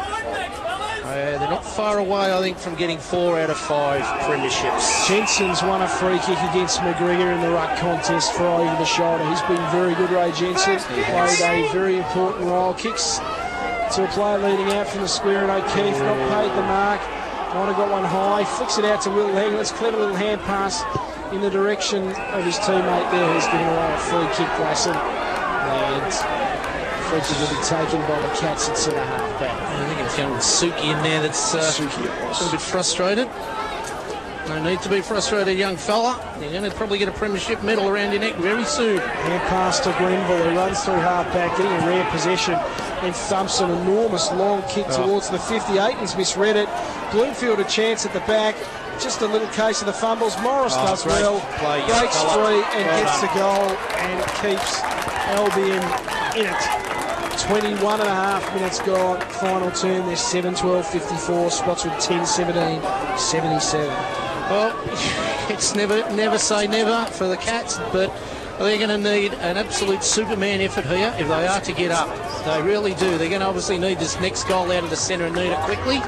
They're not far away, I think, from getting 4 out of 5 premierships. Jensen's won a free kick against McGregor in the ruck contest for over the shoulder. He's been very good, Ray Jensen. Played a very important role. Kicks to a player leading out from the square, and O'Keefe not paid the mark. Might have got one high. Flicks it out to Will Langlands. Clever little hand pass in the direction of his teammate there, who's given away a free kick, Glasson. And Fletcher will be taken by the Cats at centre half back. I think it's young Suki in there that's a little bit frustrated. No need to be frustrated, young fella. You're going to probably get a premiership medal around your neck very soon. Hand pass to Grenville, who runs through half back, getting a rare possession, and thumps an enormous long kick towards the 58. He's misread it. Bloomfield a chance at the back. Just a little case of the fumbles. Morris does well, breaks free and gets the goal and keeps Albion in it. 21 and a half minutes gone. Final term, they're 7-12-54. Spotswood 10-17-77. Well, it's never say never for the Cats, but they're going to need an absolute Superman effort here if they are to get up. They really do. They're going to obviously need this next goal out of the centre and need it quickly.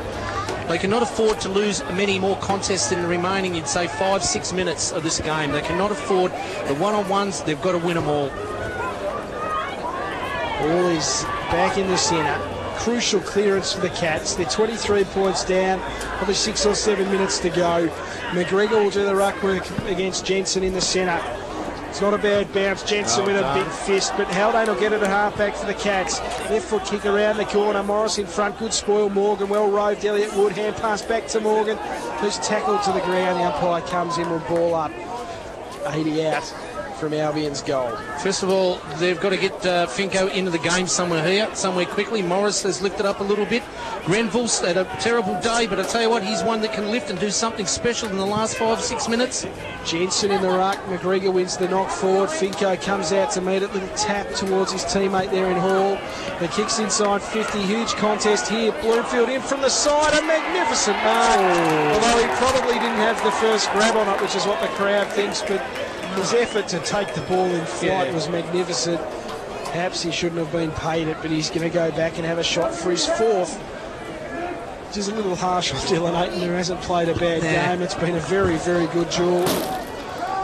They cannot afford to lose many more contests in the remaining, you'd say, 5-6 minutes of this game. They cannot afford the one-on-ones. They've got to win them all. Ball is back in the centre. Crucial clearance for the Cats. They're 23 points down, probably 6 or 7 minutes to go. McGregor will do the ruck work against Jensen in the centre. It's not a bad bounce. Jensen with a big fist, but Haldane will get it at half-back for the Cats. Left foot kick around the corner. Morris in front. Good spoil. Morgan well roved. Elliott Wood. Hand pass back to Morgan, who's tackled to the ground. The umpire comes in with ball up. 80 out from Albion's goal. First of all, they've got to get Finko into the game somewhere quickly. Morris has lifted up a little bit. Grenville's had a terrible day, but I tell you what, he's one that can lift and do something special in the last 5-6 minutes. Jensen in the ruck. McGregor wins the knock forward. Finko comes out to meet it. Little tap towards his teammate there in Hall. The kick's inside 50. Huge contest here. Bloomfield in from the side. A magnificent mark. Although he probably didn't have the first grab on it, which is what the crowd thinks, but his effort to take the ball in flight was magnificent. Perhaps he shouldn't have been paid it, but he's going to go back and have a shot for his 4th. Which is a little harsh on Dylan Ayton, who hasn't played a bad game. It's been a very, very good duel.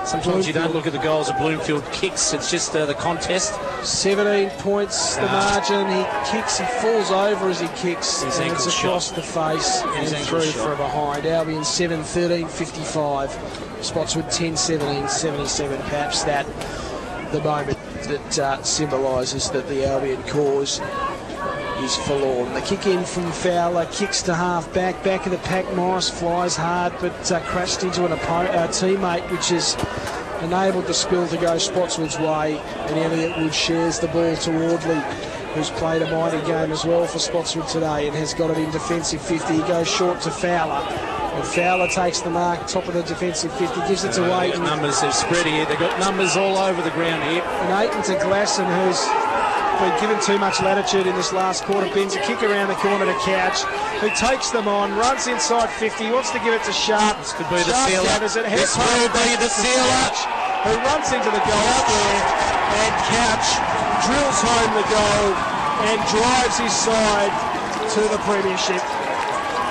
Sometimes you don't look at the goals of Bloomfield kicks, it's just the contest. 17 points, the margin. He kicks, he falls over as he kicks. His and it's across the face and through for a behind. Albion 7-13-55. Spotswood 10-17-77. Perhaps that the moment that symbolises that the Albion cause is forlorn. The kick in from Fowler, kicks to half back of the pack. Morris flies hard but crashed into a teammate, which has enabled the spill to go Spotswood's way, and Elliott Wood shares the ball to Wardley, who's played a mighty game as well for Spotswood today and has got it in defensive 50. He goes short to Fowler, and Fowler takes the mark, top of the defensive 50, gives it to Ayton. Numbers have spread here. They've got numbers all over the ground here. And Ayton to Glasson, who's been given too much latitude in this last quarter. Bends a kick around the corner to Couch, who takes them on, runs inside 50, he wants to give it to Sharp. This could be the sealer. This will be the sealer. Who runs into the goal there, and Couch drills home the goal and drives his side to the premiership.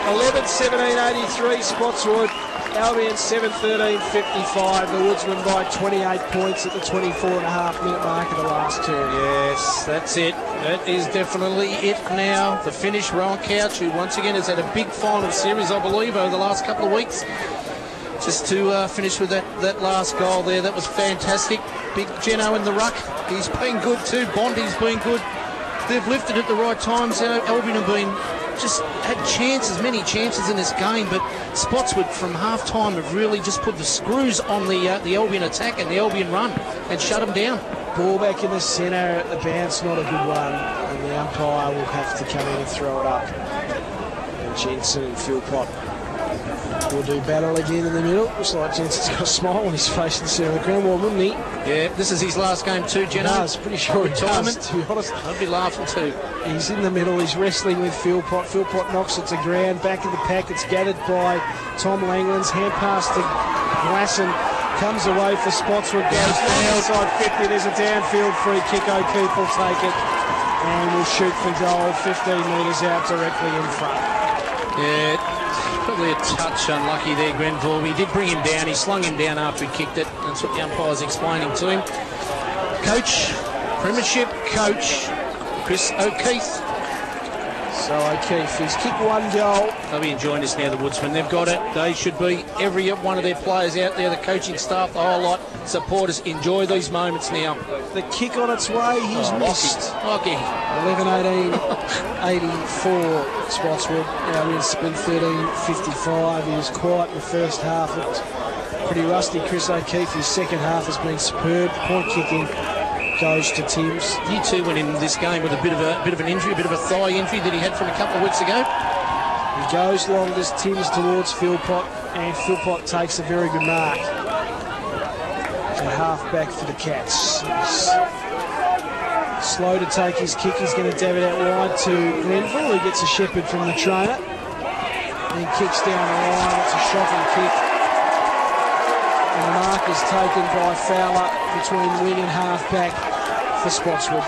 11-17-83 Spotswood. Albion 7-13-55. The Woodsmen by 28 points at the 24.5-minute mark of the last term. Yes, that's it. That is definitely it now. The finish, Rowan Couch, who once again has had a big final series, I believe, over the last couple of weeks. Just to finish with that last goal there, that was fantastic. Big Geno in the ruck. He's been good too. Bondi's been good. They've lifted at the right times. Albion have been just had chances, many chances in this game, but Spotswood from half-time have really just put the screws on the Albion attack and the Albion run and shut them down. Ball back in the centre, the bounce not a good one, and the umpire will have to come in and throw it up. And Jensen and Philpott will do battle again in the middle. Looks like Jensen's got a smile on his face in the centre of the ground, well, wouldn't he? Yeah, this is his last game too, Geno. I was pretty sure he does, to be honest. I'd be laughing too. He's in the middle, he's wrestling with Philpott. Philpott knocks it to ground, back of the pack, it's gathered by Tom Langlands, hand pass to Glasson, comes away for Spotswood, goes outside 50, there's a downfield free kick, O'Keefe will take it and will shoot for goal, 15 metres out directly in front. Yeah. Probably a touch unlucky there, Grenville. He did bring him down. He slung him down after he kicked it. That's what the umpire's explaining to him. Coach, Premiership coach, Chris O'Keefe. So O'Keefe, he's kicked one goal. They'll be enjoying this now, the Woodsmen. They've got it. They should be. Every one of their players out there, the coaching staff, the whole lot, supporters, enjoy these moments now. The kick on its way, he's missed. Lucky. 11-18-84 Spotswood. Now it's been 13-55. He was quiet in the first half. It's pretty rusty. Chris O'Keefe, his second half has been superb. Point kicking goes to Timms. You two went in this game with a bit of an injury, a bit of a thigh injury that he had from a couple of weeks ago. He goes longest, Timms towards Philpott, and Philpott takes a very good mark. A half back for the Cats. He's slow to take his kick. He's going to dab it out wide to Grenville, who gets a shepherd from the trainer. Then kicks down the line. It's a shocking kick. And the mark is taken by Fowler between wing and half back for Spotswood.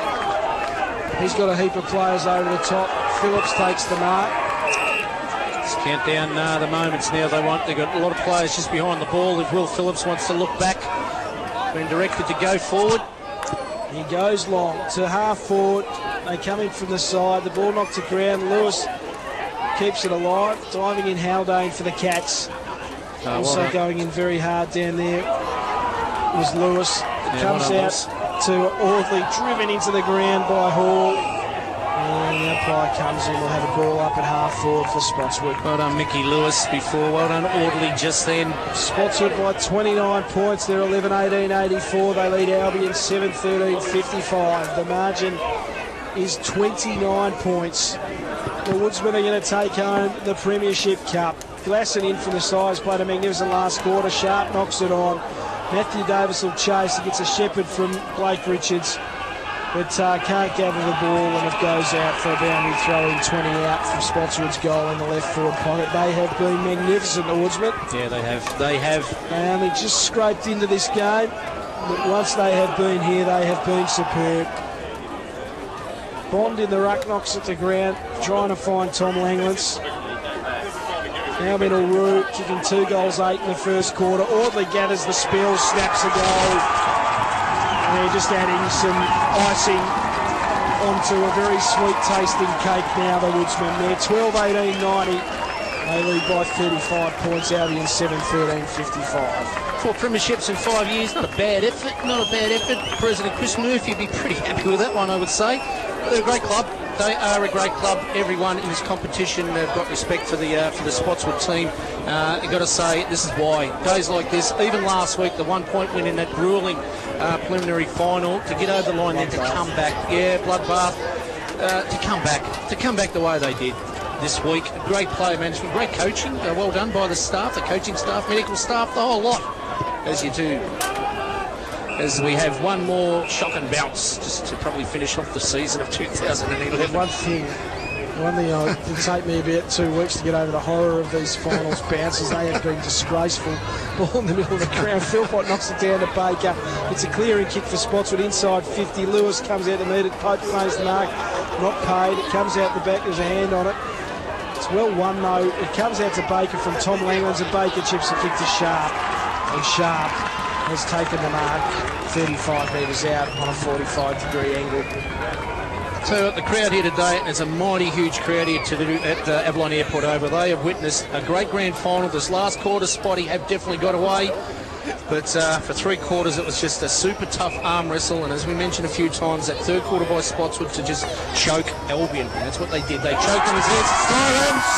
He's got a heap of players over the top. Phillips takes the mark. Let's count down the moments now they want. They've got a lot of players just behind the ball. If Will Phillips wants to look back, been directed to go forward. He goes long to half forward. They come in from the side. The ball knocked to ground. Lewis keeps it alive. Diving in Haldane for the Cats. Also going in very hard down there was Lewis. Comes out to Audley, driven into the ground by Hall. And the umpire comes in. We'll have a ball up at half forward for Spotswood. Well done, Mickey Lewis before. Well done, Audley just then. Spotswood by 29 points. They're 11-18-84. They lead Albion 7-13-55. The margin is 29 points. The Woodsmen are going to take home the Premiership Cup. Glasson in from the sides, played a magnificent last quarter. Sharp knocks it on. Matthew Davis will chase. He gets a shepherd from Blake Richards, but can't gather the ball, and it goes out for a boundary throw in 20 out from Spotswood's goal in the left forward pocket. They have been magnificent, the Woodsmen. Yeah, they have. They have. They only just scraped into this game, but once they have been here, they have been superb. Bond in the ruck knocks it to ground, trying to find Tom Langlands. Now Middle kicking 2 goals, 8 in the first quarter. Audley gathers the spill, snaps a goal. And they're just adding some icing onto a very sweet tasting cake now, the Woodsmen. They're 12-18-90. They lead by 35 points, Albion 7-13-55. 4 premierships in 5 years, not a bad effort, President Chris Murphy would be pretty happy with that one, I would say. But they're a great club. They are a great club. Everyone in this competition have got respect for the Spotswood team. You've got to say, this is why. Days like this, even last week, the 1-point win in that gruelling preliminary final, to get over the line, then to come back. Yeah, bloodbath. To come back the way they did this week. Great player management, great coaching. Well done by the staff, the coaching staff, medical staff, the whole lot, as you do. As we have one more shock and bounce just to probably finish off the season of 2011. One thing it'll take me about 2 weeks to get over the horror of these finals bounces. They have been disgraceful. Ball in the middle of the ground. Philpott knocks it down to Baker. It's a clearing kick for Spotswood inside 50. Lewis comes out to meet it. Pope plays the mark. Not paid. It comes out the back. There's a hand on it. It's well won though. It comes out to Baker from Tom Langlands, and Baker chips a kick to Sharp. And Sharp has taken the mark 35 metres out on a 45-degree angle. So the crowd here today, it's a mighty huge crowd here at Avalon Airport Oval. They have witnessed a great grand final. This last quarter, Spotty have definitely got away. But for 3 quarters, it was just a super tough arm wrestle. And as we mentioned a few times, that 3rd quarter by Spotswood to just choke Albion. And that's what they did. They choked on his head.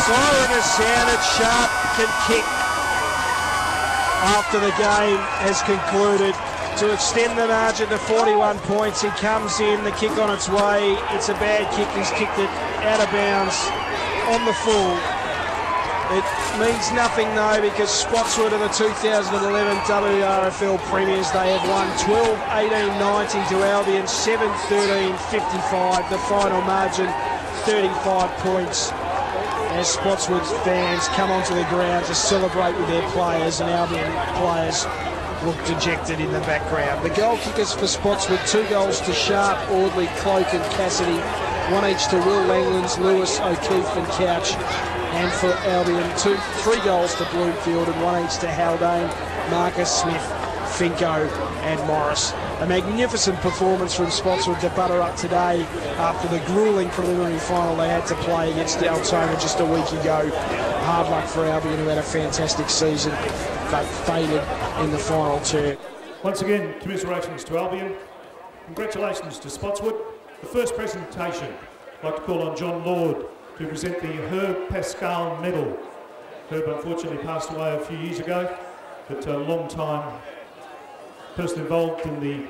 Siren has sounded. Sharp can kick after the game has concluded to extend the margin to 41 points. He comes in, the kick on its way. It's a bad kick. He's kicked it out of bounds on the full. It means nothing though, because Spotswood are the 2011 Wrfl premiers. They have won 12-18-90 to Albion 7-13-55. The final margin 35 points. As Spotswood fans come onto the ground to celebrate with their players, and Albion players look dejected in the background. The goal kickers for Spotswood: 2 goals to Sharp, Audley, Cloak and Cassidy, 1 each to Will Langlands, Lewis, O'Keefe and Couch. And for Albion, 3 goals to Bloomfield and 1 each to Haldane, Marcus, Smith, Finko and Morris. A magnificent performance from Spotswood to butter up today after the gruelling preliminary final they had to play against Altona just a week ago. Hard luck for Albion, who had a fantastic season but faded in the final turn. Once again, commiserations to Albion. Congratulations to Spotswood. The first presentation, I'd like to call on John Lord to present the Herb Pascal Medal. Herb unfortunately passed away a few years ago, but a long time person involved in the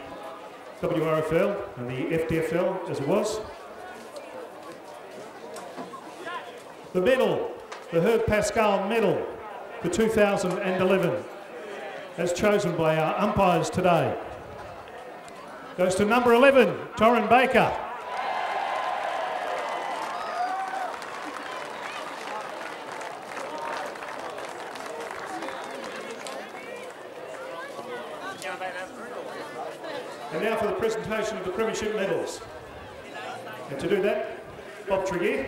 Wrfl and the FDFL as it was. The medal, the Herb Pascal Medal for 2011, as chosen by our umpires today, goes to number 11, Torrin Baker. And now for the presentation of the Premiership medals. And to do that, Bob Tregear,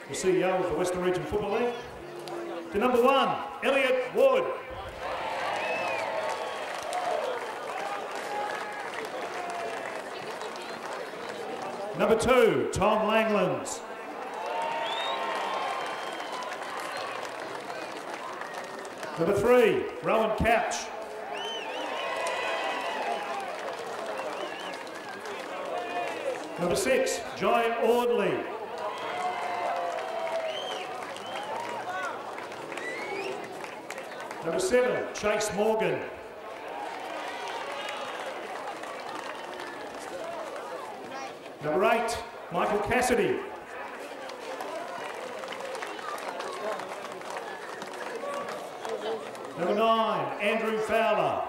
the CEO of the Western Region Football League. To number 1, Elliot Wood. Number 2, Tom Langlands. Number 3, Rowan Couch. Number 6, Jai Audley. Number 7, Chase Morgan. Number 8, Michael Cassidy. Number 9, Andrew Fowler.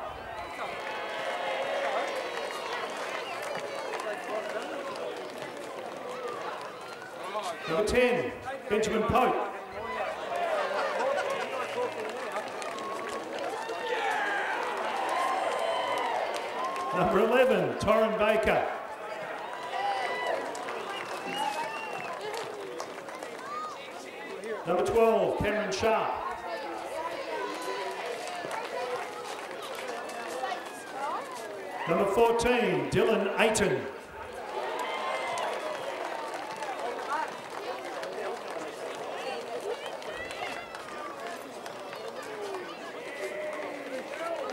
Number 10, Benjamin Pope. Number 11, Torrin Baker. Number 12, Cameron Sharp. Number 14, Dylan Ayton.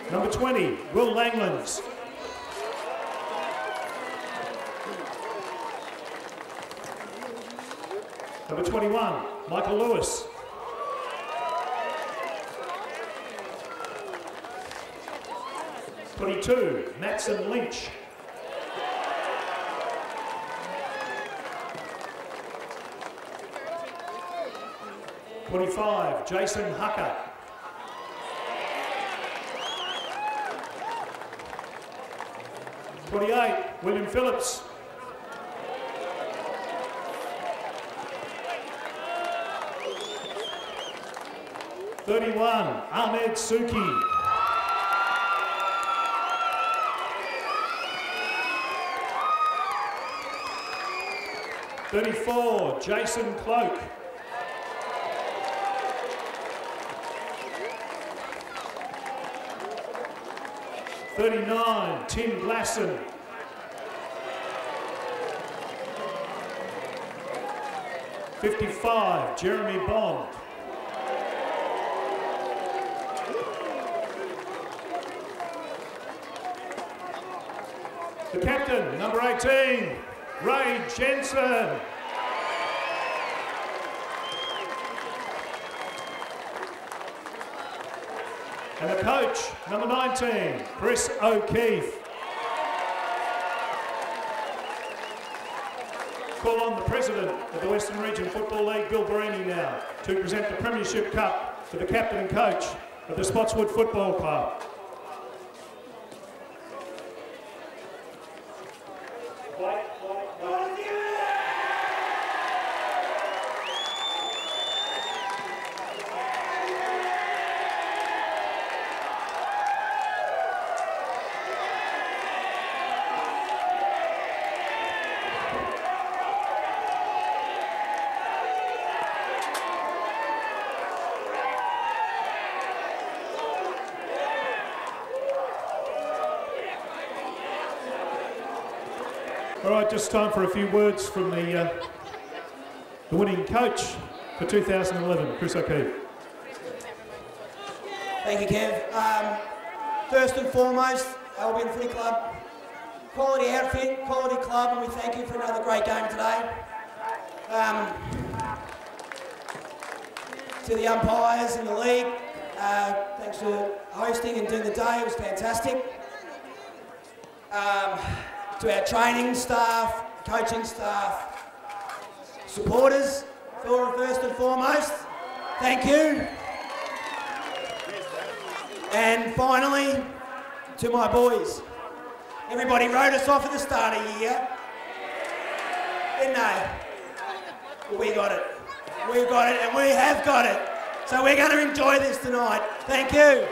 Number 20, Will Langlands. Number 21, Michael Lewis. (22), Matson Lynch. (25), Jason Hucker. (28), William Phillips. (31), Ahmed Suki. (34), Jason Cloak. (39), Tim Glasson. (55), Jeremy Bond. The captain, number 18, Ray Jensen. And the coach, number 19, Chris O'Keefe. Call on the President of the Western Region Football League, Bill Barini, now to present the Premiership Cup to the captain and coach of the Spotswood Football Club. All right, just time for a few words from the winning coach for 2011, Chris O'Keefe. Thank you, Kev. First and foremost, Albion Footy Club, quality outfit, quality club, and we thank you for another great game today. To the umpires in the league, thanks for hosting and doing the day, it was fantastic. To our training staff, coaching staff, supporters, first and foremost, thank you. And finally, to my boys. Everybody wrote us off at the start of the year, didn't they? Well, we got it. We've got it, and we have got it. So we're going to enjoy this tonight. Thank you.